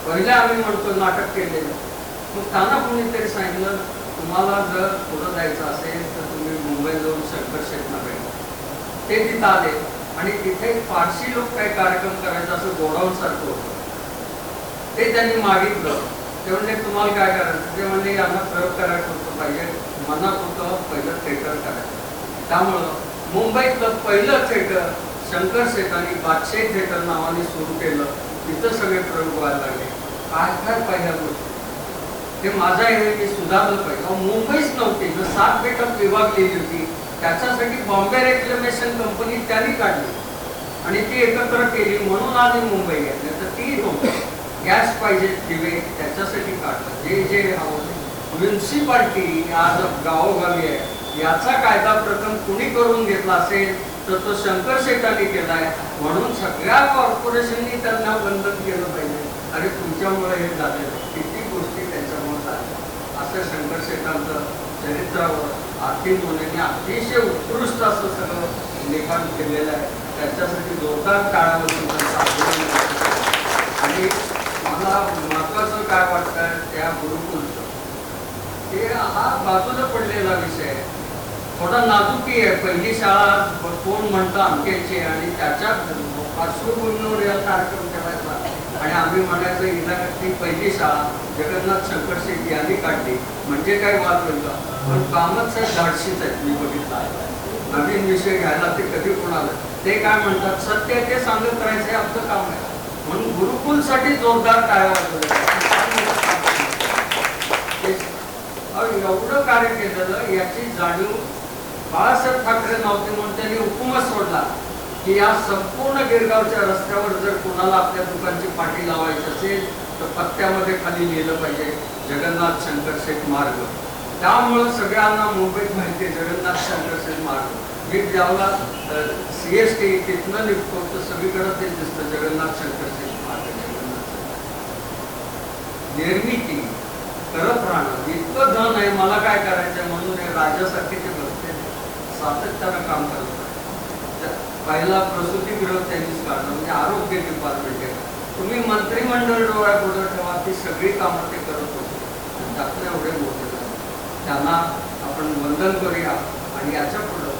पहिले आम्ही म्हणतो नाटक केलेलं, मग त्यांना कोणीतरी सांगितलं तुम्हाला जर पुढं जायचं असेल तर तुम्ही मुंबईत जाऊन शंकर शेठना भेटा. ते तिथं आले आणि तिथे फारशी लोक काही कार्यक्रम करायचं असं गोडाऊन सारखं होतं. ते त्यांनी मागितलं, ते म्हणले तुम्हाला काय करायचं, ते म्हणले यांना प्रयोग करायचं होतं, पाहिजे मनात होतं पहिलं थिएटर करायचं. त्यामुळं मुंबईतलं पहिलं थिएटर शंकर शेठांनी बादशाही थिएटर नावाने सुरू केलं. तिथं सगळे प्रयोग व्हायला लागले. काय पहिल्या गोष्टी ते माझा हे मी सुधारलं पाहिजे. मुंबईच नव्हती, जर 7 बेटात विभागलेली होती, त्याच्यासाठी बॉम्बे रेक्लेमेशन कंपनी त्यांनी काढली आणि ती एकत्र केली, म्हणून आज मुंबई आहे. तर ती नव्हती. गॅस पाहिजे दिवे, त्याच्यासाठी काढलं. जे हवं म्युन्सिपाल्टी आज गावोगावी आहे, याचा कायदा प्रथम कुणी करून घेतला असेल तर तो शंकर शेठांनी केलाय. म्हणून सगळ्या कॉर्पोरेशननी त्यांना बंधन केलं पाहिजे. आणि तुमच्यामुळे हे झालेलं, किती गोष्टी त्यांच्यामुळे झाल्या. असं शंकर शेठांचं चरित्रावर आर्थिक मुलींनी अतिशय उत्कृष्ट असं सगळं लेखन केलेलं आहे. त्याच्यासाठी जोरदार टाळ्या आणि मला महत्वाचं काय वाटतं त्या गुरुकुलचं, ते हा बाजूला पडलेला विषय आहे, थोडा नाजुकी आहे. पहिली शाळा कोण म्हणतं अमक्याची आणि त्याच्या पार्श्वभूमीवर या कार्यक्रम करायचा आणि आम्ही म्हणायचं हिला ती पहिली शाळा जगन्नाथ शंकर शेठ यांनी काढली म्हणजे काय वाद होईल का. पण कामच धाडशीच आहेत. मी बघितलं नवीन विषय घ्यायला ते कधी कोणाला ते काय म्हणतात सत्य ते सांगत राहायचं हे आपलं काम आहे. म्हणून गुरुकुलसाठी जोरदार टाळ्या वाजवल्या. एवढं कार्य केलेलं याची जाणीव बाळासाहेब ठाकरे नव्हते म्हणून त्यांनी हुकूमच सोडला की या संपूर्ण गिरगावच्या रस्त्यावर जर कोणाला आपल्या दुकानची पाटी लावायची असेल तर पत्त्यामध्ये खाली लिहिलं पाहिजे जगन्नाथ शंकर शेठ मार्ग. त्यामुळं सगळ्यांना मुंबईत माहिती आहे जगन्नाथ शंकर शेठ मार्ग. मी ज्याला CST तिथनं निघतो तर सगळीकडे ते दिसतं जगन्नाथ शंकर शेठ मार्ग. निर्मिती करत राहणं इतकं धन आहे. मला काय करायचं म्हणून राजासाठी ते बघते सातत्यानं काम करत. पहिला प्रसूतीगृह त्यांनीच काढलं म्हणजे आरोग्य डिपार्टमेंट आहे. तुम्ही मंत्रिमंडळ डोळ्यापुढे ठेवा ती सगळी कामं ते करत होते. त्यातले एवढे मोठे त्यांना आपण वंदन करूया. आणि याच्या पुढं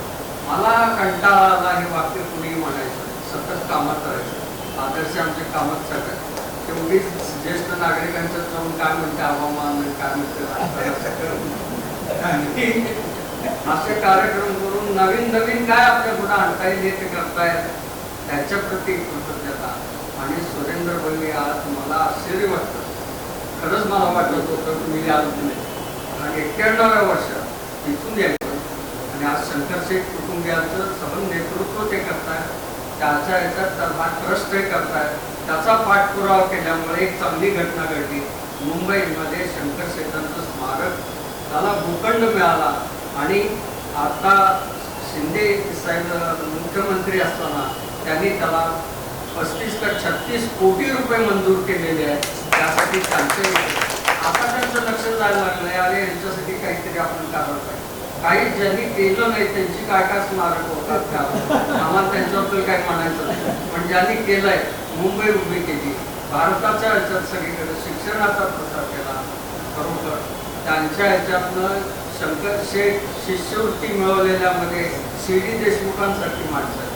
मला कंटाळा आला हे वाक्य कुणीही म्हणायचं, सतत कामात करायचं. आदर्श आमचे कामच सगळं तेवढी ज्येष्ठ नागरिकांचं जाऊन काय म्हणते हवामान काय म्हणते असे कार्यक्रम करून नवीन नवीन काय आपल्या पुढे आणता येईल ते करतायत त्याच्या प्रती कृतज्ञता. आणि सुरेंद्र भाई आज मला आश्चर्य वाटतं, खरंच मला वाटत होतं तुम्ही आलो नाही. आणि 91व्या वर्षात इथून यायचं आणि आज शंकर शेठ कुटुंबियांचं सगळं नेतृत्व ते करताय. त्याच्या याच्यात ट्रस्ट हे करताय. त्याचा पाठपुरावा केल्यामुळे एक चांगली घटना घडली. मुंबईमध्ये शंकर शेठांचं स्मारक त्याला भूखंड मिळाला आणि आता शिंदे साहेब मुख्यमंत्री असताना त्यांनी त्याला 35 का 36 कोटी रुपये मंजूर केलेले आहेत. त्यासाठी त्यांचे आता त्यांचं लक्ष जायला लागलंय अरे यांच्यासाठी काहीतरी आपण करायला पाहिजे. काही ज्यांनी केलं नाही त्यांची काय काय स्मारक होतात त्या आम्हाला त्यांच्याबद्दल काय म्हणायचं नाही. पण ज्यांनी केलंय मुंबई उभी केली, भारताच्या ह्याच्यात सगळीकडे शिक्षणाचा प्रसार केला. बरोबर त्यांच्या ह्याच्यातनं शंकर शेठ शिष्यवृत्ती मिळवलेल्यामध्ये CD देशमुखांसारखी माणसं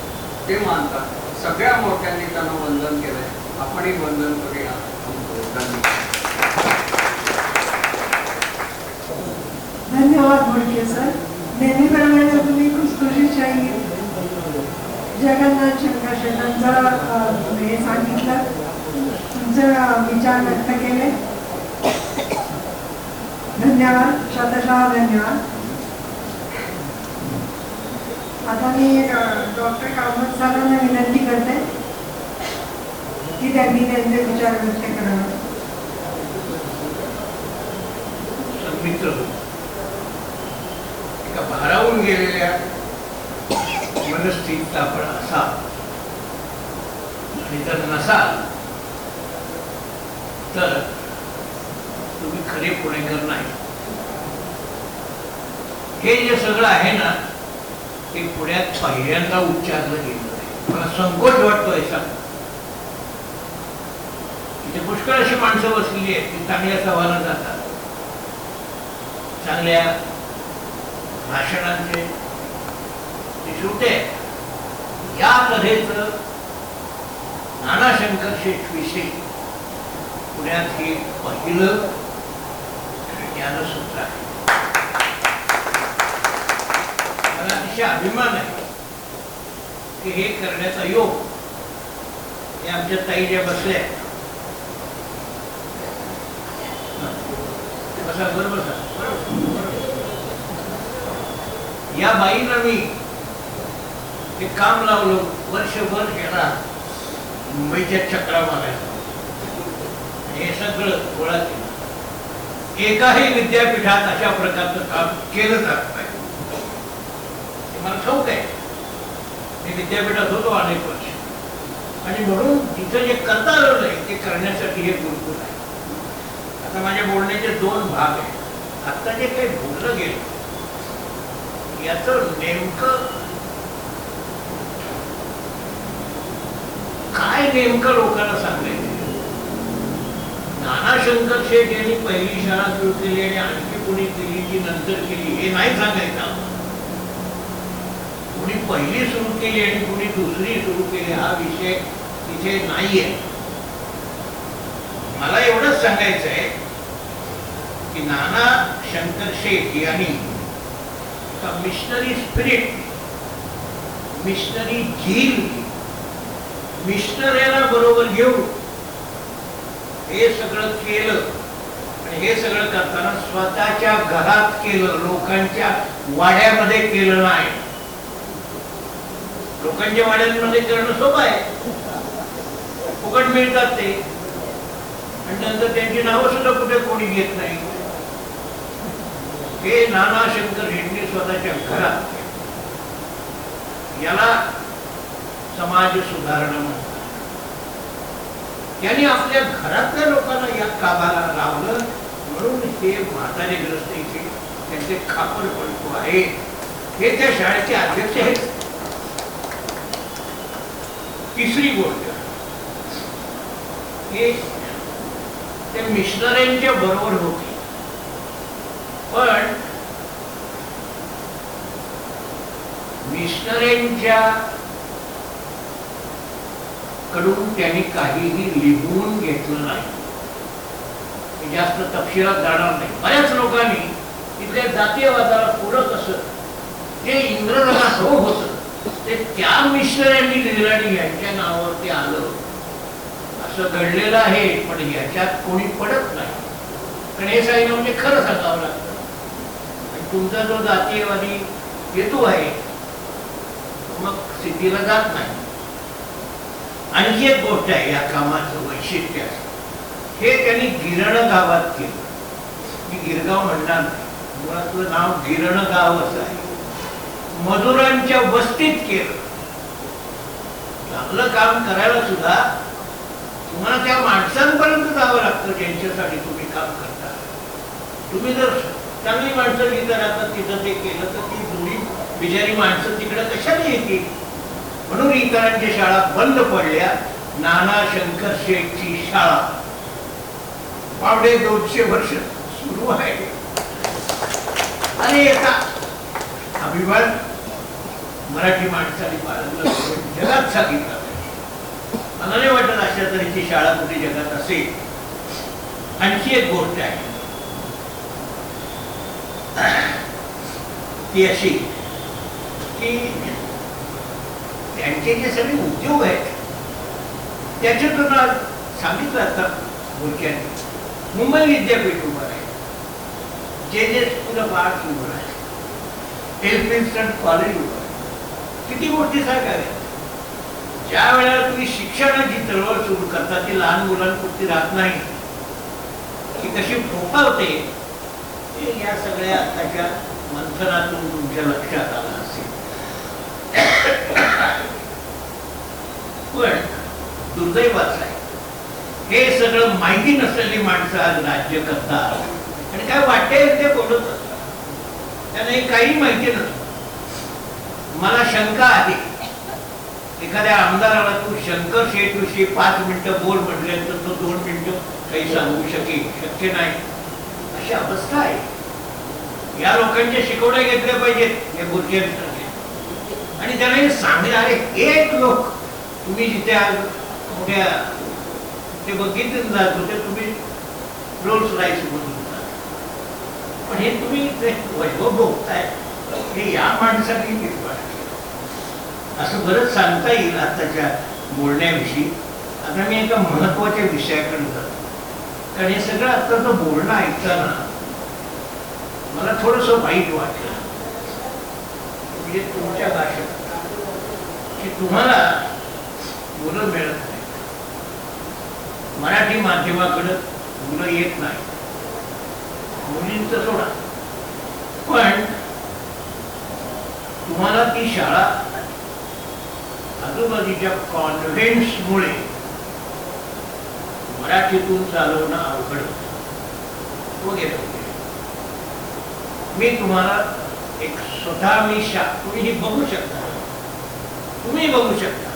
ते मानतात. सगळ्या मोठ्यांनी त्यांना वंदन केलंय. आपणही वंदन करूया. धन्यवाद भोडके सर. नेहमीप्रमाणे तुम्ही खुशखुशीशाही जगन्नाथ शंकर शेठांचं हे सांगितलं, तुमचं विचार व्यक्त केले. धन्यवाद, शतशः धन्यवाद. आता मी डॉक्टर कामत सरांना विनंती करते की त्यांनी त्यांचे विचार व्यक्त करावे. खालावून गेलेल्या मनस्थितीत आपण असाल आणि जर नसाल तर तुम्ही खरे पुणेकर नाही. हे जे सगळं आहे ना ते पुण्यात पहिल्यांदा उच्चारलं गेलं आहे. मला संकोच वाटतोय सांग. इथे पुष्कळ अशी माणसं बसलेली आहेत की चांगल्या सवाला जातात, चांगल्या भाषणांचे ते श्रोते. या कथेचं नाना शंकर शेठ विषयी पुण्यात हे पहिलं ज्ञानसूत्र आहे. मला अतिशय अभिमान आहे की हे करण्याचा योग हे आमच्या ताई ज्या बसल्या बसा बरोबर या बाईंना मी ते काम लावलं. वर्षभर गेला मुंबईच्या चक्रा मारायला हे सगळं गोळा केलं. एकाही विद्यापीठात अशा प्रकारचं काम केलं जात नाही. मला ठाऊक आहे. मी विद्यापीठात होतो अनेक वर्ष आणि म्हणून तिथं जे करता आलं नाही ते करण्यासाठी हे गुरुकुल आहे. आता माझ्या बोलण्याचे दोन भाग आहेत. आता जे काही बोललं गेलं याचं नेमकं काय नेमकं लोकांना सांगायचं. नाना शंकर शेठ यांनी पहिली शाळा सुरू केली आणि आणखी कोणी केली की नंतर केली हे नाही सांगायचं आम्हाला. कोणी पहिली सुरू केली आणि कोणी दुसरी सुरू केली हा विषय तिथे नाहीये. मला एवढंच सांगायचं आहे की नाना शंकर शेठ यांनी मिशनरी स्पिरिट, मिशनरी झील, मिशनऱ्याला बरोबर घेऊन हे सगळं केलं. आणि हे सगळं करताना स्वतःच्या घरात केलं, लोकांच्या वाड्यामध्ये केलं नाही. लोकांच्या वाड्यांमध्ये करणं सोपं आहे, फुकट मिळतात ते आणि नंतर त्यांची नावं सुद्धा कुठे कोणी घेत नाही. हे नाना शंकर शेट्टी स्वतःच्या घरात केलं. याला समाज सुधारणा म्हणतात. त्यांनी आपल्या घरातल्या लोकांना या कामाला लावलं म्हणून हे म्हातारेग्रस्त इथे त्यांचे खापर पडतो आहे. हे त्या शाळेचे अध्यक्ष आहेत. तिसरी गोष्ट हे ते मिशनऱ्यांच्या बरोबर होते पण मिशनऱ्यांच्या कडून त्यांनी काहीही लिहून घेतलं नाही. मी जास्त तपशिलात जाणार नाही. बऱ्याच लोकांनी तिथल्या जातीयवादाला पूरक असं जे इंग्रजांना हवं होतं ते त्या मिशनऱ्यांनी लिहिलं आणि यांच्या नावावर ते आलं असं घडलेलं आहे. पण याच्यात कोणी पडत नाही. कारण हे सांगितलं म्हणजे खरं सांगावं लागतं. आणि तुमचा जो जातीयवादी हेतू आहे मग स्थितीला जात नाही. आणखी एक गोष्ट आहे या कामाचं वैशिष्ट्य हे त्यांनी गिरण गावात केलं. मी गिरगाव म्हणणार नाही, मुळातलं नाव गिरण गावच आहे. मजुरांच्या वस्तीत केलं. चांगलं काम करायला सुद्धा तुम्हाला त्या माणसांपर्यंत जावं लागतं ज्यांच्यासाठी तुम्ही काम करता. तुम्ही जर चांगली माणसं जिथं राहतात तिथं ते केलं तर ती जुनी बिचारी माणसं तिकडे कशाला येतील. म्हणून इतरांच्या शाळा बंद पडल्या. नाना शंकर शेठची शाळा 250 वर्ष सुरू आहे. आणि याचा अभिमान मराठी माणसाने बाळगला जगात सांगितला. मला नाही वाटत अशा तऱ्हेची शाळा कुठे जगात असेल. आणखी एक गोष्ट आहे ती अशी की त्यांचे जे सगळे उद्योग आहेत त्याच्यातून सांगितलं आता बोलक्यांनी मुंबई विद्यापीठ उभं आहे, जे स्कूल ऑफ आर्ट उभं आहे, एल्फिन्स्टन कॉलेज उभं आहे. किती गोष्टी सांगाव्या. ज्या वेळेला तुम्ही शिक्षणाची चळवळ सुरू करता ती लहान मुलांपुरती राहत नाही. ती कशी फोफावते या सगळ्या आताच्या मंथनातून तुमच्या लक्षात आलं असेल. पण दुर्दैवाचं आहे, हे सगळं माहिती नसलेली माणसं आज राज्य करतात आणि काय वाटते ते बोलत असतात. त्यांना काही माहिती नसतं. मला शंका आहे, एखाद्या आमदाराला तू शंकर शेठविषयी 5 मिनिटं बोल म्हटले तर तो 2 मिनिटं काही सांगू शकेल, शक्य नाही. अशी अवस्था आहे. या लोकांचे शिकवणे घेतले पाहिजेत हे बुद्धियांसारखे, आणि त्यांना हे सांगणारे एक लोक. तुम्ही जिथे आज मोठ्या ते बघितलं जात होते, तुम्ही रोल्स राईस म्हणून, पण हे तुम्ही वैभव भोगताय हे या माणसाने निर्माण केलं असं बरंच सांगता येईल आताच्या बोलण्याविषयी. आता मी एका महत्वाच्या विषयाकडे जातो, कारण हे सगळं आत्ताचं बोलणं ऐकताना मला थोडंसं वाईट वाटलं. म्हणजे तुमच्या भाषेत की तुम्हाला मुलं मिळत नाही, मराठी माध्यमाकडे मुलं येत नाही, मुलींचं सोडा, पण तुम्हाला ती शाळा आजूबाजूच्या कॉन्व्हेंट्समुळे मराठीतून चालवणं अवघड होतं वगैरे वगैरे. मी तुम्हाला एक स्वतः तुम्ही ही बघू शकता, तुम्ही बघू शकता,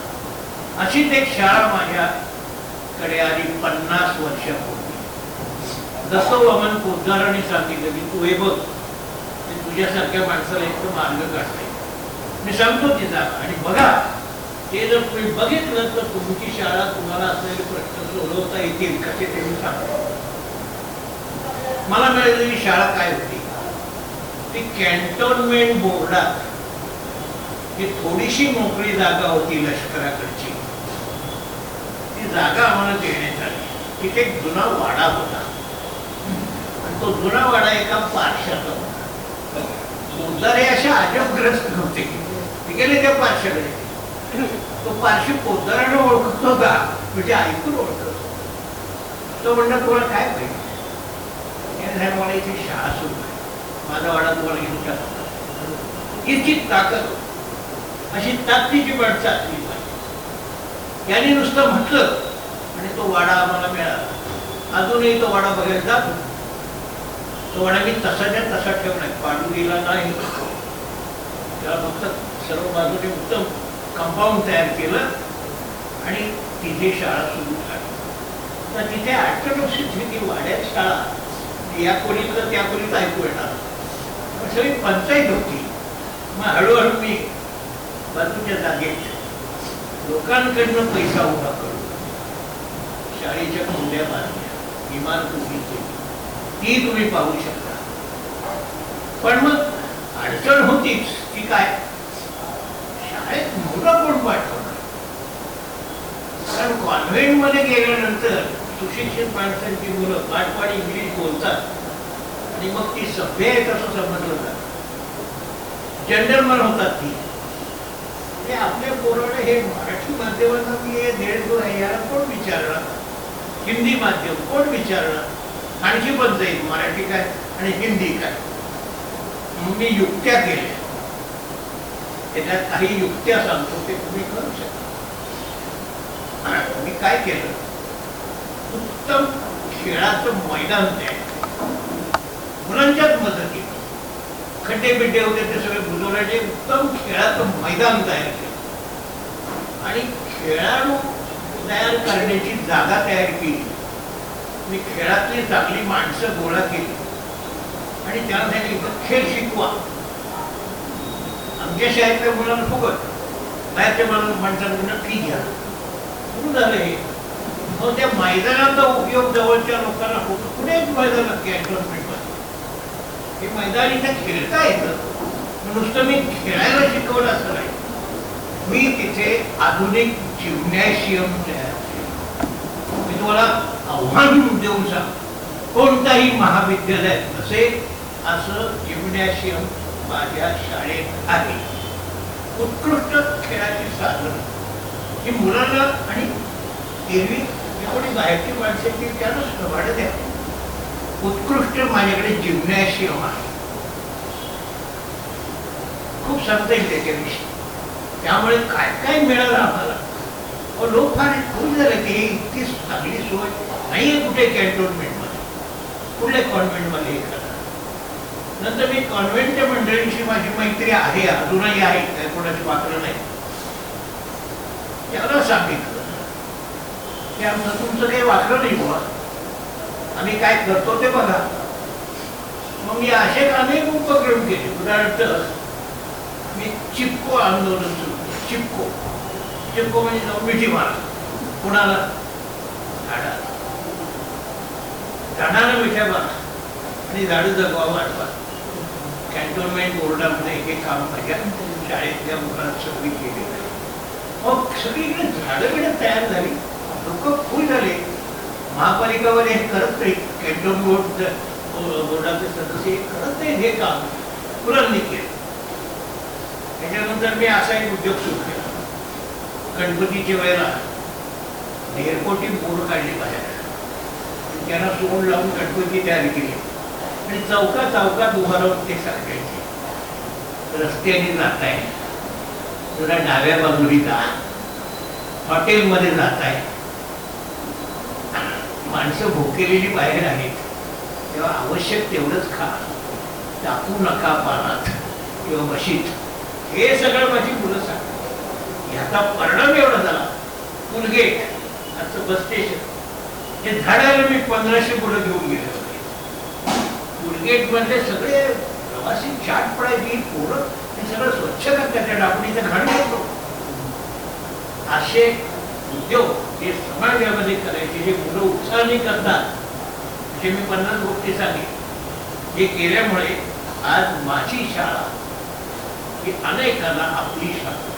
अशीच एक शाळा माझ्याकडे आली 50 वर्षापूर्वी. दत्तवामन पोद्दारांनी सांगितलं की तू हे बघ, ते तुझ्यासारख्या माणसाला एक मार्ग काढते. मी सांगतो ती जागा आणि बघा, ते जर तुम्ही बघितलं तर तुमची शाळा तुम्हाला असलेले प्रश्न सोडवता येतील कसे ते मी सांगतो. मला मिळालेली शाळा काय होती, ती कॅन्टोन्मेंट बोर्डात ही थोडीशी मोकळी जागा होती लष्कराकडची. ती जागा आम्हाला देण्यात आली. तिथे एक जुना वाडा होता आणि तो जुना वाडा एका पारशाचा होता. पोद्दारे अशा अजबग्रस्त होते, ते गेले त्या पारशाकडे. तो पारशी पोद्दाराने ओळखत होता, म्हणजे ऐकून ओळखत होता. तो म्हणला तुम्हाला काय पाहिजे? मला इथे शाळा सुरू आहे, माझा वाडा तुम्हाला घेऊन टाकतो. इतकी ताकद, अशी ताकदीची माणसं असली पाहिजे. याने नुसतं म्हटलं आणि तो वाडा आम्हाला मिळाला. अजूनही तो वाडा बघायला जातो. तो वाडा मी तसाच्या तसा ठेवलाय, पाडू गेला नाही. त्याला फक्त सर्व बाजूने उत्तम कंपाऊंड तयार केलं आणि तिथे शाळा सुरू झाली. तर तिथे 88 वाड्यात शाळा, या खोलीतलं त्या खोलीत ऐकू येणार, सगळी पंचायत होती. मग हळूहळू मी बाजूच्या जागेत लोकांकडनं पैसा उभा करून शाळेच्या खोल्या बांधल्या, इमारत उभी केली. ती तुम्ही पाहू शकता. पण मग अडचण होतीच ती काय, शाळेत मुलं कोण पाठवणार? कारण कॉन्व्हेंट मध्ये गेल्यानंतर सुशिक्षित माणसांची मुलं पाठपाडी इंग्लिश बोलतात आणि मग ती सभ्य आहे असं समजलं जातं. जनरल होतात ती. ते आपल्या पोराने हे मराठी माध्यमांना मी हे देणतो आहे याला कोण विचारणार? हिंदी माध्यम कोण विचारणार? आणखी पण जाईल मराठी काय आणि हिंदी काय. मग मी युक्त्या केल्या, त्याच्यात काही युक्त्या सांगतो ते तुम्ही करू शकता. मी काय केलं, उत्तम खेळाचं मैदान तयार, मुलांच्याच मदतीने खड्डे बिड्डे होते ते सगळे बुजवण्याचे उत्तम खेळाचं मैदान तयार केलं आणि खेळाडू तयार करण्याची जागा तयार केली. मी खेळातली चांगली माणसं गोळा केली आणि त्यांना सांगितलं खेळ शिकवा. आमच्या शाळेतल्या मुलांना फुकट, बाहेरच्या माणसांना फी घ्या. सुरू झालं हे. मग त्या मैदानाचा उपयोग जवळच्या लोकांना होतो. कुठेच मैदानात कॅन्टोन्मेंट हे मैदान इथे खेळता येतं, नुसतं मी खेळायला शिकवलं असं नाही. मी तिथे आधुनिक जिम्नॅशियम तयार केलं. मी तुम्हाला आव्हान देऊन सांग, कोणताही महाविद्यालयात नसेल असं जिम्नॅशियम माझ्या शाळेत आहे. उत्कृष्ट खेळाची साधन ही मुलांना, आणि एरवी कोणी बाहेरची माणसाची त्यानं भाडं द्या. उत्कृष्ट माझ्याकडे जिम्नॅशियम आहे. खूप सांगता येईल त्याच्याविषयी. त्यामुळे काय काय मिळालं आम्हाला. लोक फार खूप झालं की इतकी चांगली सोय नाहीये कुठे कॅन्टोन्मेंटमध्ये, कुठल्या कॉन्व्हेंटमध्ये हे करा. नंतर मी कॉन्व्हेंटच्या मंडळींशी माझी मैत्री आहे, अजूनही आहे, काय कोणाची वाकलं नाही. त्याला सांगितलं की आमचं तुमचं काही वाकलं नाही बुवा, आम्ही काय करतो ते बघा. मग मी असे अनेक उपक्रम केले. उदाहरणार्थ मी चिपको आंदोलन सुरू केलं. चिपको म्हणजे जाऊन मिठी मारा कुणाला, झाडाला मिठ्या मारा आणि झाडं जगवा वाढवा. कॅन्टोन्मेंट बोर्डामध्ये हे काम माझ्या शाळेतल्या मुलांना सगळी केलेलं आहे. मग सगळीकडे झाडं बिडं तयार झाली, लोक खुश झाले. महापालिकावाले हे करत नाही, कॅन्टोन्मेंट बोर्डाचे सदस्य करत नाही हे काम, मुलांनी केलं. त्याच्यानंतर मी असा एक उद्योग सुरू केला. गणपतीच्या वेळेला एअरपोर्टची बोर्ड काढली बाहेर, त्यांना सोड लावून गणपती तयार केली आणि चौकात उभा राहून ते सांगायचे रस्त्याने जात आहे, जरा डाव्या बाजूने जा, हॉटेलमध्ये जात आहे, माणसं भुकेलेली बाहेर आहेत, तेव्हा आवश्यक तेवढंच खा, टाकू नका पानात किंवा बशीत. हे सगळं माझी मुलं सांगतात. याचा परिणाम एवढा झाला, टूलगेट आजचं बस स्टेशन हे झाडायला मी 1500 मुलं घेऊन गेले होते. टूलगेट मधले सगळे प्रवासी चाट पडायची, पोरं हे सगळं स्वच्छ करतात, त्या डापणीचं घाण घेतो. असे उद्योग हे समाजामध्ये करायचे, जे मुलं उत्साहाने करतात. जे मी 50 गोष्टी सांगितल्या, हे केल्यामुळे आज माझी शाळा ही अनेकांना आपली शाळा.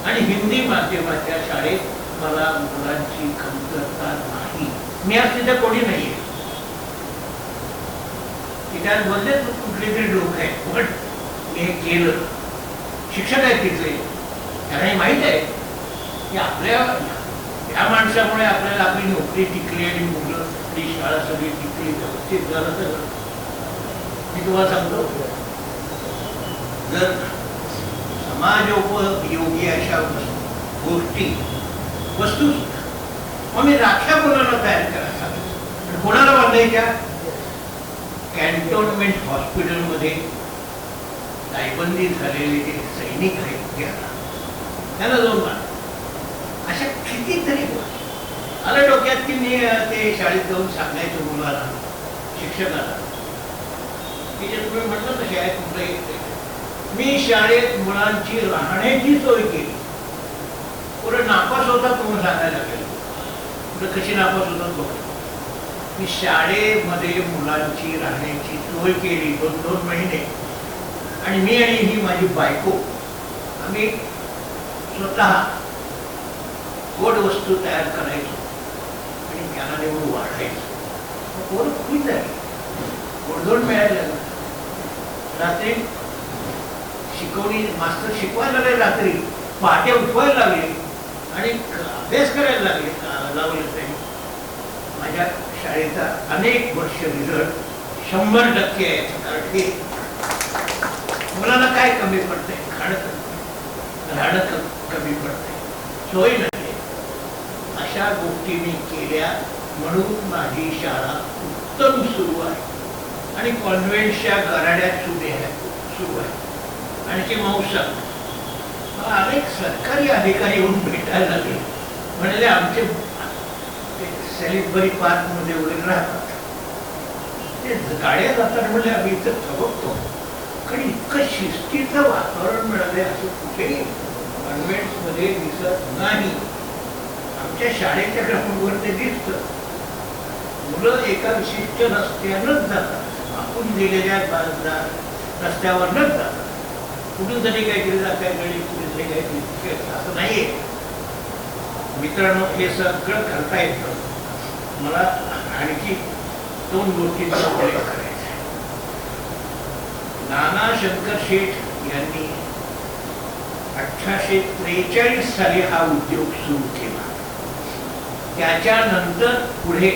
आणि हिंदी माध्यमाच्या शाळेत मला मुलांची कमतरता नाही. मी आज तिथे कोणी नाहीये. तिथे बोलले कुठले तरी लोक आहेत, पण मी हे केलं. शिक्षक आहेत तिथले, त्यांना माहीत आहे की आपल्या या माणसामुळे आपल्याला आपली नोकरी टिकली आणि मुलं आपली शाळा सगळी टिकली, व्यवस्थित झालं. तर मी तुम्हाला सांगतो, जर समाजोपयोगी अशा गोष्टी वस्तू मग मी राख्या मुलांना तयार करायला सांगितलं. कोणाला बांधायच्या? कॅन्टोन्मेंट हॉस्पिटलमध्ये टायबंदी झालेले जे सैनिक आहेत त्यांना जाऊन बांधा. अशा कितीतरी गोष्टी आलं डोक्यात की मी ते शाळेत जाऊन सांगायचं मुलाला, शिक्षकाला की जे तुम्ही म्हटलं तसे आहे तुमचं येत. मी शाळेत मुलांची राहण्याची सोय केली. पुढे नापास होता तुम्ही सांगायला लागेल, पुढे कशी नापास होतात बघ. मी शाळेमध्ये मुलांची राहण्याची सोय केली 2-2 महिने. आणि मी आणि ही माझी बायको आम्ही स्वतः गोड वस्तू तयार करायचो आणि त्यांना देऊन वाढायचो. पोरं खुश झाली, गोडधोड मिळायला लागलं. रात्री शिकवणी मास्तर शिकवायला लागले, रात्री पहाटे उठवायला लागले आणि अभ्यास करायला लागले लावले. त्यांनी माझ्या शाळेचा अनेक वर्ष रिझल्ट 100% आहे. कारण की मुलांना काय कमी पडतंय? खाणं राहणं कमी पडतंय, सोय नाही. अशा गोष्टी मी केल्या म्हणून माझी शाळा उत्तम सुरू आहे आणि कॉन्व्हेंटच्या गराड्यात सुरू आहे. आणखी मौसम अनेक सरकारी अधिकारी येऊन भेटायला लागले, म्हणाले आमचे सॅलिसबरी पार्क मध्ये वगैरे राहतात, ते गाड्या जातात. म्हणजे आम्ही इथं थबकतो, कारण इतकं शिस्तीचं वातावरण मिळालंय असं कुठेही कॉन्व्हेंट्स मध्ये दिसत नाही. आमच्या शाळेच्या ग्राउंडवर ते दिसतं. मुलं एका विशिष्ट रस्त्यानंच जातात, आपण दिलेल्या रस्त्यावरनच जातात. कुठून तरी काहीतरी जात्याकडे कुठे तरी काहीतरी असं नाहीये. मित्रांनो, हे सगळं करता येतं. मला आणखी 2 गोष्टींचा उल्लेख करायचा आहे. नाना शंकर शेठ यांनी 1843 साली हा उद्योग सुरू केला. त्याच्यानंतर पुढे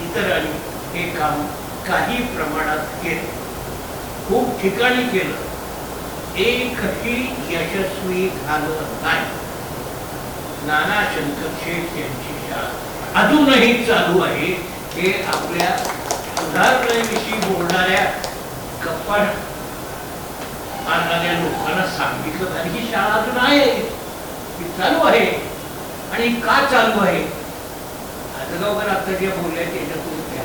इतरांनी हे काम काही प्रमाणात केलं, खूप ठिकाणी केलं. एकही यशस्वी झालं नाही. नाना शंकरशेठ यांची शाळा अजूनही चालू आहे. हे आपल्या सुधारणेविषयी बोलणाऱ्या गप्पा मारणाऱ्या लोकांना सांगितलं आणि ही शाळा अजून आहे, ही चालू आहे. आणि का चालू आहे? आजगावकर आता जे बोलले त्याच्यातून ते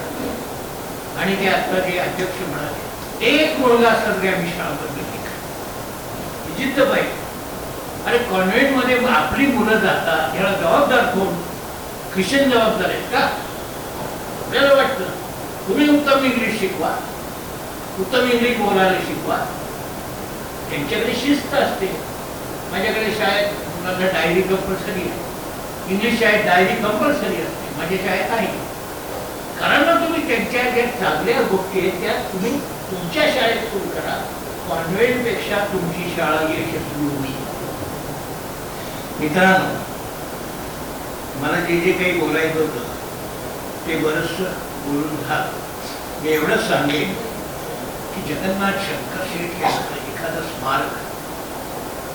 आणि ते आता जे अध्यक्ष म्हणाले, एक मुलगा असतात की आम्ही शाळा बंद केली, जिद्द पाहिजे. अरे कॉन्व्हेंट मध्ये आपली मुलं जातात, याला जबाबदार कोण? ख्रिश्चन जबाबदार आहेत का? आपल्याला वाटतं तुम्ही उत्तम इंग्लिश शिकवा, उत्तम इंग्लिश बोलायला शिकवा. त्यांच्याकडे शिस्त असते. माझ्याकडे शाळेत मुलांना डायरी कंपल्सरी आहे, इंग्लिश शाळेत डायरी कंपल्सरी असते, माझ्या शाळेत आहे. कारण ना तुम्ही त्यांच्या ज्या चांगल्या गोष्टी आहेत त्या तुम्ही तुमच्या शाळेत सुरू करा. कॉन्व्हेंट पेक्षा तुमची शाळा यशस्वी होईल. मित्रांनो, मला जे जे काही बोलायचं होतं ते बरंचसं बोलून झालं. मी एवढंच सांगेन की जगन्नाथ शंकरशेठ यांचं एखादं स्मारक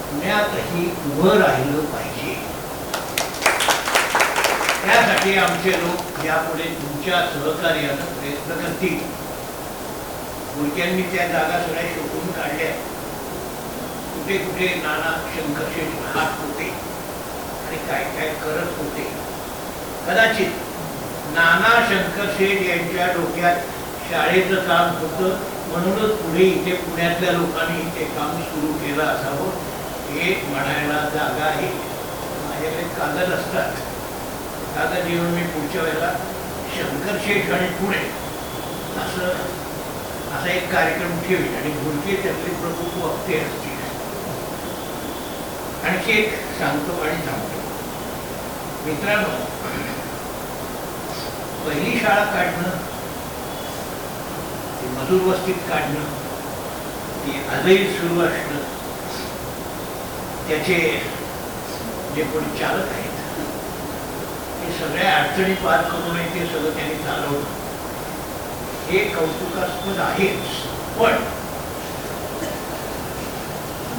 पुण्यातही उभं राहिलं पाहिजे. त्यासाठी आमचे लोक यापुढे तुमच्या सहकार्यानं प्रयत्न करतील. मुलक्यांनी त्या जागा सगळ्या शोधून काढल्या. कुठे कुठे नाना शंकरशेठ राहत होते आणि काय काय करत होते. कदाचित नाना शंकरशेठ यांच्या डोक्यात शाळेचं काम होतं म्हणूनच पुढे इथे पुण्यातल्या लोकांनी ते काम सुरू केलं असावं हे म्हणायला जागा आहे. माझ्याकडे कागद असतात, कागद येऊन मी पुढच्या वेळेला शंकरशेठ आणि पुणे असा एक कार्यक्रम ठेवेल आणि भुलके त्यातले प्रमुख वक्ते असतील. आणखी एक सांगतो आणि थांबतो. मित्रांनो, पहिली शाळा काढणं, ती मजूर वस्तीत काढणं, ती आजही सुरू असणं, त्याचे जे कोणी चालक आहेत ते सगळ्या अडचणी पार करून ते सगळं त्यांनी चालवलं, हे कौतुकास्पद आहेच. पण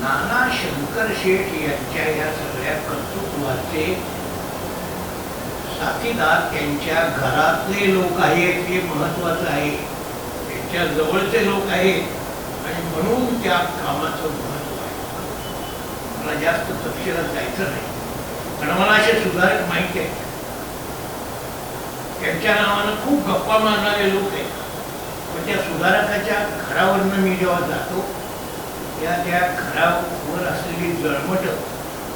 नाना शंकरशेठ यांच्या या सगळ्या कर्तृत्वाचे साथीदार त्यांच्या घरातले लोक आहेत हे महत्वाचं आहे. त्यांच्या जवळचे लोक आहेत आणि म्हणून त्या कामाचं महत्व आहे. मला जास्त तपशिलात जायचं नाही, कारण मला असे सुधारक माहिती आहेत. त्यांच्या नावानं खूप गप्पा मारणारे लोक आहेत. पण त्या सुधारकाच्या घरावरनं मी जेव्हा जातो त्या घरावर असलेली जळमट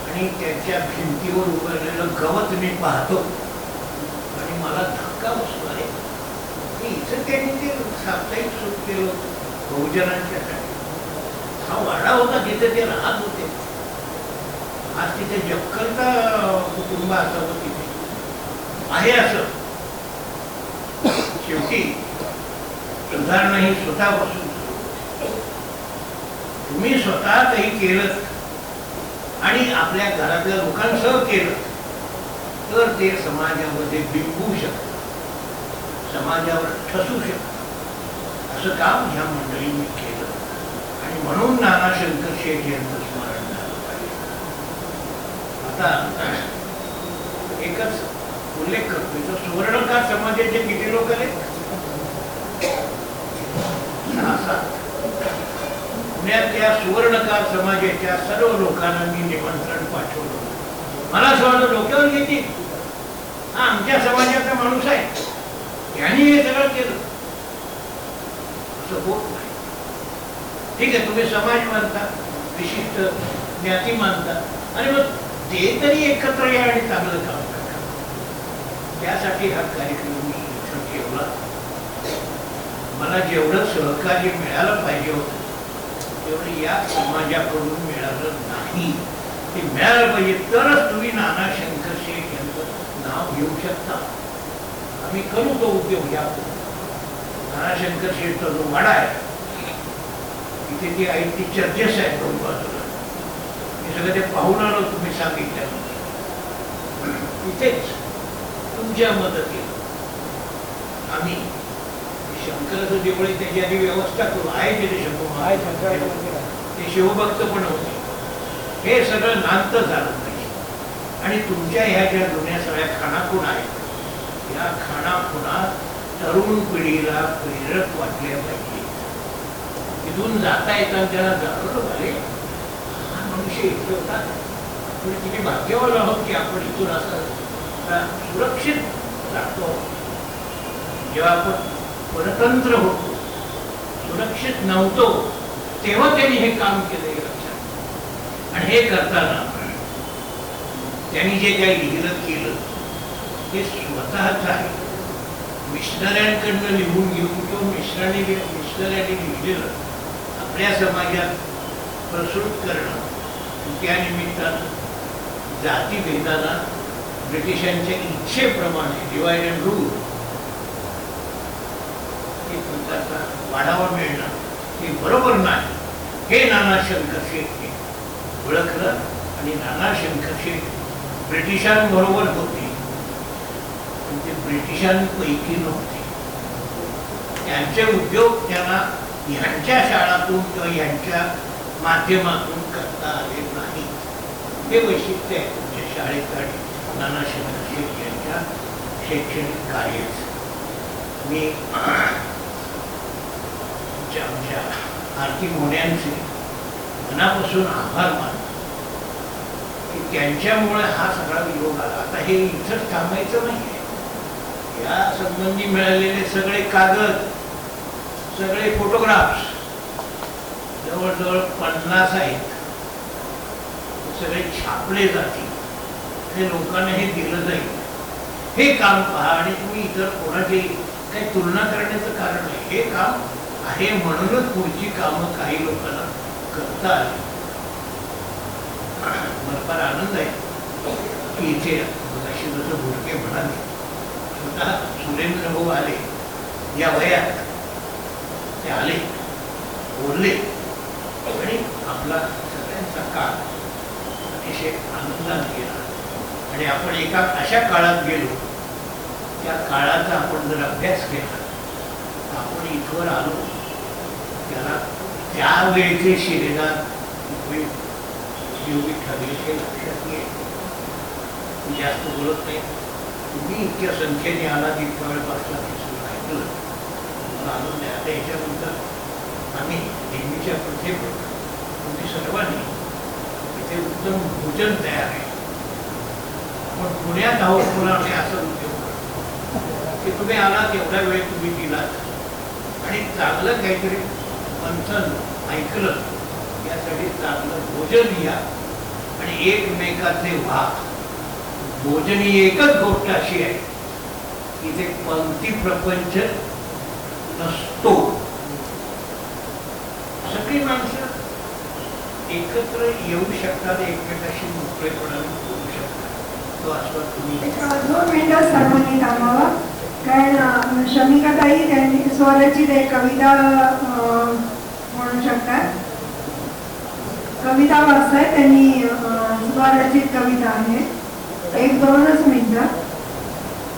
आणि त्याच्या भिंतीवर उभारलेलं गवत मी पाहतो आणि मला धक्का बसतो. आहे इथं त्यांनी ते साप्ताहिक सुरू केलं बहुजनांच्यासाठी. हा वाडा होता जिथे ते राहत होते. आज तिथे जक्कलचा कुटुंब असावं तिथे आहे. असं शेवटी सुधारणा ही स्वतःपासून तुम्ही स्वतः काही केलं आणि आपल्या घरातल्या लोकांसह केलं तर ते समाजामध्ये बिंबू शकतं, समाजावर ठसू शकतं. असं काम ह्या मंडळींनी केलं आणि म्हणून नाना शंकरशेठ यांचं स्मरण झालं पाहिजे. आता एकच उल्लेख करतो, इथं सुवर्णकार समाजाचे किती लोक आहेत? 6-7. पुण्यातल्या सुवर्णकार समाजाच्या सर्व लोकांना मी निमंत्रण पाठवलं. मला असं वाटतं डोक्यावर घेतील, हा आमच्या समाजाचा माणूस आहे, यांनी हे सगळं केलं. असं होत नाही. ठीक आहे, तुम्ही समाज मानता, विशिष्ट ज्ञाती मानता, आणि मग ते तरी एकत्र या आणि चांगलं काम करा. त्यासाठी हा कार्यक्रम मी इथं ठेवला. मला जेवढं सहकार्य मिळालं पाहिजे होतं तेवढं या समाजाकडून मिळालं नाही. ते मिळालं पाहिजे तरच तुम्ही नाना शंकरशेठ यांचं नाव घेऊ शकता. आम्ही करू तो उद्योग. या नाना शंकरशेठचा जो वाडा आहे तिथे ती आई ती चर्चेस आहेत दोन बाजूला. मी सगळं ते पाहून आलो तुम्ही सांगितलं. तिथेच तुमच्या मदतीने आम्ही शंकराचं जेवढे त्याची आधी व्यवस्था करू आहे तिथे शंभू आहे शंकराचं मंदिर आहे. ते ते शिवभक्त पण होते. हे सगळं नांत झालं पाहिजे. आणि तुमच्या ह्या ज्या जुन्या सगळ्या खाणाखुणा आहेत, या खाणाखुणा तरुण पिढीला प्रेरक वाटल्या पाहिजे. इथून जाता येताना त्याला जाणवलं पाहिजे हा मनुष्य इथे होता. आपण किती भाग्यवान आहोत की आपण इथून असं सुरक्षित राहतो. जेव्हा आपण परतंत्र होतो, सुरक्षित नव्हतो, तेव्हा त्यांनी हे काम केलं लक्षात. आणि हे करताना त्यांनी जे काही लिहिलं केलं ते स्वतःच आहे. मिशनऱ्यांकडनं लिहून घेऊन किंवा मिशनऱ्यांनी लिहिलेलं आपल्या समाजात प्रस्तुत करणं, त्या निमित्तानं जातीभेदाला ब्रिटिशांच्या इच्छेप्रमाणे डिवाइड अँड रूल एक प्रकारचा वाढावा मिळणं हे बरोबर नाही. हे नाना शंकर शेठ ओळखलं. आणि नाना शंकर शेठ ब्रिटिशांबरोबर होते, पण ते ब्रिटिशांपैकी नव्हते. त्यांचे उद्योग त्यांना ह्यांच्या शाळातून किंवा ह्यांच्या माध्यमातून करता आले नाही. हे वैशिष्ट्य आहे तुमच्या शाळेत आणि नाना शंकर शेठ यांच्या शैक्षणिक कार्याचं. मी आमच्या आरती मोन्यांचे मनापासून आभार मानतो की त्यांच्यामुळे हा सगळा योग आला. आता हे इथंच थांबायचं नाही आहे. या संबंधी मिळालेले सगळे कागद, सगळे फोटोग्राफ्स जवळजवळ 50 आहेत, सगळे छापले जातील आणि लोकांना हे दिलं जाईल. हे काम पहा. आणि तुम्ही इतर कोणाची काही तुलना करण्याचं कारण नाही. हे काम आहे म्हणूनच पुढची कामं काही लोकांना करता आली. मला फार आनंद आहे की इथे अशी जसं भुरके म्हणाले, स्वतः सुरेंद्र भाऊ आले या वयात, ते आले, बोलले आणि आपला सगळ्यांचा काळ अतिशय आनंदात गेला. आणि आपण एका अशा काळात गेलो, त्या काळाचा आपण जर अभ्यास केला तर आपण इथवर आलो. त्याला त्यावेळेचे शिलेदार उपयोगी ठरले हे लक्षात येईल. मी जास्त बोलत नाही. तुम्ही इतक्या संख्येने आला इतक्या वेळपासून ऐकलं, मला आनंद आहे. आता याच्यानंतर आम्ही नेहमीच्या प्रथेप्रमाणे तुम्ही सर्वांनी इथे उत्तम भोजन तयार आहे. आपण पुण्यात आहोत मुलांनी असं उद्योग की तुम्ही आलात, एवढा वेळ तुम्ही दिलात आणि चांगलं काहीतरी मंथन ऐकलं, यासाठी चांगलं भोजन घ्या आणि एकमेकाचे व्हा. भोजन ही एकच गोष्ट अशी आहे की ते पंक्ती प्रपंच नसतो. सगळी माणसं एकत्र येऊ शकतात, एकमेकाशी मोकळेपणाने बोलू शकतात. तो आस्वाद तुम्ही 2 मिनिटं सर्वांनी थांबावा. कारण शमिकाताई त्यांनी स्वरचित एक कविता म्हणू शकतात. कविता वाचताय त्यांनी, स्वरचित कविता आहे. 1-2च मिनिटं.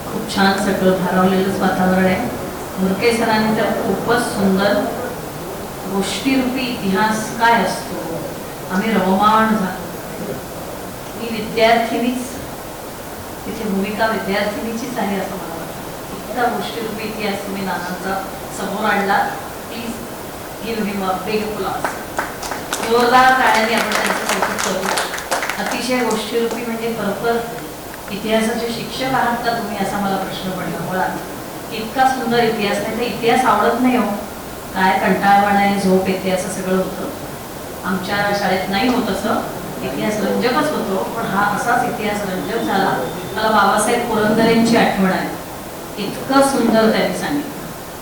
खूप छान सगळं भारावलेलंच वातावरण आहे. मुरके सरांनी तर खूपच सुंदर गोष्टीरूपी इतिहास काय असतो आम्ही रवमाण झालो. मी विद्यार्थिनीच, तिथे भूमिका विद्यार्थिनीचीच आहे असं मला वाटतं. इतका गोष्टीरूपी इतिहास तुम्ही नानांचा समोर आणला. Please give him a big applause. जोरदार टाळ्यांनी आपण त्यांचं कौतुक करू. अतिशय गोष्टीरूपी म्हणजे खरोखर इतिहासाचे शिक्षक आहात का तुम्ही असा मला प्रश्न पडला मुळात. इतका सुंदर इतिहास. नाही तर इतिहास आवडत नाही हो, काय कंटाळवाणा आहे, झोप येते असं सगळं होतं. आमच्या शाळेत नाही होत असं. इतिहास रंजकच होतो, पण हा असाच इतिहास रंजक झाला. मला बाबासाहेब पुरंदरेंची आठवण आहे. इतकं सुंदर त्यांनी सांगितलं.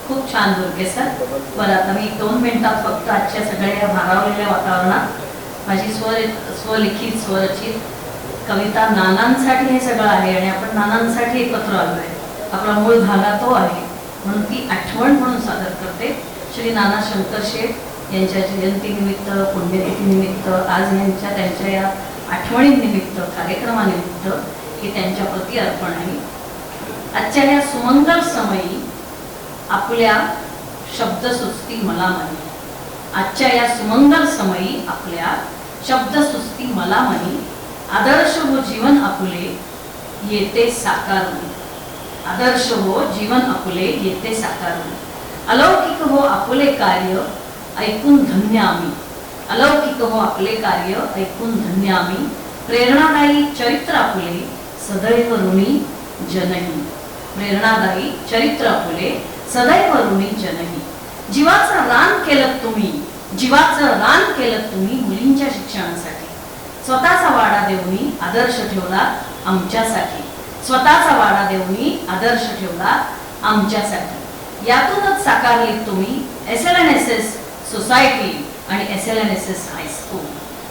खूप छान दुर्गे सर. बरं, आता मी 2 मिनिटात फक्त आजच्या सगळ्या या भारावलेल्या वातावरणात माझी स्वलिखित स्वरचित कविता नानांसाठी हे सगळं आहे आणि आपण नानांसाठी एकत्र आलो आहे. आपला मूळ धागा तो आहे म्हणून ती आठवण म्हणून सादर करते. श्री नाना शंकर शेठ यांच्या जयंतीनिमित्त, पुण्यतिथीनिमित्त, आज त्यांच्या या आठवणीनिमित्त, कार्यक्रमानिमित्त हे त्यांच्या प्रती अर्पण आहे. आजच्या या सुमंगल समयी आपल्या शब्द सुचती मला माही. आजच्या या सुमंगल समयी आपल्या शब्दसुस्ती मला म्हणी आदर्श हो जीवन आपुले येते साकारून. आदर्श हो जीवन आपुले येते साकारून. अलौकिक हो आपुले कार्य ऐकून धन्य आम्ही. अलौकिक हो आपले कार्य ऐकून धन्य आम्ही. प्रेरणादायी चरित्र आपुले सदैव ऋणी जनही. प्रेरणादायी चरित्र आपुले सदैव ऋणी जनही. जीवाचं रान केलं तुम्ही. जीवाचं रान केलं तुम्ही मुलींच्या शिक्षणासाठी. स्वतःचा वाडा देऊनी आदर्श ठेवला आमच्यासाठी. स्वतःचा वाडा देऊनी आदर्श ठेवला आमच्यासाठी. यातूनच साकारले तुम्ही SLNSS सोसायटी आणि SLNSS हायस्कूल,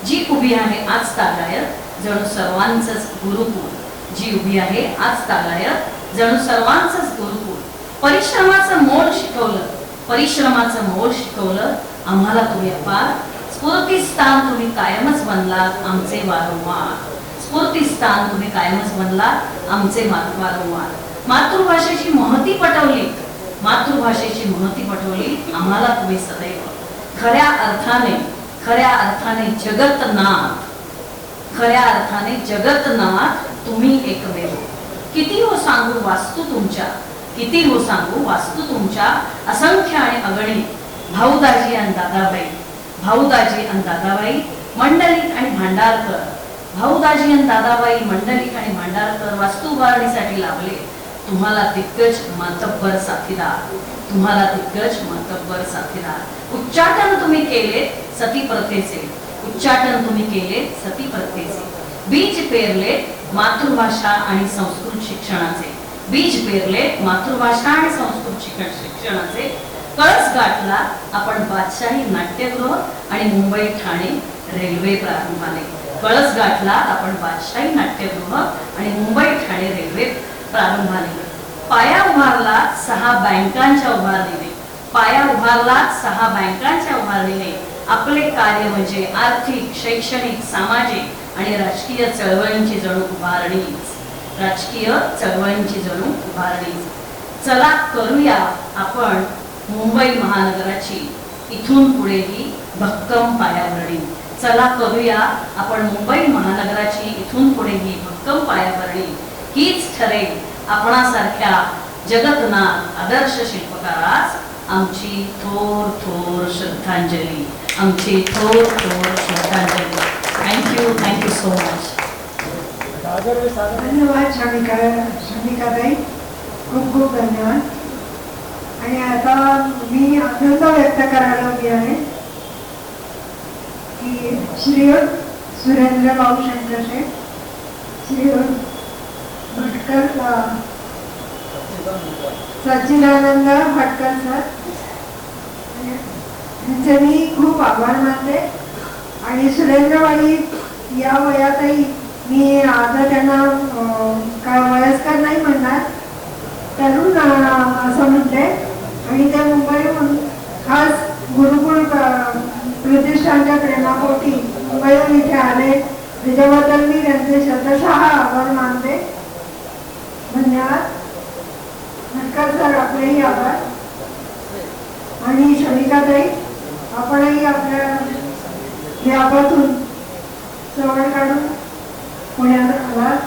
जी उभी आहे आज तागायत जणू सर्वांचंच गुरुकुल. जी उभी आहे आज तागायत जणू सर्वांचंच गुरुकुल. परिश्रमाचं मोल शिकवलं. परिश्रमाचं मोल शिकवलं आम्हाला तुम्ही अपार. स्फूर्तिस्थान तुम्ही कायमच बनलात आमचे वारंवार. स्फूर्तिस्थान तुम्ही कायमच बनलात आमचे वारंवार. मातृभाषेची महती पटवली. मातृभाषेची महती पटवली आम्हाला तुम्ही सदैव. खऱ्या अर्थाने जगतनाथ. खऱ्या अर्थाने जगतनाथ तुम्ही एकमेव. किती हो सांगू वास्तू तुमच्या. किती हो सांगू वास्तू तुमच्या. असंख्य आणि अगणित भाऊदाजी आणि दादाबाई. भाऊदाजी आणि दादाबाई मंडलिक आणि भांडारकर. भाऊदाजी आणि दादाबाई मंडलिक आणि भांडारकर वास्तू उभारणीसाठी लाभले. तुम्हाला दिग्गज मातब्बर साथीदार. तुम्हाला दिग्गज मातब्बर साथीदार. उच्चाटन तुम्ही केले सती प्रथेचे. उच्चाटन तुम्ही केले सती प्रथेचे. बीज पेरले मातृभाषा आणि संस्कृत शिक्षणाचे. बीज पेरले मातृभाषा आणि संस्कृत शिक्षणाचे. कळस गाठला आपण बादशाही नाट्यगृह आणि मुंबई ठाणे रेल्वे प्रारंभाने. कळस गाठला आपण बादशाही नाट्यगृह आणि मुंबई ठाणे रेल्वे प्रारंभाने. पाया उभारला 6 बँकांच्या उभारणीने. पाया उभारला 6 बँकांच्या उभारणीने. आपले कार्य म्हणजे आर्थिक, शैक्षणिक, सामाजिक आणि राजकीय चळवळींची जणू उभारणीच. राजकीय चळवळींची जणू उभारणीच. चला करूया आपण मुंबई महानगराची इथून पुढेही भक्कम पायाभरणी. चला करूया आपण मुंबई महानगराची इथून पुढेही भक्कम पायाभरणी. हीच ठरेल आपणासारख्या जगतनाथ आदर्श शिल्पकारास आमची थोर थोर श्रद्धांजली. आमची थोर थोर श्रद्धांजली. Thank you so much. धन्यवाद शमिकाताई. खूप खूप धन्यवाद. आणि आता मी आनंद व्यक्त करायला हवी आहे की श्रीयुत सुरेंद्र भाऊ शंकर शेठ, श्रीयुत भटकर, सच्चिदानंद भटकर सर यांचे मी खूप आभार मानते. आणि सुरेंद्रबाई या वयातही मी आता त्यांना काय वयस्कर नाही म्हणणार, तरुण असं म्हणते. आणि ते मुंबईहून खास गुरुकुल प्रतिष्ठानच्या प्रेमापोटी मुंबईहून इथे आले. त्याच्याबद्दल मी त्यांचे शतशः आभार मानते. धन्यवाद. भटकर सर आपलेही आभार. आणि शमिकाताई आपणही आपल्या व्यापातून सवड काढून पुण्यात आलात.